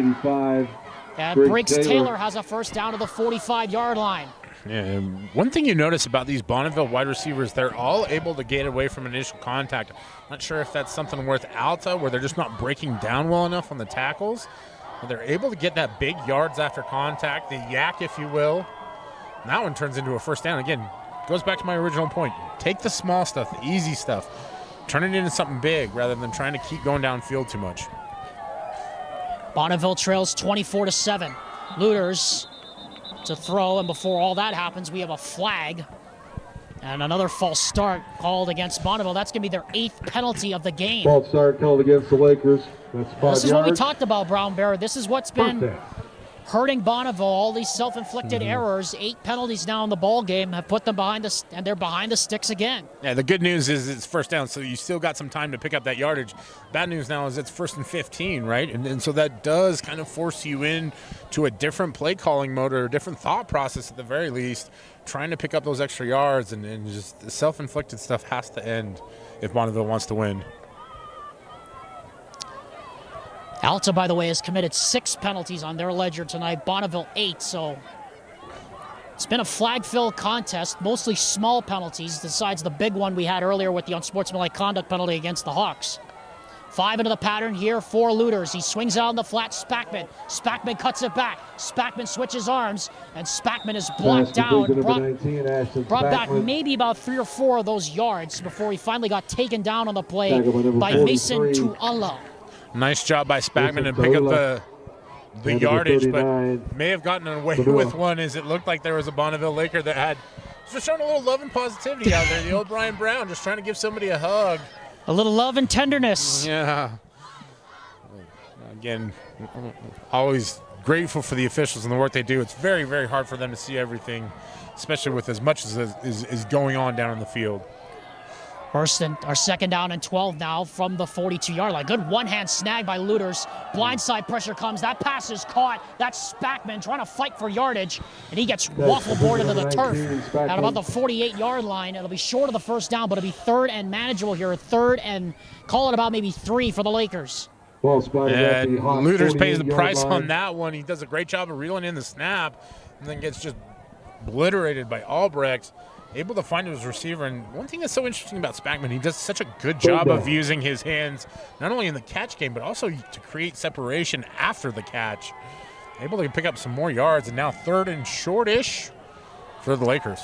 And Briggs Taylor has a first down to the 45-yard line.
Yeah, one thing you notice about these Bonneville wide receivers, they're all able to get away from initial contact. Not sure if that's something with Alta, where they're just not breaking down well enough on the tackles. But they're able to get that big yards after contact, the yak, if you will. And that one turns into a first down. Again, goes back to my original point. Take the small stuff, the easy stuff. Turn it into something big rather than trying to keep going downfield too much.
Bonneville trails 24-7. Looters to throw, and before all that happens, we have a flag. And another false start called against Bonneville. That's going to be their 8th penalty of the game.
False start called against the Lakers. That's 5 yards.
This is what we talked about, Brown Bear. This is what's been hurting Bonneville. All these self-inflicted errors. 8 penalties now in the ball game have put them behind the, and they're behind the sticks again.
Yeah, the good news is it's first down, so you still got some time to pick up that yardage. Bad news now is it's 1st and 15, right? And so that does kind of force you in to a different play calling mode or a different thought process at the very least, trying to pick up those extra yards, and just the self-inflicted stuff has to end if Bonneville wants to win.
Alta, by the way, has committed 6 penalties on their ledger tonight. Bonneville 8, so it's been a flag-filled contest, mostly small penalties, besides the big one we had earlier with the unsportsmanlike conduct penalty against the Hawks. 5 into the pattern here for Looters. He swings out in the flat. Spackman cuts it back. Spackman switches arms, and Spackman is blocked down. Brought back maybe about 3 or 4 of those yards before he finally got taken down on the play by Mason Tuala.
Nice job by Spackman to pick up the yardage, but may have gotten away with one, as it looked like there was a Bonneville Laker that had just showing a little love and positivity out there. The old Brian Brown just trying to give somebody a hug.
A little love and tenderness.
Yeah. Again, always grateful for the officials and the work they do. It's very, very hard for them to see everything, especially with as much as is going on down in the field.
First and our 2nd down and 12 now from the 42-yard line. Good one-hand snag by Looters. Blindside pressure comes. That pass is caught. That's Spackman trying to fight for yardage, and he gets waffleboarded into the turf at about the 48-yard line. It'll be short of the first down, but it'll be 3rd and manageable here. 3rd and call it about maybe 3 for the Lakers.
And Looters pays the price on that one. He does a great job of reeling in the snap, and then gets just obliterated by Albrecht. Able to find his receiver, and one thing that's so interesting about Spackman, he does such a good job of using his hands, not only in the catch game, but also to create separation after the catch. Able to pick up some more yards, and now 3rd and short-ish for the Lakers.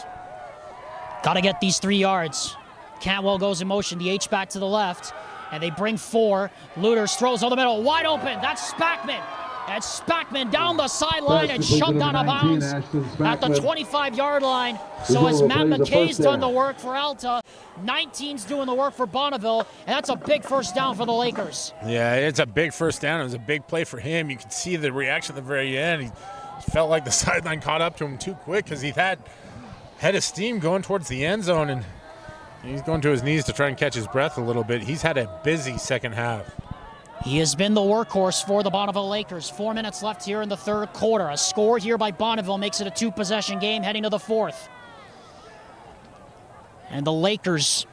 Got to get these 3 yards. Cantwell goes in motion, the H-back to the left, and they bring 4. Looters throws on the middle, wide open, that's Spackman. And Spackman down the sideline and shoved out of bounds at the 25-yard line. So as Matt McKay's done the work for Alta, 19's doing the work for Bonneville, and that's a big first down for the Lakers.
Yeah, it's a big first down. It was a big play for him. You can see the reaction at the very end. He felt like the sideline caught up to him too quick because he had head of steam going towards the end zone, and he's going to his knees to try and catch his breath a little bit. He's had a busy second half.
He has been the workhorse for the Bonneville Lakers. 4 minutes left here in the 3rd quarter. A score here by Bonneville makes it a 2-possession game heading to the 4th. And the Lakers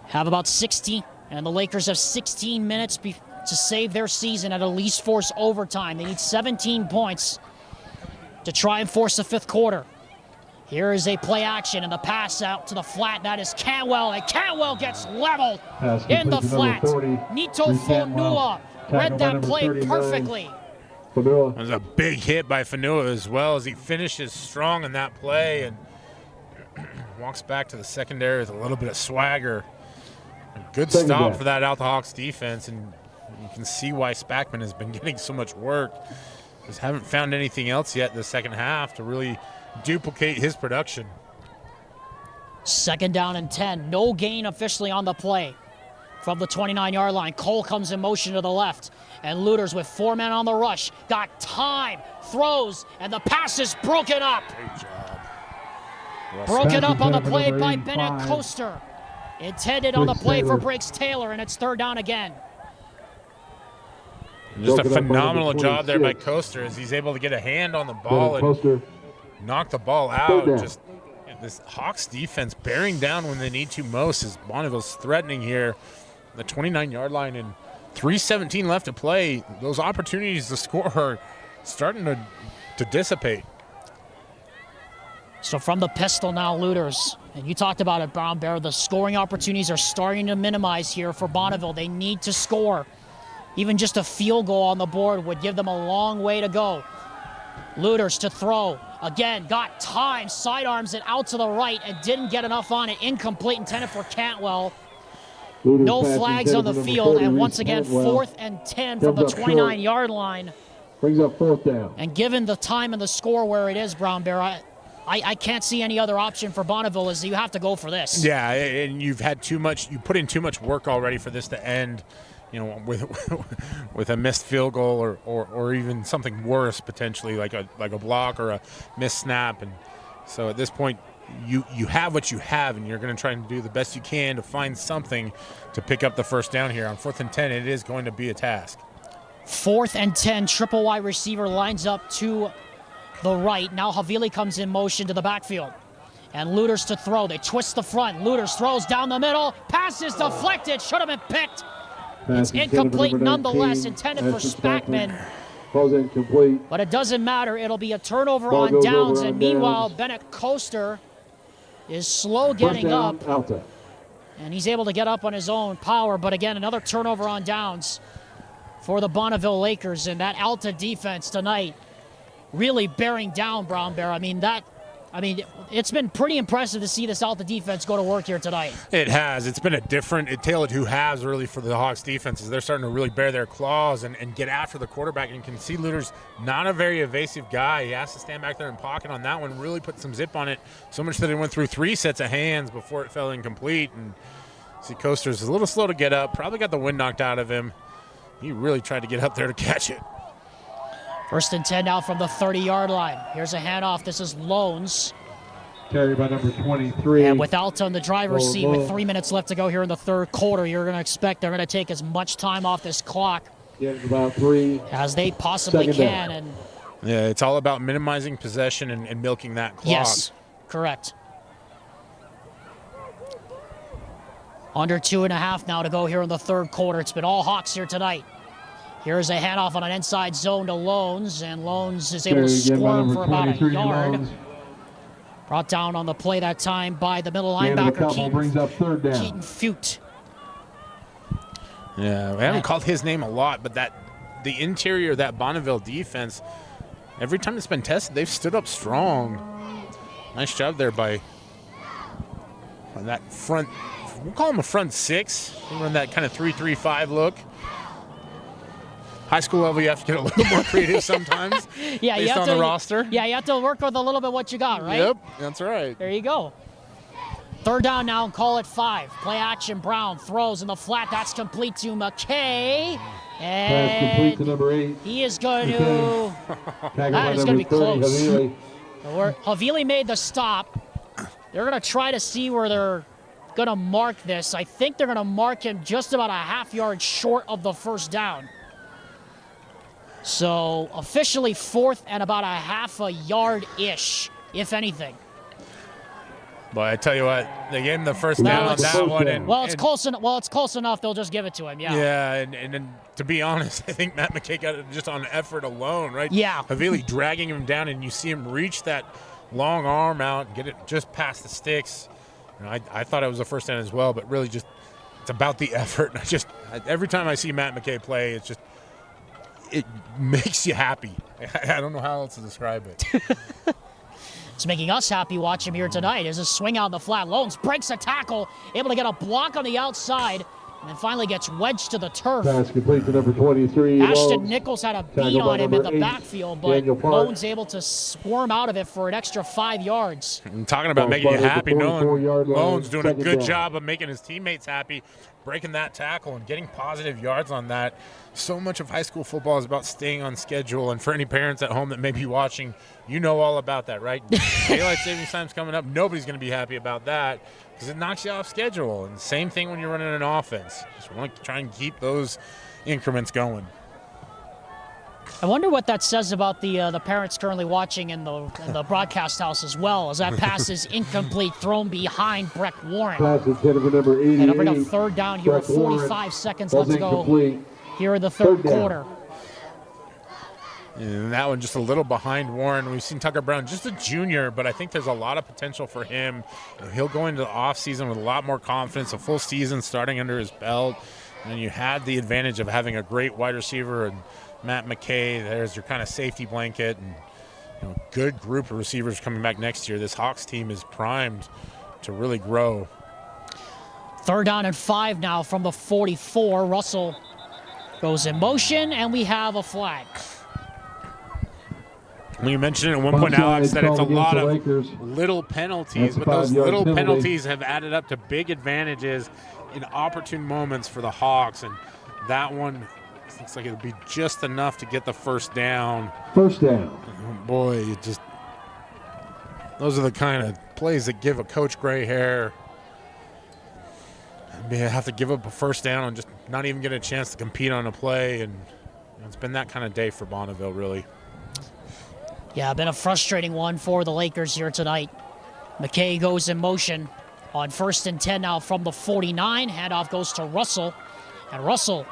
have about 60, and the Lakers have 16 minutes to save their season at least force overtime. They need 17 points to try and force the 5th quarter. Here is a play action and the pass out to the flat. That is Cantwell, and Cantwell gets leveled in the flat. Nito Fonua read that play perfectly.
It was a big hit by Fonua as well, as he finishes strong in that play and walks back to the secondary with a little bit of swagger. A good stop for that Alta Hawks defense, and you can see why Spackman has been getting so much work. Just haven't found anything else yet in the second half to really duplicate his production.
2nd down and 10. No gain officially on the play. From the 29-yard line, Cole comes in motion to the left. And Looters with 4 men on the rush. Got time, throws, and the pass is broken up.
Great job.
Broken up on the play by Bennett Coaster. Intended on the play for Briggs Taylor, and it's 3rd down again.
Just a phenomenal job there by Coaster as he's able to get a hand on the ball and knock the ball out. Just this Hawks defense bearing down when they need to most as Bonneville's threatening here. The 29-yard line and 3:17 left to play. Those opportunities to score are starting to dissipate.
So from the pistol now, Looters. And you talked about it, Brown Bear. The scoring opportunities are starting to minimize here for Bonneville. They need to score. Even just a field goal on the board would give them a long way to go. Looters to throw. Again, got time, sidearms it out to the right and didn't get enough on it. Incomplete, intended for Cantwell. No flags on the field, and once again, 4th and 10 from the 29-yard line.
Brings up 4th down.
And given the time and the score where it is, Brown Bear, I can't see any other option for Bonneville as you have to go for this.
Yeah, and you've had too much, you put in too much work already for this to end, you know, with a missed field goal or even something worse potentially, like a block or a missed snap. And so at this point, you have what you have, and you're going to try and do the best you can to find something to pick up the first down here. On 4th and 10, it is going to be a task.
4th and 10, triple wide receiver lines up to the right. Now Havili comes in motion to the backfield. And Looters to throw. They twist the front. Looters throws down the middle. Pass is deflected. Should have been picked. It's incomplete nonetheless, intended for Spackman.
Ball's incomplete.
But it doesn't matter. It'll be a turnover on downs. And meanwhile, Bennett Coaster is slow getting up.
Alta.
And he's able to get up on his own power. But again, another turnover on downs for the Bonneville Lakers. And that Alta defense tonight really bearing down Brown Bear. I mean, it's been pretty impressive to see this Alta defense go to work here tonight.
It has. It's been a tale of two halves, really, for the Hawks defenses. They're starting to really bear their claws and get after the quarterback. And you can see Luter's not a very evasive guy. He has to stand back there in pocket on that one, really put some zip on it, so much that it went through 3 sets of hands before it fell incomplete. And see, Coaster's a little slow to get up, probably got the wind knocked out of him. He really tried to get up there to catch it.
1st and 10 now from the 30-yard line. Here's a handoff. This is Loans.
Carried by number 23.
And with Alta in the driver's seat with 3 minutes left to go here in the third quarter, you're going to expect they're going to take as much time off this clock
about 3
as they possibly can. And
yeah, it's all about minimizing possession and milking that clock.
Yes, correct. Under 2.5 now to go here in the third quarter. It's been all Hawks here tonight. Here's a handoff on an inside zone to Loans, and Loans is able to squirm for about a yard.
Loans.
Brought down on the play that time by the middle linebacker, Keaton,
brings up 3rd down.
Keaton Fute.
Yeah, we haven't called his name a lot, but the interior of that Bonneville defense, every time it's been tested, they've stood up strong. Nice job there by that front, we'll call them a front 6. They run that kind of 3-3-5 look. High school level, you have to get a little more creative sometimes
Yeah,
based on the roster.
Yeah, you have to work with a little bit what you got, right?
Yep, that's right.
There you go. 3rd down now and call it 5. Play action, Brown throws in the flat. That's complete to McKay.
Pass complete to number 8.
He is going to... That is going to be close. Havili made the stop. They're going to try to see where they're going to mark this. I think they're going to mark him just about a half yard short of the first down. So officially 4th and about a half a yard-ish, if anything.
But I tell you what, they gave him the first down on that one.
It's close enough. They'll just give it to him. Yeah.
Yeah, and to be honest, I think Matt McKay got it just on effort alone, right?
Yeah.
Havili dragging him down, and you see him reach that long arm out and get it just past the sticks. You know, I thought it was a first down as well, but really just it's about the effort. Every time I see Matt McKay play, it makes you happy. I don't know how else to describe it.
It's making us happy watch him here tonight. As a swing out in the flat. Loans breaks a tackle, able to get a block on the outside, and then finally gets wedged to the turf.
Pass complete to number 23.
Ashton Nichols had a beat on him in the backfield, but Loans able to squirm out of it for an extra 5 yards.
And talking about making you happy, Loans doing a good job of making his teammates happy, breaking that tackle and getting positive yards on that. So much of high school football is about staying on schedule, and for any parents at home that may be watching, you know all about that, right? Daylight savings time's coming up. Nobody's going to be happy about that because it knocks you off schedule. And same thing when you're running an offense. Just want to try and keep those increments going.
I wonder what that says about the parents currently watching in the broadcast house as well, as that pass is incomplete, thrown behind Breck Warren.
Pass intended for number 88.
And bring up third down here with 45 seconds left to go here in the third quarter.
And that one just a little behind Warren. We've seen Tucker Brown, just a junior, but I think there's a lot of potential for him. He'll go into the offseason with a lot more confidence, a full season starting under his belt. And you had the advantage of having a great wide receiver and Matt McKay. There's your kind of safety blanket, and good group of receivers coming back next year. This Hawks team is primed to really grow.
Third down and 5 now from the 44. Russell goes in motion, and we have a flag.
Well, you mentioned at one point, Alex, that it's a lot of little penalties, but those little penalties have added up to big advantages in opportune moments for the Hawks, and that one looks like it'll be just enough to get the first down.
First down.
Oh boy, those are the kind of plays that give a coach gray hair. You have to give up a first down and just not even get a chance to compete on a play, and it's been that kind of day for Bonneville, really.
Yeah, been a frustrating one for the Lakers here tonight. McKay goes in motion on 1st and 10 now from the 49. Handoff goes to Russell, and Russell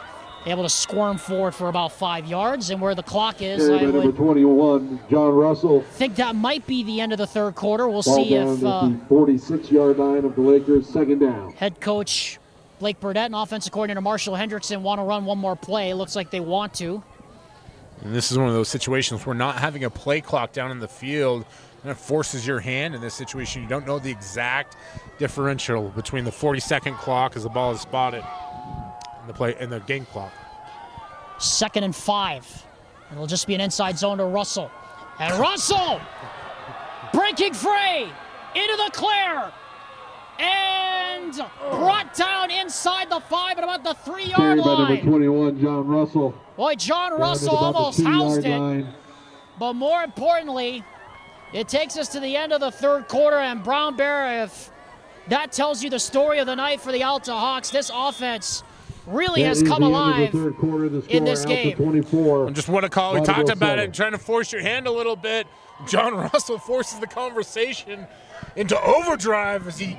able to squirm forward for about 5 yards. And where the clock is, I
number
would
21, John Russell.
think that might be the end of the third quarter. We'll
Ball
see
down
if
at the 46-yard line of the Lakers, second down.
head coach Blake Burdett and offensive coordinator Marshall Hendrickson want to run one more play. Looks like they want to.
And this is one of those situations where not having a play clock down in the field kind of forces your hand in this situation. You don't know the exact differential between the 40-second clock as the ball is spotted and the game clock.
2nd and 5. It'll just be an inside zone to Russell. And Russell breaking free into the clear. And brought down inside the 5 at about the 3-yard
By number
line.
21, John Russell.
Boy, John
Down
Russell
at about the
almost
2-yard
housed it.
line.
But more importantly, it takes us to the end of the third quarter. And Brown Bear, if that tells you the story of the night for the Alta Hawks, this offense really has come alive in this game.
24.
And just what a call. We talked about it, trying to force your hand a little bit. John Russell forces the conversation into overdrive as he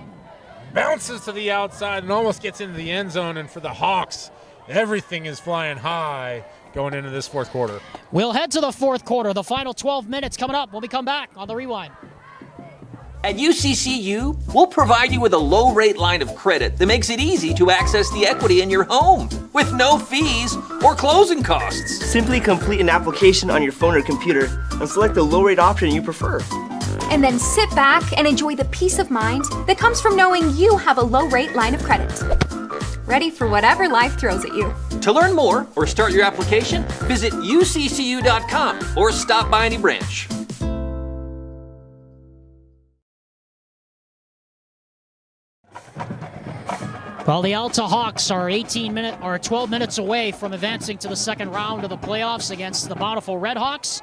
bounces to the outside and almost gets into the end zone. And for the Hawks, everything is flying high going into this fourth quarter.
We'll head to the fourth quarter. The final 12 minutes coming up when we come back on the Rewind.
At UCCU, we'll provide you with a low-rate line of credit that makes it easy to access the equity in your home with no fees or closing costs.
Simply complete an application on your phone or computer and select the low-rate option you prefer.
And then sit back and enjoy the peace of mind that comes from knowing you have a low-rate line of credit. Ready for whatever life throws at you.
To learn more or start your application, visit uccu.com or stop by any branch.
Well, the Alta Hawks are 12 minutes away from advancing to the second round of the playoffs against the Bountiful Redhawks.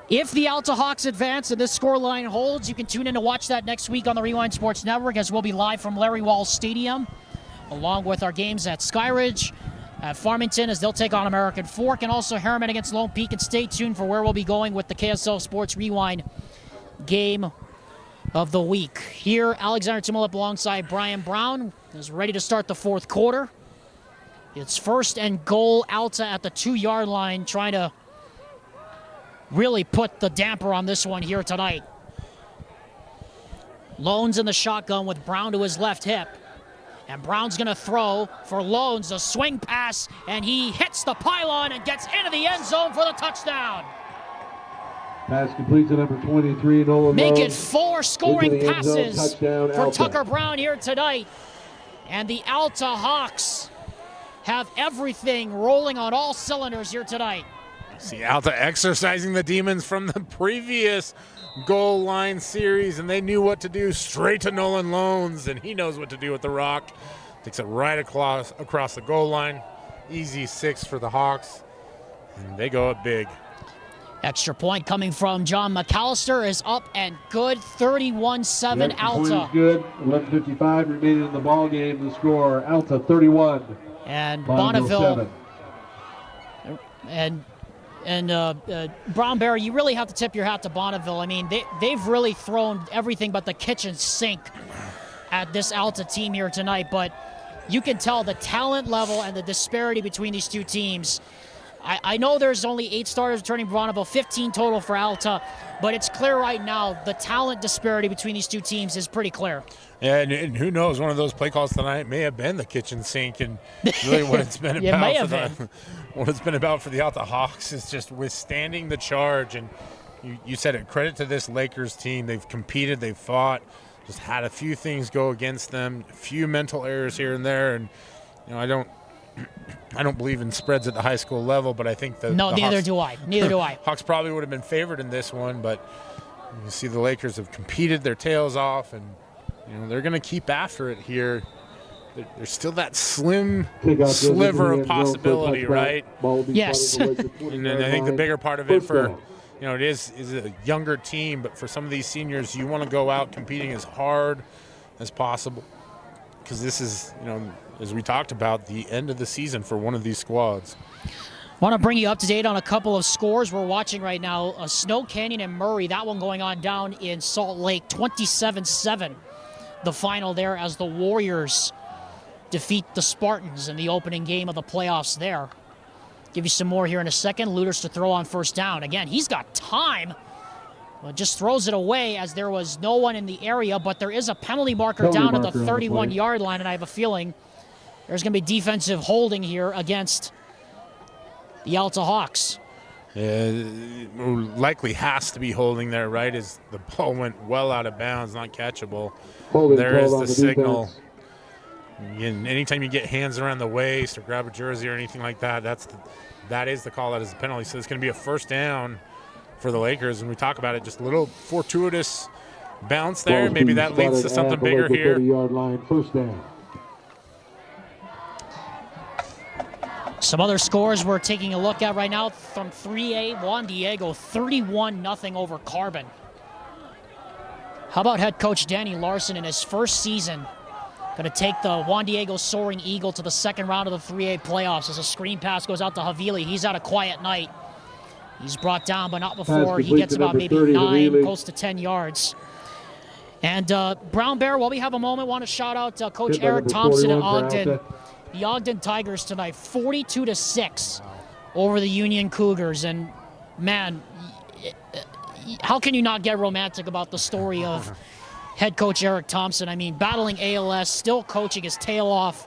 If the Alta Hawks advance and this scoreline holds, you can tune in to watch that next week on the Rewind Sports Network, as we'll be live from Larry Walls Stadium, along with our games at Skyridge, at Farmington, as they'll take on American Fork, and also Harriman against Lone Peak. And stay tuned for where we'll be going with the KSL Sports Rewind game of the week. Here, Alexander Timolip alongside Brian Brown is ready to start the fourth quarter. It's 1st and goal. Alta at the 2-yard line, trying to really put the damper on this one here tonight. Loans in the shotgun with Brown to his left hip. And Brown's going to throw for Loans, a swing pass, and he hits the pylon and gets into the end zone for the touchdown.
Pass complete to number 23, Nolan
Make
Lowe.
it 4 scoring passes
Touchdown,
for
Alta.
Tucker Brown here tonight. And the Alta Hawks have everything rolling on all cylinders here tonight.
See Alta exercising the demons from the previous goal line series, and they knew what to do. Straight to Nolan Loans, and he knows what to do with the rock. Takes it right across the goal line. Easy 6 for the Hawks, and they go up big.
Extra point coming from John McAllister is up and good. 31-7
Yep,
Alta.
point is good. 11:55 remaining in the ball game. The score: Alta 31.
And
Bonneville
Bonneville
7.
and And Brown Bear, you really have to tip your hat to Bonneville. I mean, they've really thrown everything but the kitchen sink at this Alta team here tonight. But you can tell the talent level and the disparity between these two teams. I know there's only 8 starters returning for Bonneville, 15 total for Alta, but it's clear right now the talent disparity between these two teams is pretty clear.
Yeah, and who knows, one of those play calls tonight may have been the kitchen sink, and really what it's been
It may have been.
What it's been about for the Alta Hawks is just withstanding the charge. And you said it, credit to this Lakers team. They've competed, they've fought, just had a few things go against them, a few mental errors here and there. And I don't believe in spreads at the high school level, but I think
neither do I.
Hawks probably would have been favored in this one, but you see the Lakers have competed their tails off, and they're going to keep after it here. There's still that slim sliver of possibility, right?
Yes.
And then I think the bigger part of it for, it is a younger team, but for some of these seniors, you want to go out competing as hard as possible, because this is, as we talked about, the end of the season for one of these squads.
Want to bring you up to date on a couple of scores we're watching right now. Snow Canyon and Murray, that one going on down in Salt Lake, 27-7. The final there as the Warriors defeat the Spartans in the opening game of the playoffs there. Give you some more here in a second. Luters to throw on first down. Again, he's got time. Well, just throws it away as there was no one in the area, but there is a penalty marker down at the 31-yard line, and I have a feeling there's going to be defensive holding here against the Alta Hawks.
Likely has to be holding there, right, as the ball went well out of bounds, not catchable.
There
is the signal. Again, anytime you get hands around the waist or grab a jersey or anything like that, that is the call. That is the penalty. So it's going to be a first down for the Lakers. And we talk about it, just a little fortuitous bounce there. Maybe that leads to something bigger here.
30-yard line, first down.
Some other scores we're taking a look at right now from 3A, Juan Diego, 31-0 over Carbon. How about head coach Danny Larson in his first season? Going to take the Juan Diego Soaring Eagle to the second round of the 3A playoffs as a screen pass goes out to Havili. He's had a quiet night. He's brought down, but not before he gets about maybe 9, close to 10 yards. And Brown Bear, while we have a moment, want to shout out Coach Eric Thompson at Ogden. The Ogden Tigers tonight, 42-6 over the Union Cougars. And, man, how can you not get romantic about the story of head coach Eric Thompson? I mean, battling ALS, still coaching his tail off.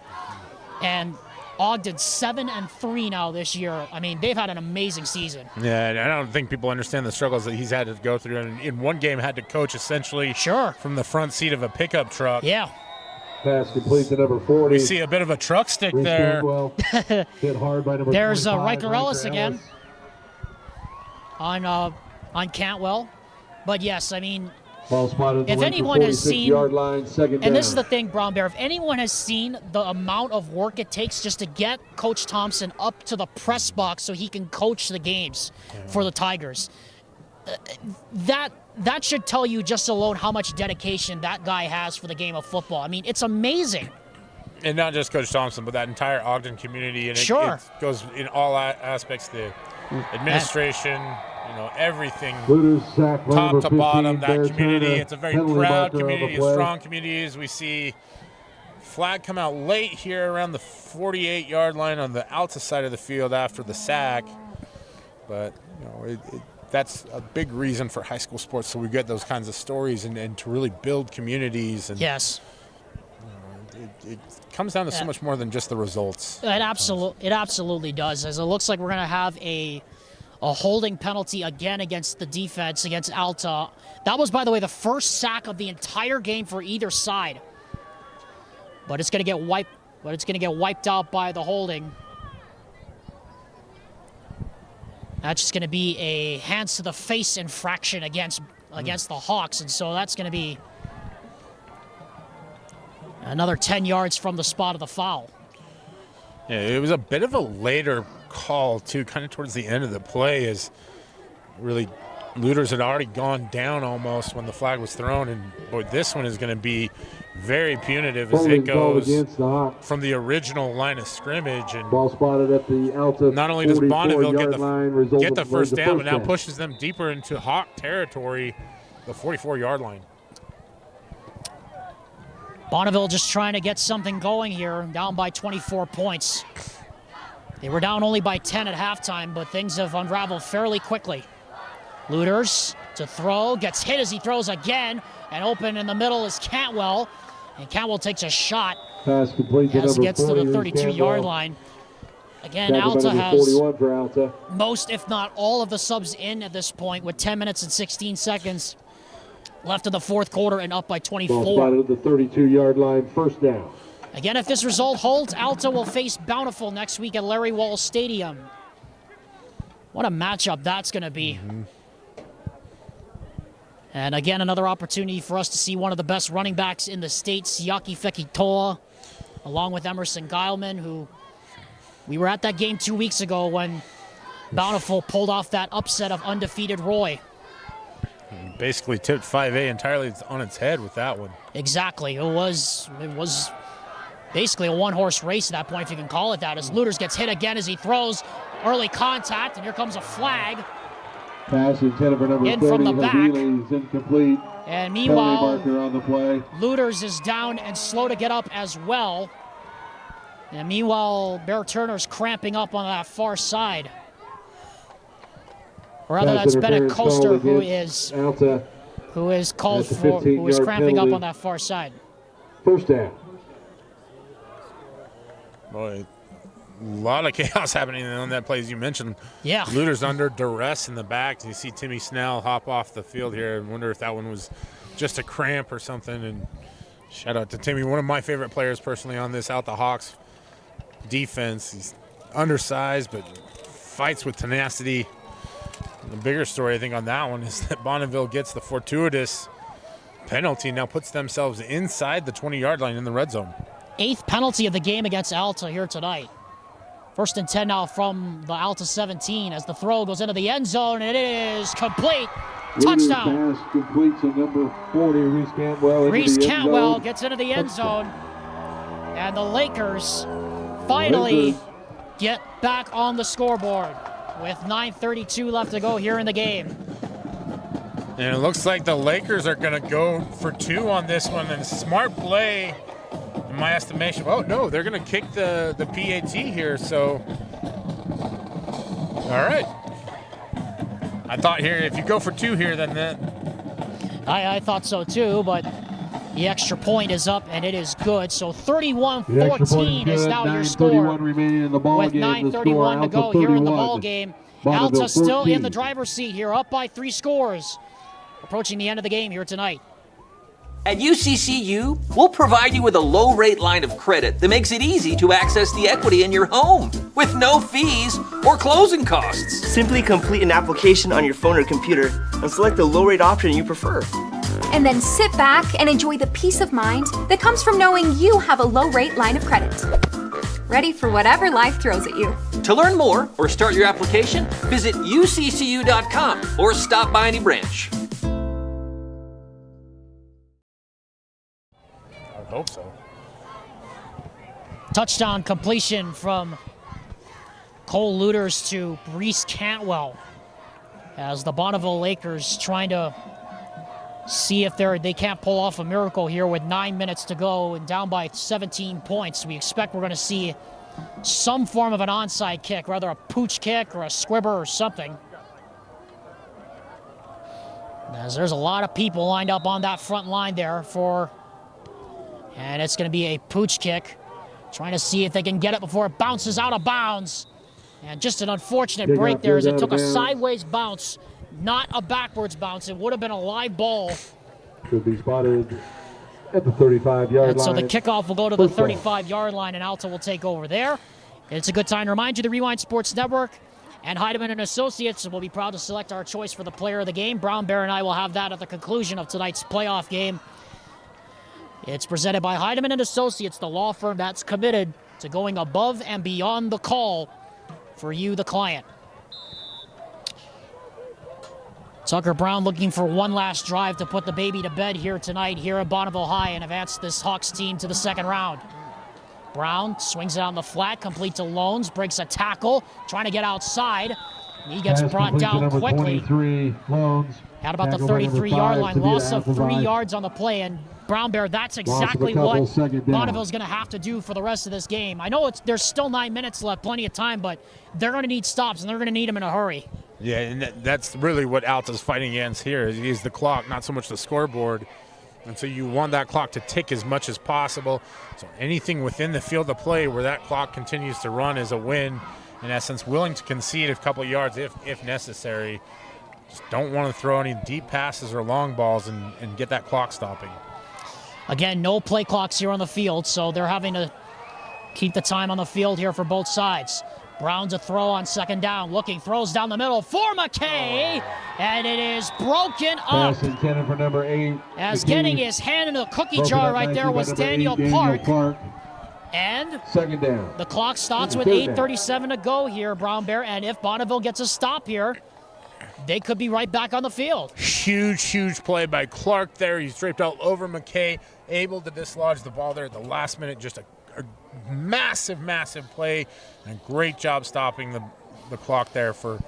And Ogden 7-3 now this year. I mean, they've had an amazing season.
Yeah, I don't think people understand the struggles that he's had to go through. And in one game, had to coach essentially from the front seat of a pickup truck.
Yeah.
Pass complete to number 40.
We see a bit of a truck stick there.
Hit hard by number
There's
25,
Riker Ellis again on Cantwell. But yes, I mean, if anyone has seen, and this is the thing, Brown Bear, if anyone has seen the amount of work it takes just to get Coach Thompson up to the press box so he can coach the games for the Tigers, that should tell you just alone how much dedication that guy has for the game of football. I mean, it's amazing.
And not just Coach Thompson, but that entire Ogden community. And it goes in all aspects, the administration, everything, top to bottom, that community. It's a very proud community, a strong community, as we see flag come out late here around the 48-yard line on the Alta side of the field after the sack. But, that's a big reason for high school sports, so we get those kinds of stories and to really build communities. And
yes.
It comes down to so much more than just the results.
It absolutely does, as it looks like we're going to have a holding penalty again against the defense, against Alta. That was, by the way, the first sack of the entire game for either side. But it's going to get wiped out by the holding. That's just going to be a hands to the face infraction against the Hawks, and so that's going to be another 10 yards from the spot of the foul.
Yeah, it was a bit of a later call, too, kind of towards the end of the play, as really Luters had already gone down almost when the flag was thrown, and boy, this one is going to be very punitive as it goes from the original line of scrimmage. And
ball spotted at the Alta.
Not only does Bonneville get the first down, but now
down.
pushes them deeper into Hawk territory, the 44-yard line.
Bonneville just trying to get something going here, down by 24 points. They were down only by 10 at halftime, but things have unraveled fairly quickly. Luters to throw, gets hit as he throws again, and open in the middle is Cantwell, and Cantwell takes a shot
Pass complete to
as he
number
gets to
40,
the 32-yard line. Again, Alta has
41 for Alta.
most, if not all, of the subs in at this point with 10 minutes and 16 seconds left in the fourth quarter and up by 24.
Ball spotted at the 32-yard line, first down.
Again, if this result holds, Alta will face Bountiful next week at Larry Walls Stadium. What a matchup that's going to be. And again, another opportunity for us to see one of the best running backs in the state, Siaki Fekitoa, along with Emerson Geilman, who we were at that game 2 weeks ago when Bountiful pulled off that upset of undefeated Roy.
Basically tipped 5A entirely on its head with that one.
Exactly. It was basically a one-horse race at that point, if you can call it that, as Luters gets hit again as he throws. Early contact, and here comes a flag.
Pass intended for number
In
30,
from the back.
He's incomplete.
And
Penalty
meanwhile,
marker on the play.
Luters is down and slow to get up as well. And meanwhile, Bear Turner's cramping up on that far side. Or rather,
Pass
that's Bennett
interference call
Coaster
against Alta.
who is called
That's a
for, who is
15-yard
cramping up
penalty.
on that far side.
First down.
Boy, a lot of chaos happening on that play, as you mentioned.
Yeah.
Luters under duress in the back. You see Timmy Snell hop off the field here. I wonder if that one was just a cramp or something. And shout out to Timmy, one of my favorite players personally on this Alta Hawks defense. He's undersized, but fights with tenacity. And the bigger story, I think, on that one is that Bonneville gets the fortuitous penalty, now puts themselves inside the 20-yard line in the red zone.
8th penalty of the game against Alta here tonight. 1st and 10 now from the Alta 17 as the throw goes into the end zone, and it is complete. Touchdown.
Pass complete to number 40, Reese Cantwell.
Reese Cantwell gets into the end zone, and the Lakers finally get back on the scoreboard with 9:32 left to go here in the game.
And it looks like the Lakers are going to go for 2 on this one, and smart play in my estimation. Oh, no, they're going to kick the PAT here, so. All right. I thought here, if you go for 2 here, then that.
I thought so too, but the extra point is up, and it is good. So 31-14 is now your score.
Remaining in the ball
with
game.
9:31 to go here in the ball game.
Bonneville
Alta still
14.
in the driver's seat here, up by 3 scores. Approaching the end of the game here tonight.
At UCCU, we'll provide you with a low-rate line of credit that makes it easy to access the equity in your home with no fees or closing costs.
Simply complete an application on your phone or computer and select the low-rate option you prefer.
And then sit back and enjoy the peace of mind that comes from knowing you have a low-rate line of credit. Ready for whatever life throws at you.
To learn more or start your application, visit uccu.com or stop by any branch.
I hope so.
Touchdown completion from Cole Luters to Reese Cantwell as the Bonneville Lakers trying to see if they can't pull off a miracle here with 9 minutes to go and down by 17 points. We expect we're going to see some form of an onside kick, whether a pooch kick or a squibber or something. As there's a lot of people lined up on that front line there and it's going to be a pooch kick, trying to see if they can get it before it bounces out of bounds. And just an unfortunate break there as it took a sideways bounce, not a backwards bounce. It would have been a live ball.
Could be spotted at the 35-yard line.
So the kickoff will go to the 35-yard line, and Alta will take over there. It's a good time to remind you the Rewind Sports Network and Heidemann and Associates will be proud to select our choice for the player of the game. Brown Bear and I will have that at the conclusion of tonight's playoff game. It's presented by Heidemann and Associates, the law firm that's committed to going above and beyond the call for you, the client. Tucker Brown looking for one last drive to put the baby to bed here tonight here at Bonneville High and advance this Hawks team to the second round. Brown swings it on the flat, complete to Loans, breaks a tackle, trying to get outside. He gets brought down quickly.
23, Loans.
At about the 33-yard line, loss of 3 yards on the play, and Brown Bear, that's exactly what Bonneville's going to have to do for the rest of this game. I know there's still 9 minutes left, plenty of time, but they're going to need stops, and they're going to need them in a hurry.
Yeah, and that's really what Alta's fighting against here is the clock, not so much the scoreboard. And so you want that clock to tick as much as possible. So anything within the field of play where that clock continues to run is a win. In essence, willing to concede a couple yards if necessary. Just don't want to throw any deep passes or long balls and get that clock stopping.
Again, no play clocks here on the field, so they're having to keep the time on the field here for both sides. Brown's a throw on second down, looking, throws down the middle for McKay, and it is broken up.
Pass intended for number 8.
As getting his hand in the cookie jar right there was Daniel Park. And
second down.
The clock stops with 8:37 to go here, Brown Bear, and if Bonneville gets a stop here, they could be right back on the field.
Huge play by Clark there. He's draped all over McKay, able to dislodge the ball there at the last minute. Just a massive play, and great job stopping the clock there for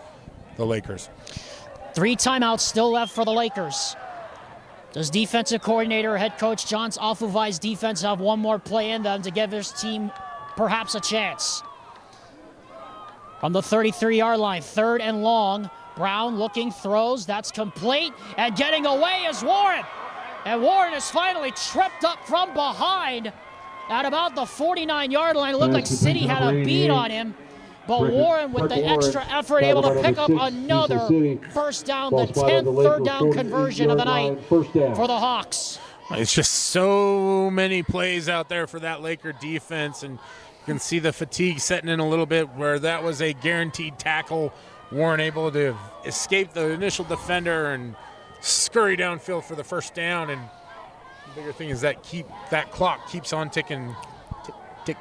the Lakers.
3 timeouts still left for the Lakers. Does defensive coordinator, head coach John Afuvai's defense have one more play in them to give his team perhaps a chance? From the 33-yard line, 3rd and long. Brown looking, throws, that's complete, and getting away is Warren. And Warren is finally tripped up from behind at about the 49-yard line. It looked like City had a beat on him, but Warren, with the extra effort, able to pick up another first down, the 10th third down conversion of the night for the Hawks.
It's just so many plays out there for that Laker defense, and you can see the fatigue setting in a little bit where that was a guaranteed tackle. Warren able to escape the initial defender and scurry downfield for the first down, and the bigger thing is that clock keeps on ticking. Tick.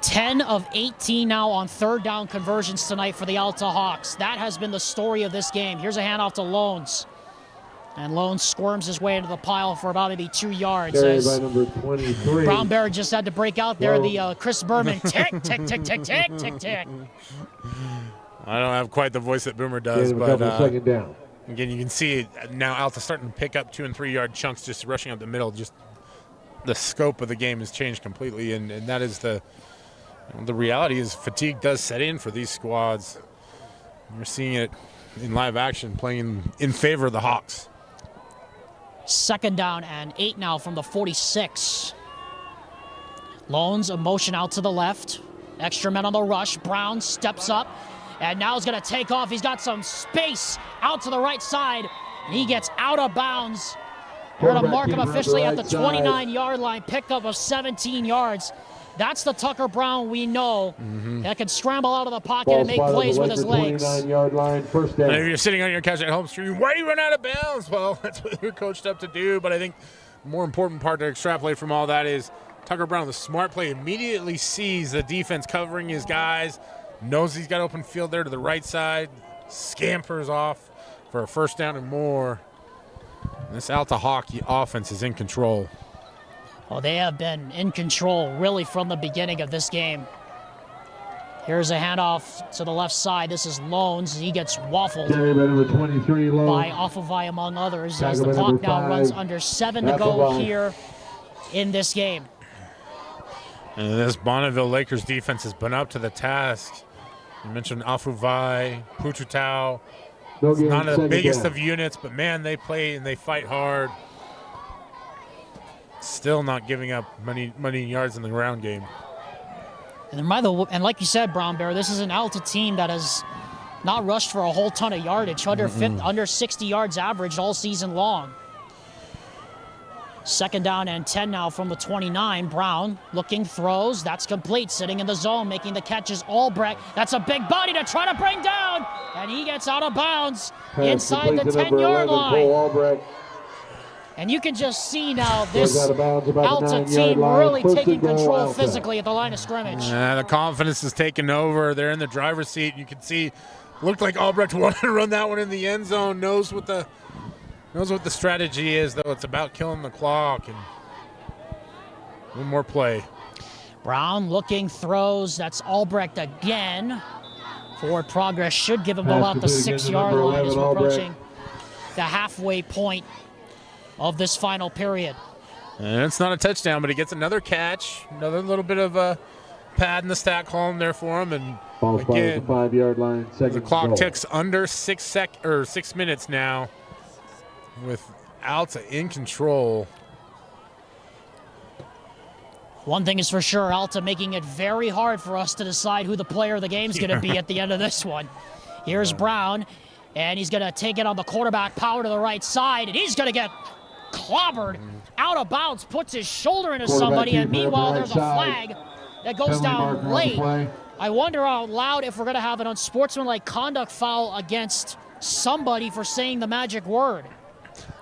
10 of 18 now on third down conversions tonight for the Alta Hawks. That has been the story of this game. Here's a handoff to Loans. And Loans squirms his way into the pile for about maybe 2 yards.
Carried by number 23.
Brown Bear just had to break out there the Chris Berman tick.
I don't have quite the voice that Boomer does, but
second down.
Again, you can see now Alta starting to pick up 2 and 3 yard chunks, just rushing up the middle. Just the scope of the game has changed completely, and that is the reality is fatigue does set in for these squads. You're seeing it in live action, playing in favor of the Hawks.
2nd down and 8 now from the 46. Loans, a motion out to the left. Extra men on the rush. Brown steps up and now he's going to take off. He's got some space out to the right side. And he gets out of bounds. We're going to mark him officially at the 29-yard line. Pickup of 17 yards. That's the Tucker Brown we know that can scramble out of the pocket and make plays with his legs.
29-yard line, first down.
And if you're sitting on your couch at home streaming, why do you run out of bounds? Well, that's what you're coached up to do. But I think the more important part to extrapolate from all that is Tucker Brown, the smart play, immediately sees the defense covering his guys, knows he's got open field there to the right side, scampers off for a first down and more. And this Alta Hockey offense is in control.
Well, they have been in control really from the beginning of this game. Here's a handoff to the left side. This is Loans. He gets waffled by Afuvai, among others, as the clock now runs under 7 to go here in this game.
And this Bonneville Lakers defense has been up to the task. You mentioned Afuvai, Pututau. It's not the biggest of units, but man, they play and they fight hard. Still not giving up many yards in the ground game.
And like you said, Brown Bear, this is an Alta team that has not rushed for a whole ton of yardage, under 60 yards averaged all season long. 2nd down and 10 now from the 29. Brown looking, throws, that's complete, sitting in the zone, making the catches. Albrecht, that's a big body to try to bring down, and he gets out of bounds inside the 10-yard line. And you can just see now this Alta team really taking control physically at the line of scrimmage.
The confidence is taking over. They're in the driver's seat. You can see Looked like Albrecht wanted to run that one in the end zone. Knows what the strategy is, though. It's about killing the clock. And one more play.
Brown looking, throws. That's Albrecht again. Forward progress should give him about the 6-yard line as we're approaching the halfway point of this final period.
And it's not a touchdown, but he gets another catch. Another little bit of a pad in the stat column there for him. And
Ball's
again,
the 5-yard line.
the clock ticks under 6 minutes now with Alta in control.
One thing is for sure, Alta making it very hard for us to decide who the player of the game is going to be at the end of this one. Here's Brown, and he's going to take it on the quarterback, power to the right side, and he's going to get clobbered out of bounds, puts his shoulder into somebody, and meanwhile there's a flag that goes down late. I wonder out loud if we're going to have an unsportsmanlike conduct foul against somebody for saying the magic word.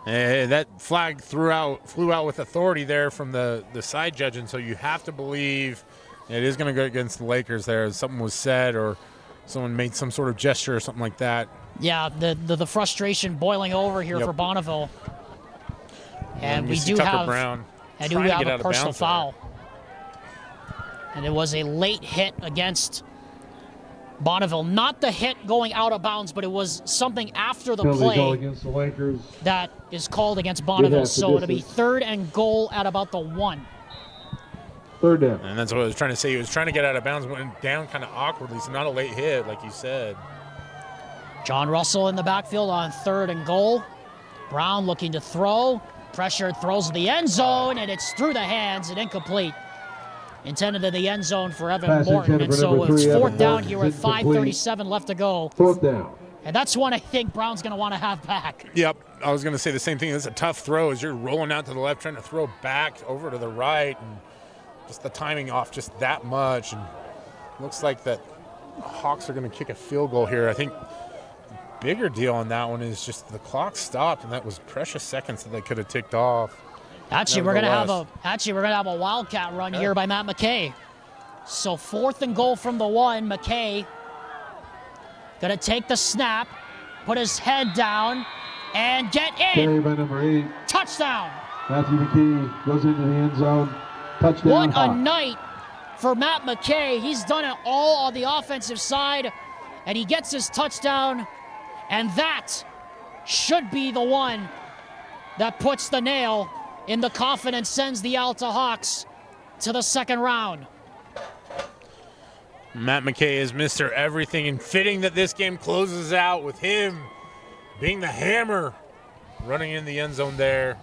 That flag flew out with authority there from the side judge, and so you have to believe it is going to go against the Lakers there. Something was said or someone made some sort of gesture or something like that.
Yeah, the frustration boiling over here for Bonneville. And we do have a personal foul. And it was a late hit against Bonneville. Not the hit going out of bounds, but it was something after the play
against the Lakers
that is called against Bonneville. So it'll be 3rd and goal at about the 1.
3rd down.
And that's what I was trying to say. He was trying to get out of bounds, went down kind of awkwardly. So not a late hit, like you said.
John Russell in the backfield on 3rd and goal. Brown looking to throw. Pressured, throws to the end zone, and it's through the hands and incomplete. Intended in the end zone for Evan Morton, and so it's 4th down here with 5:37 left to go.
4th down.
And that's one I think Brown's going to want to have back.
Yep, I was going to say the same thing. It's a tough throw as you're rolling out to the left, trying to throw back over to the right, and just the timing off just that much. And looks like that Hawks are going to kick a field goal here. I think bigger deal on that one is just the clock stopped, and that was precious seconds that they could have ticked off.
Actually, we're gonna have a wildcat run here by Matt McKay. So 4th and goal from the 1. McKay gonna take the snap, put his head down, and get in.
Carry by number 8.
Touchdown.
Matthew McKay goes into the end zone. Touchdown.
What a night for Matt McKay. He's done it all on the offensive side, and he gets his touchdown. And that should be the one that puts the nail in the coffin and sends the Alta Hawks to the 2nd round.
Matt McKay is Mr. Everything, and fitting that this game closes out with him being the hammer running in the end zone there.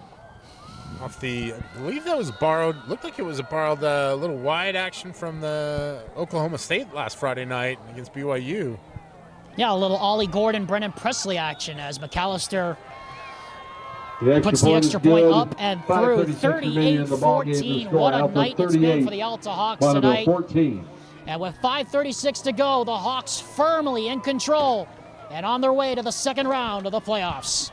Off the, I believe that was borrowed, looked like it was a borrowed little wide action from the Oklahoma State last Friday night against BYU.
Yeah, a little Ollie Gordon, Brennan Presley action as McAllister puts the extra point up and through. 38-14. What a night it's been for the Alta Hawks tonight.
14.
And with 5:36 to go, the Hawks firmly in control and on their way to the 2nd round of the playoffs.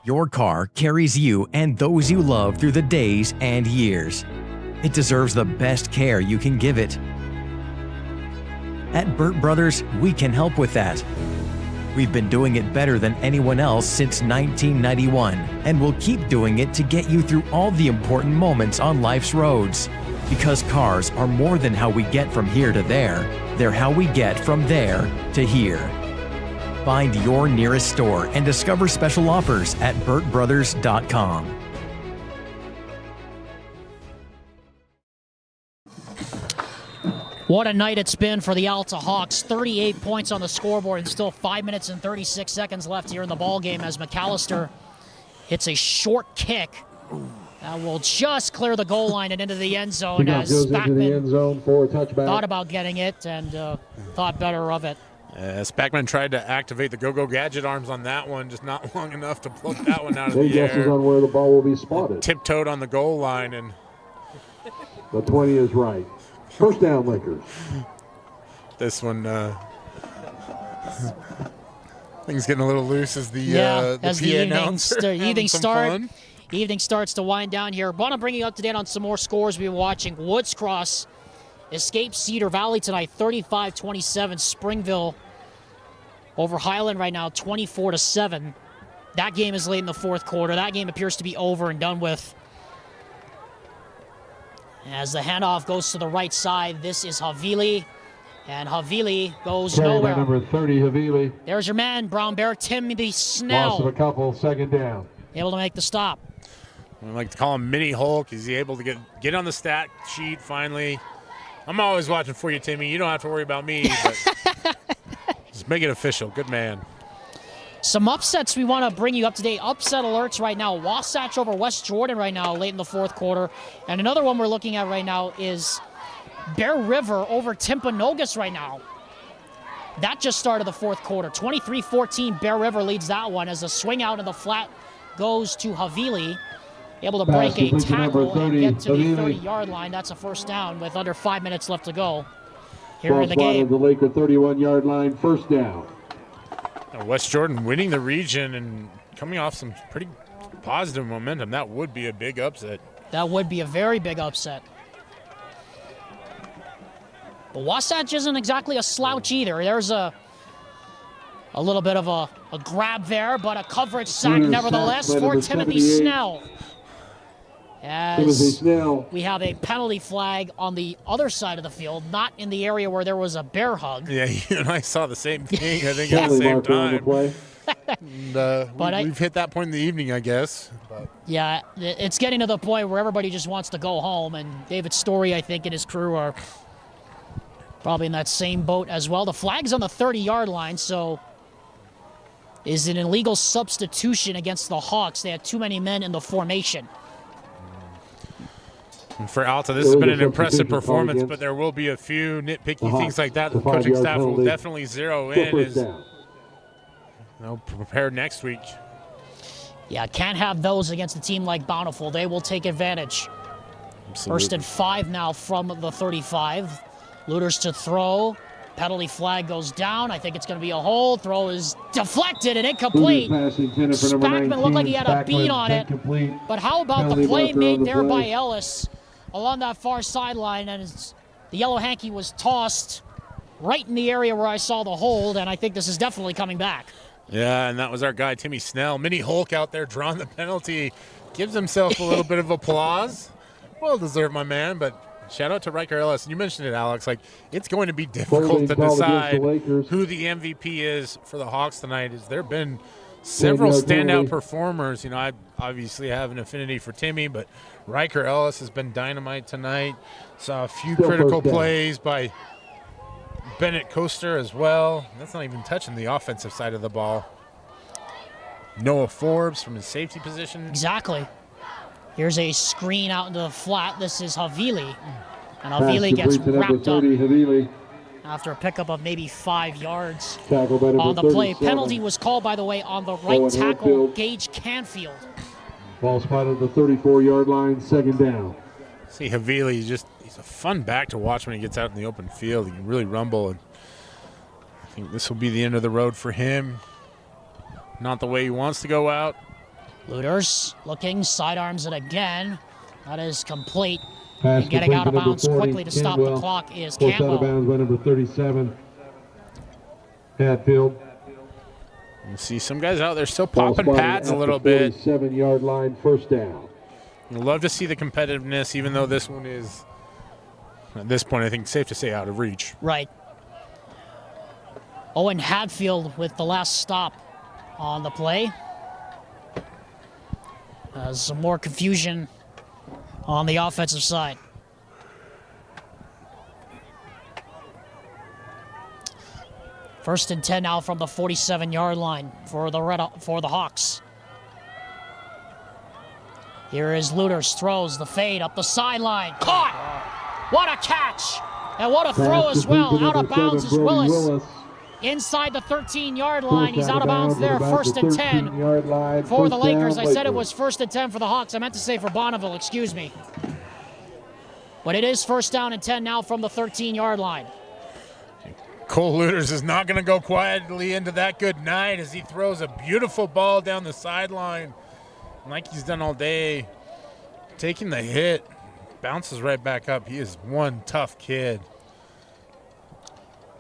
Your car carries you and those you love through the days and years. It deserves the best care you can give it. At Burt Brothers, we can help with that. We've been doing it better than anyone else since 1991, and we'll keep doing it to get you through all the important moments on life's roads. Because cars are more than how we get from here to there, they're how we get from there to here. Find your nearest store and discover special offers at burtbrothers.com.
What a night it's been for the Alta Hawks. 38 points on the scoreboard and still 5 minutes and 36 seconds left here in the ballgame as McAllister hits a short kick that will just clear the goal line and into the end zone as Spackman thought about getting it and thought better of it.
Spackman tried to activate the go-go gadget arms on that one, just not long enough to pluck that one out of the air.
Guesses on where the ball will be spotted.
Tiptoed on the goal line, and
the 20 is right. 1st down, Lakers.
This one, things getting a little loose as the
as
PA
the
announcer.
evening starts to wind down here. Want to bring you up to date on some more scores we've been watching. Woods Cross escaped Cedar Valley tonight, 35-27. Springville over Highland right now, 24-7. That game is late in the fourth quarter. That game appears to be over and done with. As the handoff goes to the right side, this is Havili. And Havili goes nowhere.
Number 30, Havili.
There's your man, Brown Bear, Timothy Snell.
Loss of a couple, second down.
Able to make the stop.
I like to call him Mini Hulk. Is he able to get on the stat sheet finally? I'm always watching for you, Timmy. You don't have to worry about me, but just make it official. Good man.
Some upsets we want to bring you up to date. Upset alerts right now. Wasatch over West Jordan right now, late in the fourth quarter. And another one we're looking at right now is Bear River over Timpanogos right now. That just started the fourth quarter. 23-14, Bear River leads that one as a swing out in the flat goes to Havili. Able to break a tackle and get to the 30-yard line. That's a first down with under 5 minutes left to go here in the game.
The Laker 31-yard line, first down.
West Jordan winning the region and coming off some pretty positive momentum. That would be a big upset.
That would be a very big upset. But Wasatch isn't exactly a slouch either. There's a little bit of a grab there, but a coverage sack nevertheless for Timothy Snell. As we have a penalty flag on the other side of the field, not in the area where there was a bear hug.
Yeah, you and I saw the same thing, I think, at the same time. And, we've hit that point in the evening, I guess. But.
Yeah, it's getting to the point where everybody just wants to go home, and David Story, I think, and his crew are probably in that same boat as well. The flag's on the 30-yard line, so is an illegal substitution against the Hawks. They had too many men in the formation.
And for Alta, this has been an impressive performance, but there will be a few nitpicky things like that. The coaching staff will definitely zero in as prepare next week.
Yeah, can't have those against a team like Bountiful. They will take advantage.
Absolutely.
First and 5 now from the 35. Looters to throw. Penalty flag goes down. I think it's going to be a hold. Throw is deflected and incomplete. Spackman looked like he had a beat on it. But how about the play made there by Ellis along that far sideline? And the yellow hanky was tossed right in the area where I saw the hold, and I think this is definitely coming back.
Yeah, and that was our guy, Timmy Snell. Mini Hulk out there drawing the penalty. Gives himself a little bit of applause. Well deserved, my man, but shout out to Riker Ellis. You mentioned it, Alex. Like, it's going to be difficult to decide who the MVP is for the Hawks tonight. There have been several standout performers. You know, I obviously have an affinity for Timmy, but Riker Ellis has been dynamite tonight. Saw a few critical plays by Bennett Coaster as well. That's not even touching the offensive side of the ball. Noah Forbes from his safety position.
Exactly. Here's a screen out into the flat. This is Havili. And Havili gets wrapped up after a pickup of maybe 5 yards on the play. Penalty was called, by the way, on the right tackle, Gage Canfield.
Ball spotted at the 34-yard line, second down.
See, Havili, he's a fun back to watch when he gets out in the open field. He can really rumble, and I think this will be the end of the road for him. Not the way he wants to go out.
Looters looking, sidearms it again. That is complete. And getting out of bounds quickly to stop the clock is Cantwell.
Out of bounds by number 37, Hatfield.
You see some guys out there still popping pads a little bit.
7-yard line, first down.
You'd love to see the competitiveness, even though this one is, at this point, I think safe to say out of reach.
Right. Owen Hatfield with the last stop on the play. Some more confusion on the offensive side. First and 10 now from the 47-yard line for the Hawks. Here is Looters, throws the fade up the sideline. Caught! What a catch! And what a throw as well. Out of bounds is Willis. Inside the 13-yard line. He's out of bounds there. First and 10 for the Lakers. I said it was first and 10 for the Hawks. I meant to say for Bonneville, excuse me. But it is first down and 10 now from the 13-yard line.
Cole Looters is not going to go quietly into that good night as he throws a beautiful ball down the sideline like he's done all day. Taking the hit, bounces right back up. He is one tough kid.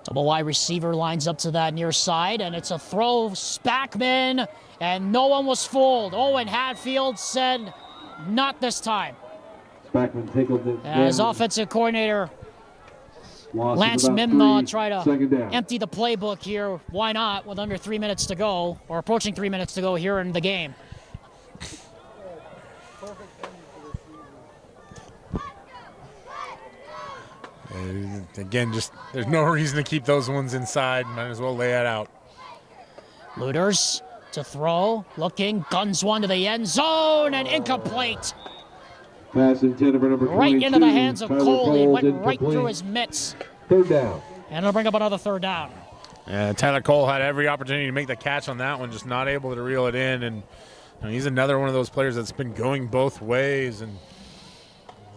Double wide receiver lines up to that near side, and it's a throw. Spackman, and no one was fooled. Owen Hatfield said, not this time.
Spackman tickled it.
As offensive coordinator Lance Mimnaugh try to empty the playbook here. Why not with under 3 minutes to go, or approaching 3 minutes to go here in the game.
Again, just there's no reason to keep those ones inside. Might as well lay it out.
Looters to throw, looking, guns one to the end zone, and incomplete.
Pass intended for number 22.
Right into the hands of Cole. It went
incomplete.
right through his mitts.
Third down.
And it'll bring up another third down.
Tyler Cole had every opportunity to make the catch on that one, just not able to reel it in. And he's another one of those players that's been going both ways. And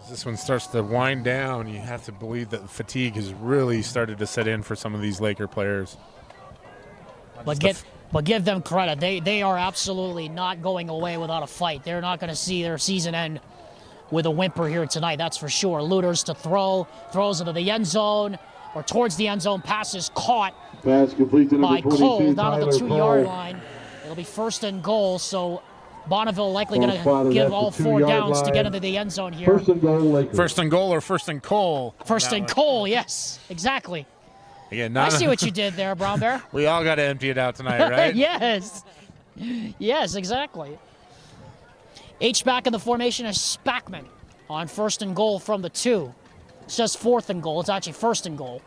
as this one starts to wind down, you have to believe that fatigue has really started to set in for some of these Laker players.
But give them credit. They are absolutely not going away without a fight. They're not going to see their season end with a whimper here tonight, that's for sure. Looters to throws into the end zone, or towards the end zone, passes caught
Pass complete to
by
number 22,
Cole down at the
Tyler
2-yard
Cole.
line. It'll be first and goal, so Bonneville likely going
Spotted
to give
at
all
the
4
2-yard
downs to
line.
get into the end zone here.
First and goal, Lakers.
First and goal or first and Cole?
First and Cole, yes, exactly.
Again,
I see what you did there, Brown Bear.
We all got to empty it out tonight, right?
Yes. Yes, exactly. H-back in the formation is Spackman on first and goal from the 2. It says fourth and goal. It's actually first and goal.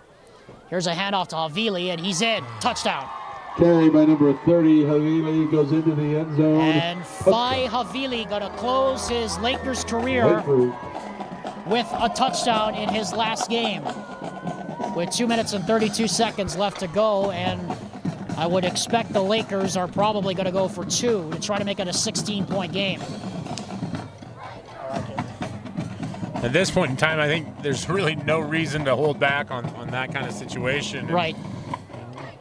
Here's a handoff to Havili, and he's in. Touchdown.
Carry by number 30, Havili goes into the end zone.
And Fai Havili going to close his Lakers career with a touchdown in his last game. With 2 minutes and 32 seconds left to go, and I would expect the Lakers are probably going to go for 2 to try to make it a 16-point game.
At this point in time, I think there's really no reason to hold back on that kind of situation.
Right.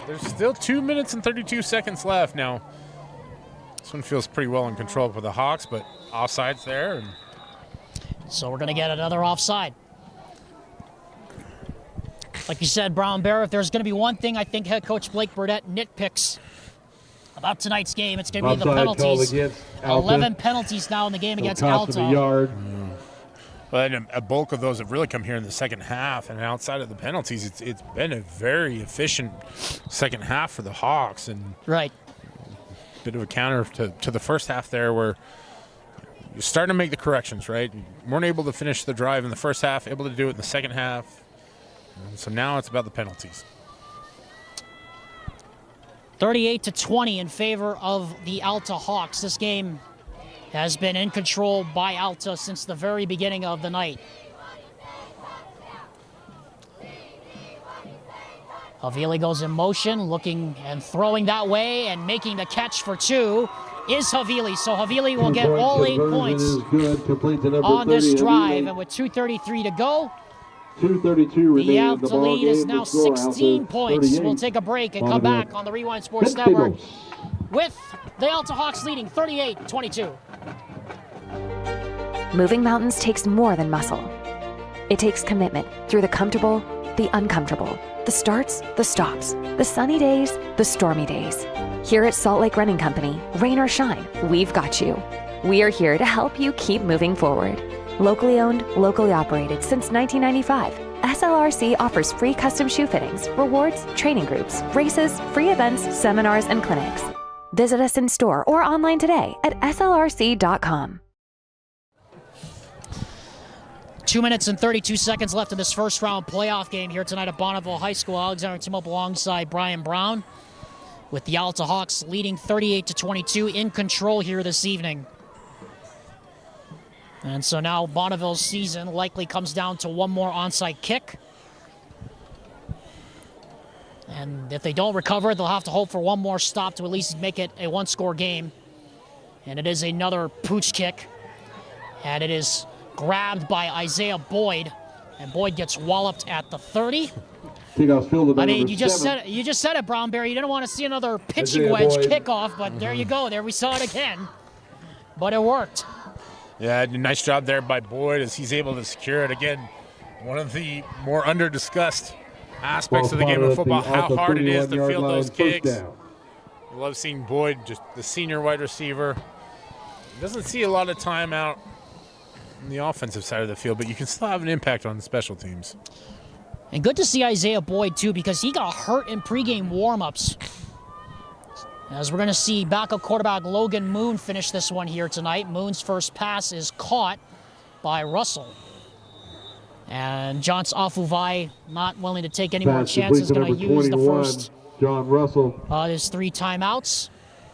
There's still 2 minutes and 32 seconds left. Now, this one feels pretty well in control for the Hawks, but offside's there. And
so we're going to get another offside. Like you said, Brown Bear, if there's going to be one thing I think head coach Blake Burdett nitpicks about tonight's game, it's going to be the penalties. 11 penalties now in the game against Alta.
But a bulk of those have really come here in the second half, and outside of the penalties, it's been a very efficient second half for the Hawks, and
right,
bit of a counter to the first half there, where you're starting to make the corrections. Right, you weren't able to finish the drive in the first half, able to do it in the second half, and so now it's about the penalties.
38-20 in favor of the Alta Hawks. This game has been in control by Alta since the very beginning of the night. Havili goes in motion, looking and throwing that way, and making the catch for 2 is Havili. So Havili will get all 8 points on this drive, and with 2:33 to go,
2:32
the Alta lead is now 16 points. We'll take a break and come back on the Rewind Sports Network with the Alta Hawks leading 38-22.
Moving mountains takes more than muscle. It takes commitment through the comfortable, the uncomfortable, the starts, the stops, the sunny days, the stormy days. Here at Salt Lake Running Company, rain or shine, we've got you. We are here to help you keep moving forward. Locally owned, locally operated since 1995, SLRC offers free custom shoe fittings, rewards, training groups, races, free events, seminars, and clinics. Visit us in store or online today at slrc.com.
2 minutes and 32 seconds left in this first round playoff game here tonight at Bonneville High School. Alexander team up alongside Brian Brown, with the Alta Hawks leading 38-22, in control here this evening. And so now Bonneville's season likely comes down to one more onside kick. And if they don't recover, they'll have to hope for one more stop to at least make it a one-score game. And it is another pooch kick. And it is grabbed by Isaiah Boyd. And Boyd gets walloped at the 30. I mean, you just said it, Brown Bear. You didn't want to see another pitching wedge kickoff, but there you go. There we saw it again. But it worked.
Yeah, nice job there by Boyd as he's able to secure it. Again, one of the more under-discussed aspects of the game of football, how hard it is to field those kicks. I love seeing Boyd, just the senior wide receiver. He doesn't see a lot of time out on the offensive side of the field, but you can still have an impact on the special teams.
And good to see Isaiah Boyd, too, because he got hurt in pregame warm-ups. As we're going to see backup quarterback Logan Moon finish this one here tonight. Moon's first pass is caught by Russell. And Johns Afuvai not willing to take any more chances, going to use the first
John Russell.
His 3 timeouts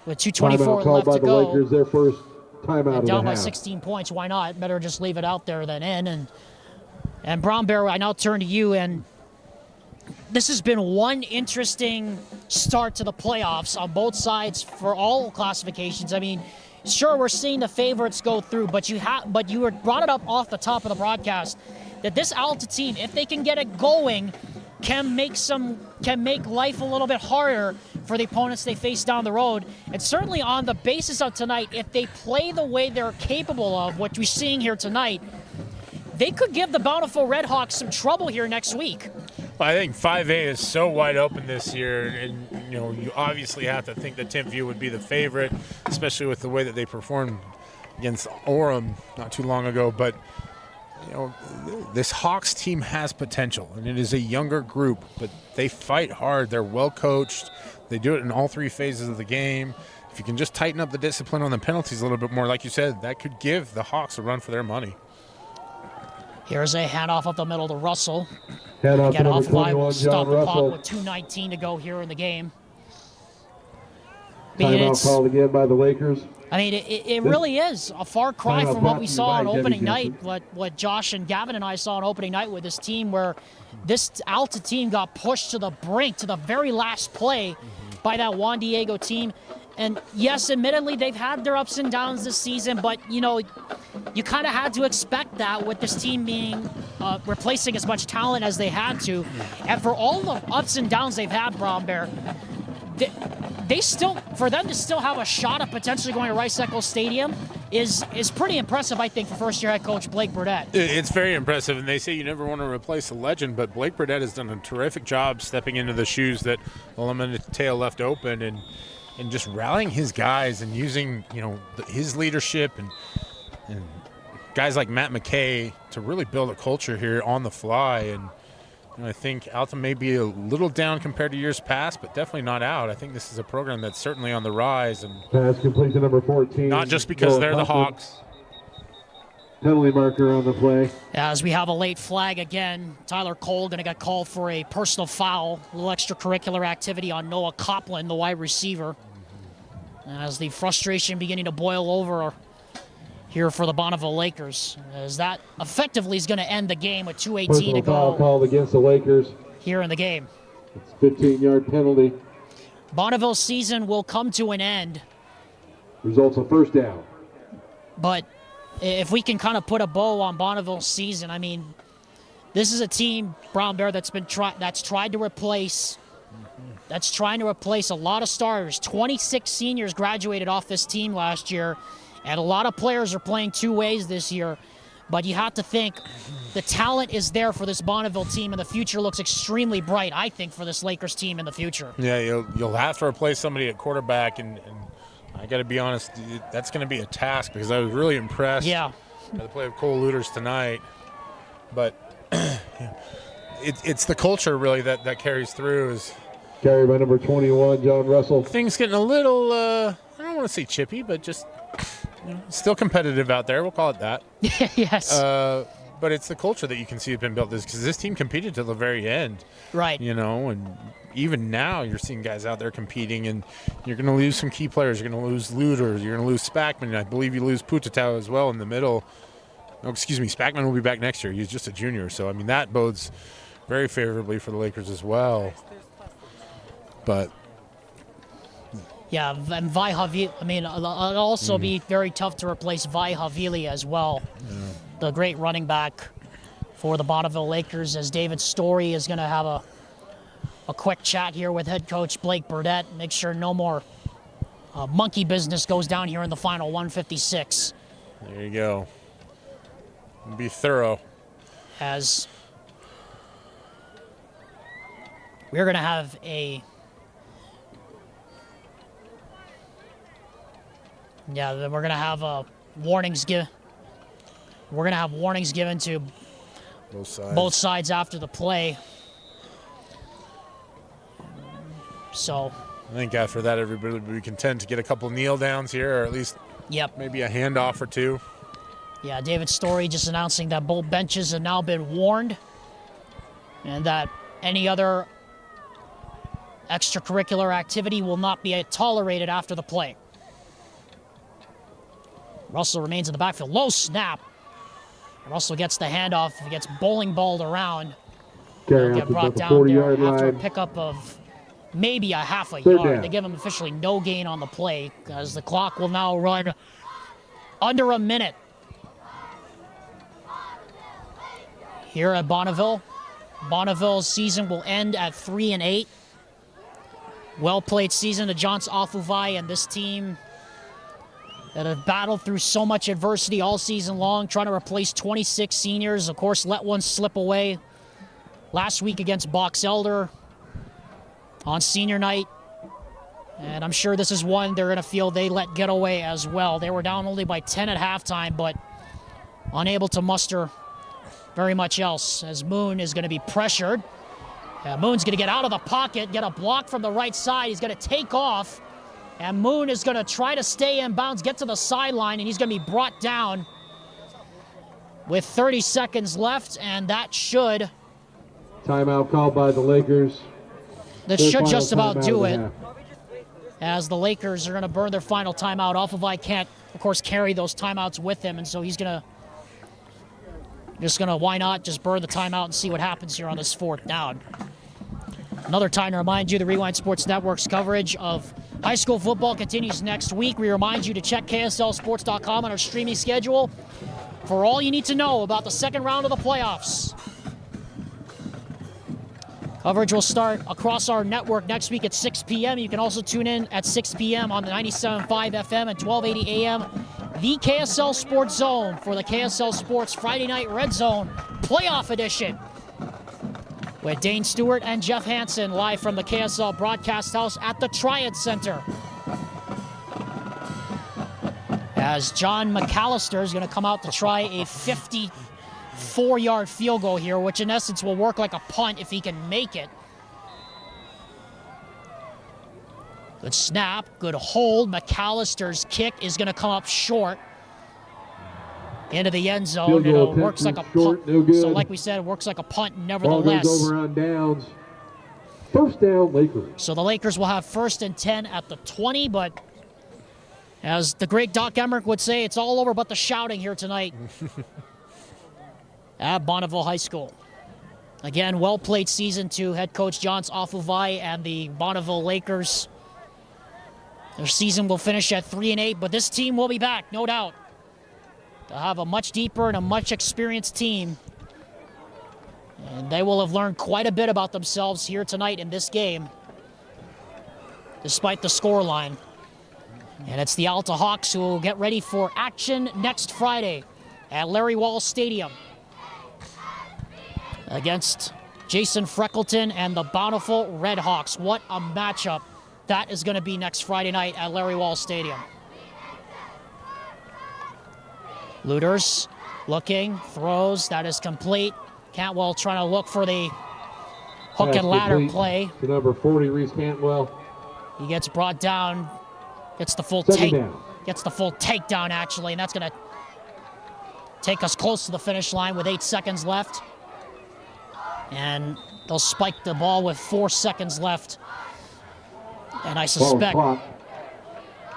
with 2:24
called
left
by
to
the
go.
Lakers, their first timeout of
Down
the
by
half.
16 points. Why not? Better just leave it out there than in. And Brown Bear, I now turn to you. And this has been one interesting start to the playoffs on both sides for all classifications. I mean, sure, we're seeing the favorites go through, but you brought it up off the top of the broadcast that this Alta team, if they can get it going, can make life a little bit harder for the opponents they face down the road. And certainly on the basis of tonight, if they play the way they're capable of, what we're seeing here tonight, they could give the Bountiful Redhawks some trouble here next week.
Well, I think 5A is so wide open this year, and you obviously have to think that Timpview would be the favorite, especially with the way that they performed against Orem not too long ago. But this Hawks team has potential, and it is a younger group, but they fight hard. They're well coached. They do it in all 3 phases of the game. If you can just tighten up the discipline on the penalties a little bit more, like you said, that could give the Hawks a run for their money.
Here's a handoff up the middle to Russell.
Handoff to number
21,
21,
stop
John
the
Russell.
clock with 2:19 to go here in the game.
Timeout called again by the Lakers.
I mean, it really is a far cry from what we saw on opening night, what Josh and Gavin and I saw on opening night with this team, where this Alta team got pushed to the brink, to the very last play by that Juan Diego team. And yes, admittedly, they've had their ups and downs this season, but, you kind of had to expect that with this team being replacing as much talent as they had to. And for all the ups and downs they've had, Brown Bear, for them to still have a shot at potentially going to Rice Eccles Stadium is pretty impressive, I think, for first-year head coach Blake Burdett.
It's very impressive, and they say you never want to replace a legend, but Blake Burdett has done a terrific job stepping into the shoes that Olamateo left open and just rallying his guys and using his leadership and guys like Matt McKay to really build a culture here on the fly. And I think Alta may be a little down compared to years past, but definitely not out. I think this is a program that's certainly on the rise. And
pass complete to number 14.
Not just because they're the Hawks.
Penalty marker on the play.
As we have a late flag again, Tyler Cole going to get called for a personal foul, a little extracurricular activity on Noah Copland, the wide receiver. As the frustration beginning to boil over here for the Bonneville Lakers, as that effectively is going to end the game with 2:18 to go.
Foul called against the Lakers
here in the game.
It's a 15-yard penalty.
Bonneville's season will come to an end.
Results a first down.
But if we can kind of put a bow on Bonneville's season, I mean, this is a team, Brown Bear, that's tried to replace. That's trying to replace a lot of starters. 26 seniors graduated off this team last year, and a lot of players are playing 2 ways this year. But you have to think the talent is there for this Bonneville team, and the future looks extremely bright, I think, for this Lakers team in the future.
Yeah, you'll have to replace somebody at quarterback, and I got to be honest, that's going to be a task because I was really impressed by the play of Cole Luters tonight. But it's the culture, really, that carries through. Is
carried by number 21, John Russell.
Things getting a little, I don't want to say chippy, but just still competitive out there. We'll call it that.
Yes.
But it's the culture that you can see has been built because this team competed till the very end.
Right.
And even now you're seeing guys out there competing, and you're going to lose some key players. You're going to lose Luters. You're going to lose Spackman. I believe you lose Putatau as well in the middle. Oh, excuse me. Spackman will be back next year. He's just a junior. So, I mean, that bodes very favorably for the Lakers as well. But
yeah, and Vi Havili, I mean, it'll also be very tough to replace Vi Havili as well. Yeah. The great running back for the Bonneville Lakers, as David Story is going to have a quick chat here with head coach Blake Burdett. Make sure no more monkey business goes down here in the final 156.
There you go. Be thorough.
As we're going to have a... Yeah, then we're going to have warnings given. We're going to have warnings given to both sides after the play. So
I think after that, everybody would be content to get a couple kneel downs here, or at least maybe a handoff or two.
Yeah, David Story just announcing that both benches have now been warned and that any other extracurricular activity will not be tolerated after the play. Russell remains in the backfield. Low snap. Russell gets the handoff. He gets bowling balled around. He'll get brought down there after a pickup of maybe a half a yard. They give him officially no gain on the play because the clock will now run under a minute. Here at Bonneville. Bonneville's season will end at 3-8. Well-played season to Johns Afuvai and this team that have battled through so much adversity all season long, trying to replace 26 seniors. Of course, let one slip away last week against Box Elder on senior night. And I'm sure this is one they're going to feel they let get away as well. They were down only by 10 at halftime, but unable to muster very much else as Moon is going to be pressured. Moon's going to get out of the pocket, get a block from the right side. He's going to take off. And Moon is going to try to stay in bounds, get to the sideline, and he's going to be brought down with 30 seconds left, and that should...
Timeout called by the Lakers.
This should just about do it, as the Lakers are going to burn their final timeout. Afuvai can't, of course, carry those timeouts with him, and so he's going to, why not, just burn the timeout and see what happens here on this fourth down. Another time to remind you, the Rewind Sports Network's coverage of high school football continues next week. We remind you to check KSLSports.com on our streaming schedule for all you need to know about the second round of the playoffs. Coverage will start across our network next week at 6 p.m. You can also tune in at 6 p.m. on the 97.5 FM and 1280 AM, the KSL Sports Zone for the KSL Sports Friday Night Red Zone Playoff Edition, with Dane Stewart and Jeff Hansen live from the KSL Broadcast House at the Triad Center. As John McAllister is going to come out to try a 54-yard field goal here, which in essence will work like a punt if he can make it. Good snap, good hold. McAllister's kick is going to come up short into the end zone. It works like a punt. So like we said, it works like a punt nevertheless.
Ball goes over on downs. First down, Lakers.
So the Lakers will have 1st and 10 at the 20, but as the great Doc Emmerich would say, it's all over but the shouting here tonight at Bonneville High School. Again, well-played season to head coach Johns Afuvai and the Bonneville Lakers. Their season will finish at 3-8, but this team will be back, no doubt, to have a much deeper and a much experienced team. And they will have learned quite a bit about themselves here tonight in this game, despite the scoreline. And it's the Alta Hawks who will get ready for action next Friday at Larry Wall Stadium against Jason Freckleton and the Bountiful Red Hawks. What a matchup that is going to be next Friday night at Larry Wall Stadium. Luters looking, throws, that is complete. Cantwell trying to look for the hook and ladder play.
To number 40, Reese Cantwell.
He gets brought down, gets the full takedown actually, and that's going to take us close to the finish line with 8 seconds left. And they'll spike the ball with 4 seconds left. And I suspect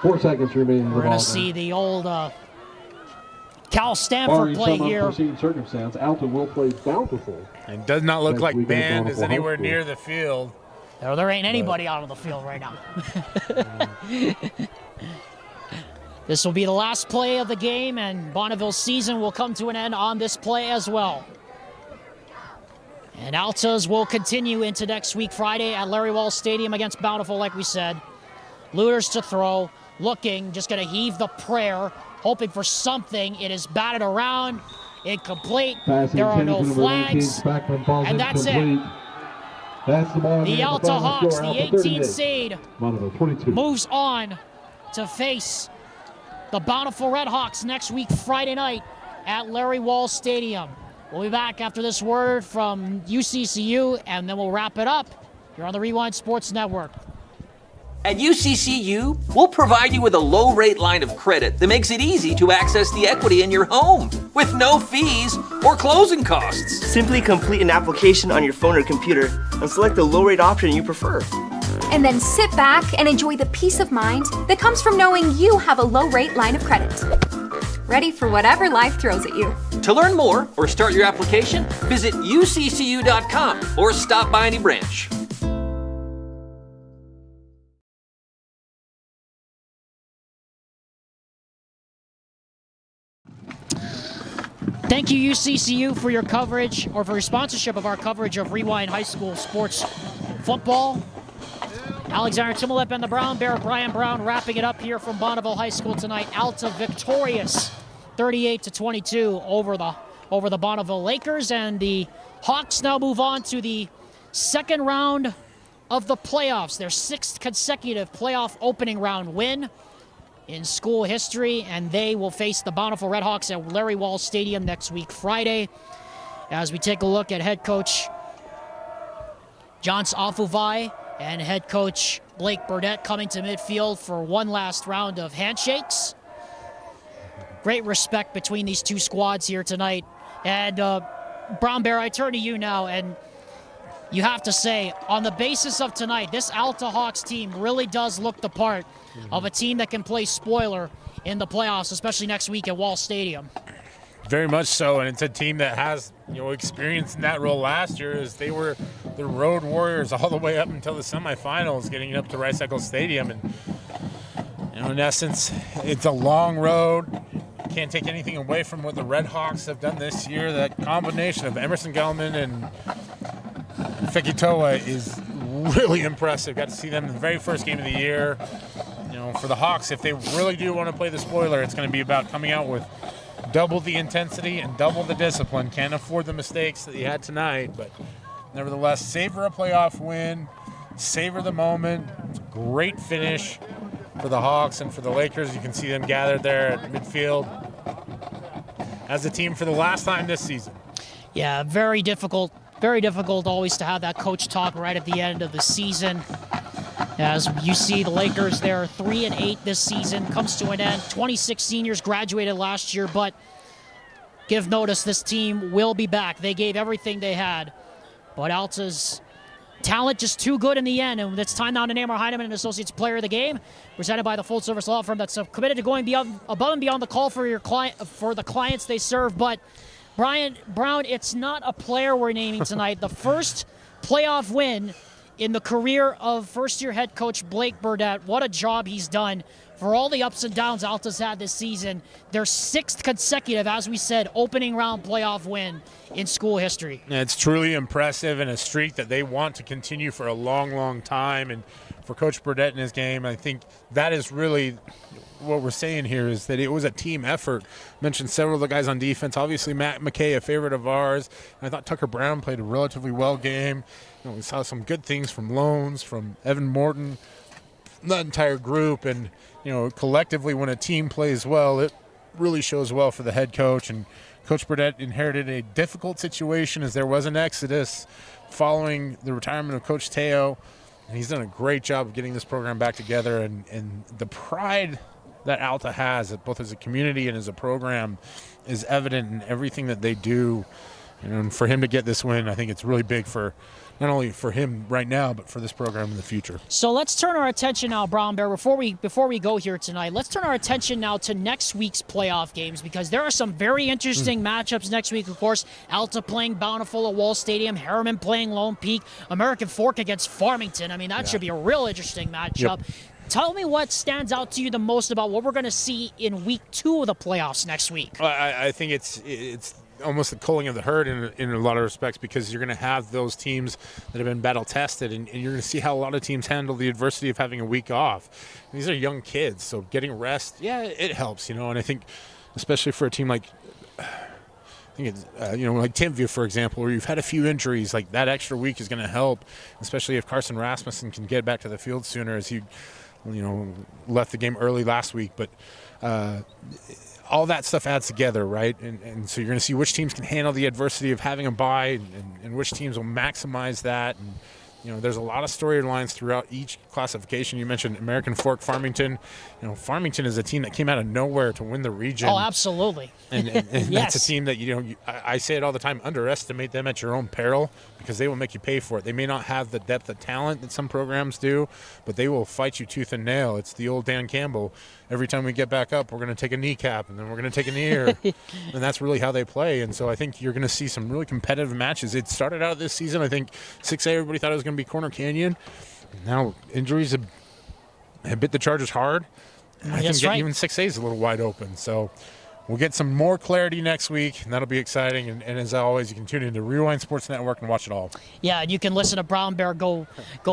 4 seconds remaining.
We're going to see the old Cal Stanford play here.
Unforeseen circumstance, Alta will play Bountiful.
It does not look like Band is anywhere near the field.
No, there ain't anybody out on the field right now. This will be the last play of the game, and Bonneville's season will come to an end on this play as well. And Altas will continue into next week, Friday, at Larry Wall Stadium against Bountiful, like we said. Luters to throw, looking, just going to heave the prayer, hoping for something. It is batted around, incomplete. There are no flags, and that's it.
That's the ball.
The Alta Hawks, the 18 seed,
Bonneville 22.
moves on to face the Bountiful Red Hawks next week, Friday night at Larry Walls Stadium. We'll be back after this word from UCCU, and then we'll wrap it up here on the Rewind Sports Network.
At UCCU, we'll provide you with a low-rate line of credit that makes it easy to access the equity in your home with no fees or closing costs.
Simply complete an application on your phone or computer and select the low-rate option you prefer.
And then sit back and enjoy the peace of mind that comes from knowing you have a low-rate line of credit. Ready for whatever life throws at you.
To learn more or start your application, visit uccu.com or stop by any branch.
Thank you, UCCU, for your coverage, or for your sponsorship of our coverage of Rewind High School sports football. Alexander Timolep and the Brown Bear, Brian Brown, wrapping it up here from Bonneville High School tonight. Alta victorious, 38-22 over the Bonneville Lakers, and the Hawks now move on to the second round of the playoffs. Their sixth consecutive playoff opening round win in school history, and they will face the Bountiful Red Hawks at Larry Walls Stadium next week, Friday, as we take a look at head coach John Afuvai and head coach Blake Burdett coming to midfield for one last round of handshakes. Great respect between these two squads here tonight. And Brown Bear, I turn to you now, and you have to say, on the basis of tonight, this Alta Hawks team really does look the part of a team that can play spoiler in the playoffs, especially next week at Wall Stadium.
Very much so, and it's a team that has experience in that role last year, as they were the road warriors all the way up until the semifinals, getting up to Rice Eccles Stadium. And in essence, it's a long road. Can't take anything away from what the Red Hawks have done this year. That combination of Emerson Gelman and Fekitoa is really impressive. Got to see them in the very first game of the year. For the Hawks, if they really do want to play the spoiler, it's going to be about coming out with double the intensity and double the discipline. Can't afford the mistakes that you had tonight, but nevertheless, savor a playoff win, savor the moment. It's a great finish for the Hawks and for the Lakers. You can see them gathered there at midfield as a team for the last time this season.
Yeah, very difficult always to have that coach talk right at the end of the season. As you see, the Lakers, they're 3-8 this season, comes to an end. 26 seniors graduated last year, but give notice, this team will be back. They gave everything they had, but Alta's talent just too good in the end, and it's time now to name our Heinemann and Associates Player of the Game, presented by the full-service law firm that's committed to going above and beyond the call for the clients they serve. But Brian Brown, it's not a player we're naming tonight. The first playoff win in the career of first-year head coach Blake Burdett. What a job he's done for all the ups and downs Alta's had this season. Their sixth consecutive, as we said, opening round playoff win in school history.
Yeah, it's truly impressive, and a streak that they want to continue for a long, long time. And for Coach Burdett in his game, I think that is really what we're saying here, is that it was a team effort. Mentioned several of the guys on defense. Obviously, Matt McKay, a favorite of ours. And I thought Tucker Brown played a relatively well game. We saw some good things from Loans, from Evan Morton, that entire group. And, collectively, when a team plays well, it really shows well for the head coach. And Coach Burdett inherited a difficult situation, as there was an exodus following the retirement of Coach Teo. And he's done a great job of getting this program back together. And the pride that Alta has, both as a community and as a program, is evident in everything that they do. And for him to get this win, I think it's really big for not only for him right now, but for this program in the future.
So let's turn our attention now, Brown Bear, before we go here tonight, let's turn our attention now to next week's playoff games, because there are some very interesting matchups next week. Of course, Alta playing Bountiful at Wall Stadium, Harriman playing Lone Peak, American Fork against Farmington. I mean, that should be a real interesting matchup. Yep. Tell me what stands out to you the most about what we're going to see in week 2 of the playoffs next week.
I think it's almost the culling of the herd in a lot of respects, because you're going to have those teams that have been battle tested, and you're going to see how a lot of teams handle the adversity of having a week off. And these are young kids, so getting rest, it helps, and I think especially for a team like think it's, like Timpview, for example, where you've had a few injuries, like that extra week is going to help, especially if Carson Rasmussen can get back to the field sooner, as he, left the game early last week. But all that stuff adds together, right? And so you're going to see which teams can handle the adversity of having a bye and which teams will maximize that. And, there's a lot of storylines throughout each classification. You mentioned American Fork, Farmington. Farmington is a team that came out of nowhere to win the region.
Oh, absolutely.
And
Yes.
That's a team that, I say it all the time, underestimate them at your own peril, because they will make you pay for it. They may not have the depth of talent that some programs do, but they will fight you tooth and nail. It's the old Dan Campbell. Every time we get back up, we're going to take a kneecap, and then we're going to take an ear. And that's really how they play. And so I think you're going to see some really competitive matches. It started out this season, I think 6A, everybody thought it was going to be Corner Canyon. Now injuries have bit the Chargers hard. And I think even 6A is a little wide open. So we'll get some more clarity next week, and that'll be exciting. And as always, you can tune into Rewind Sports Network and watch it all.
Yeah, and you can listen to Brown Bear go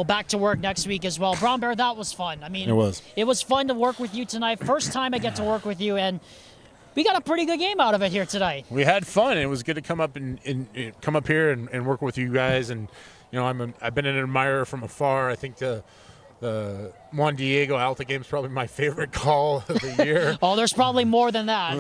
back to work next week as well. Brown Bear, that was fun. I mean, it was fun to work with you tonight. First time I get to work with you, and we got a pretty good game out of it here tonight.
We had fun. It was good to come up and come up here and work with you guys. And I've been an admirer from afar. I think the Juan Diego Alta game is probably my favorite call of the year.
Oh, there's probably more than that.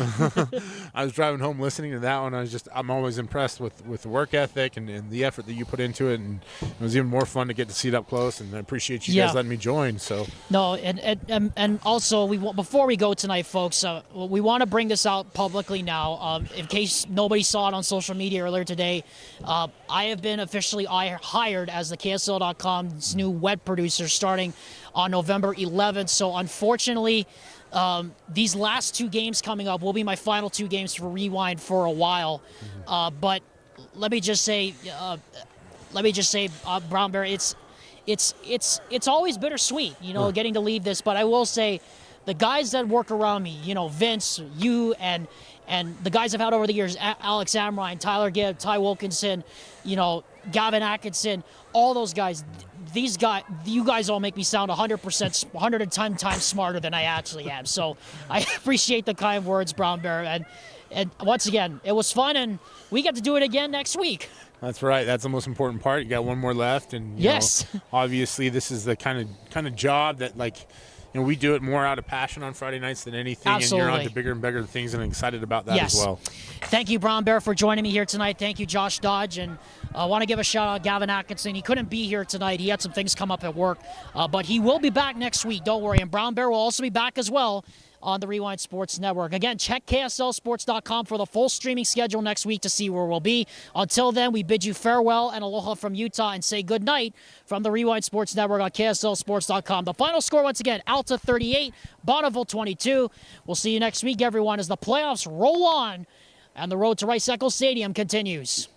I was driving home listening to that one. I'm always impressed with the work ethic and the effort that you put into it. And it was even more fun to get to see it up close. And I appreciate you guys letting me join. So
no, and also before we go tonight, folks, we want to bring this out publicly now. In case nobody saw it on social media earlier today, I have been officially hired as the KSL.com's new web producer starting on November 11th. So unfortunately, these last 2 games coming up will be my final 2 games for Rewind for a while. But let me just say, Brown Bear, it's always bittersweet, getting to leave this. But I will say, the guys that work around me, Vince, you, and the guys I've had over the years, Alex Amrine, Tyler Gibb, Ty Wilkinson, Gavin Atkinson, all those guys. You guys all make me sound 110 times smarter than I actually am. So I appreciate the kind words, Brown Bear. And once again, it was fun, and we get to do it again next week.
That's right. That's the most important part. You got one more left, and obviously this is the kind of job that we do it more out of passion on Friday nights than anything.
Absolutely.
And you're on to bigger and bigger things, and I'm excited about that as well.
Thank you, Brown Bear, for joining me here tonight. Thank you, Josh Dodge. And I want to give a shout out to Gavin Atkinson. He couldn't be here tonight. He had some things come up at work. But he will be back next week. Don't worry. And Brown Bear will also be back as well on the Rewind Sports Network. Again, check KSLSports.com for the full streaming schedule next week to see where we'll be. Until then, we bid you farewell and aloha from Utah and say good night from the Rewind Sports Network on KSLSports.com. The final score, once again, Alta 38, Bonneville 22. We'll see you next week, everyone, as the playoffs roll on and the road to Rice Eccles Stadium continues.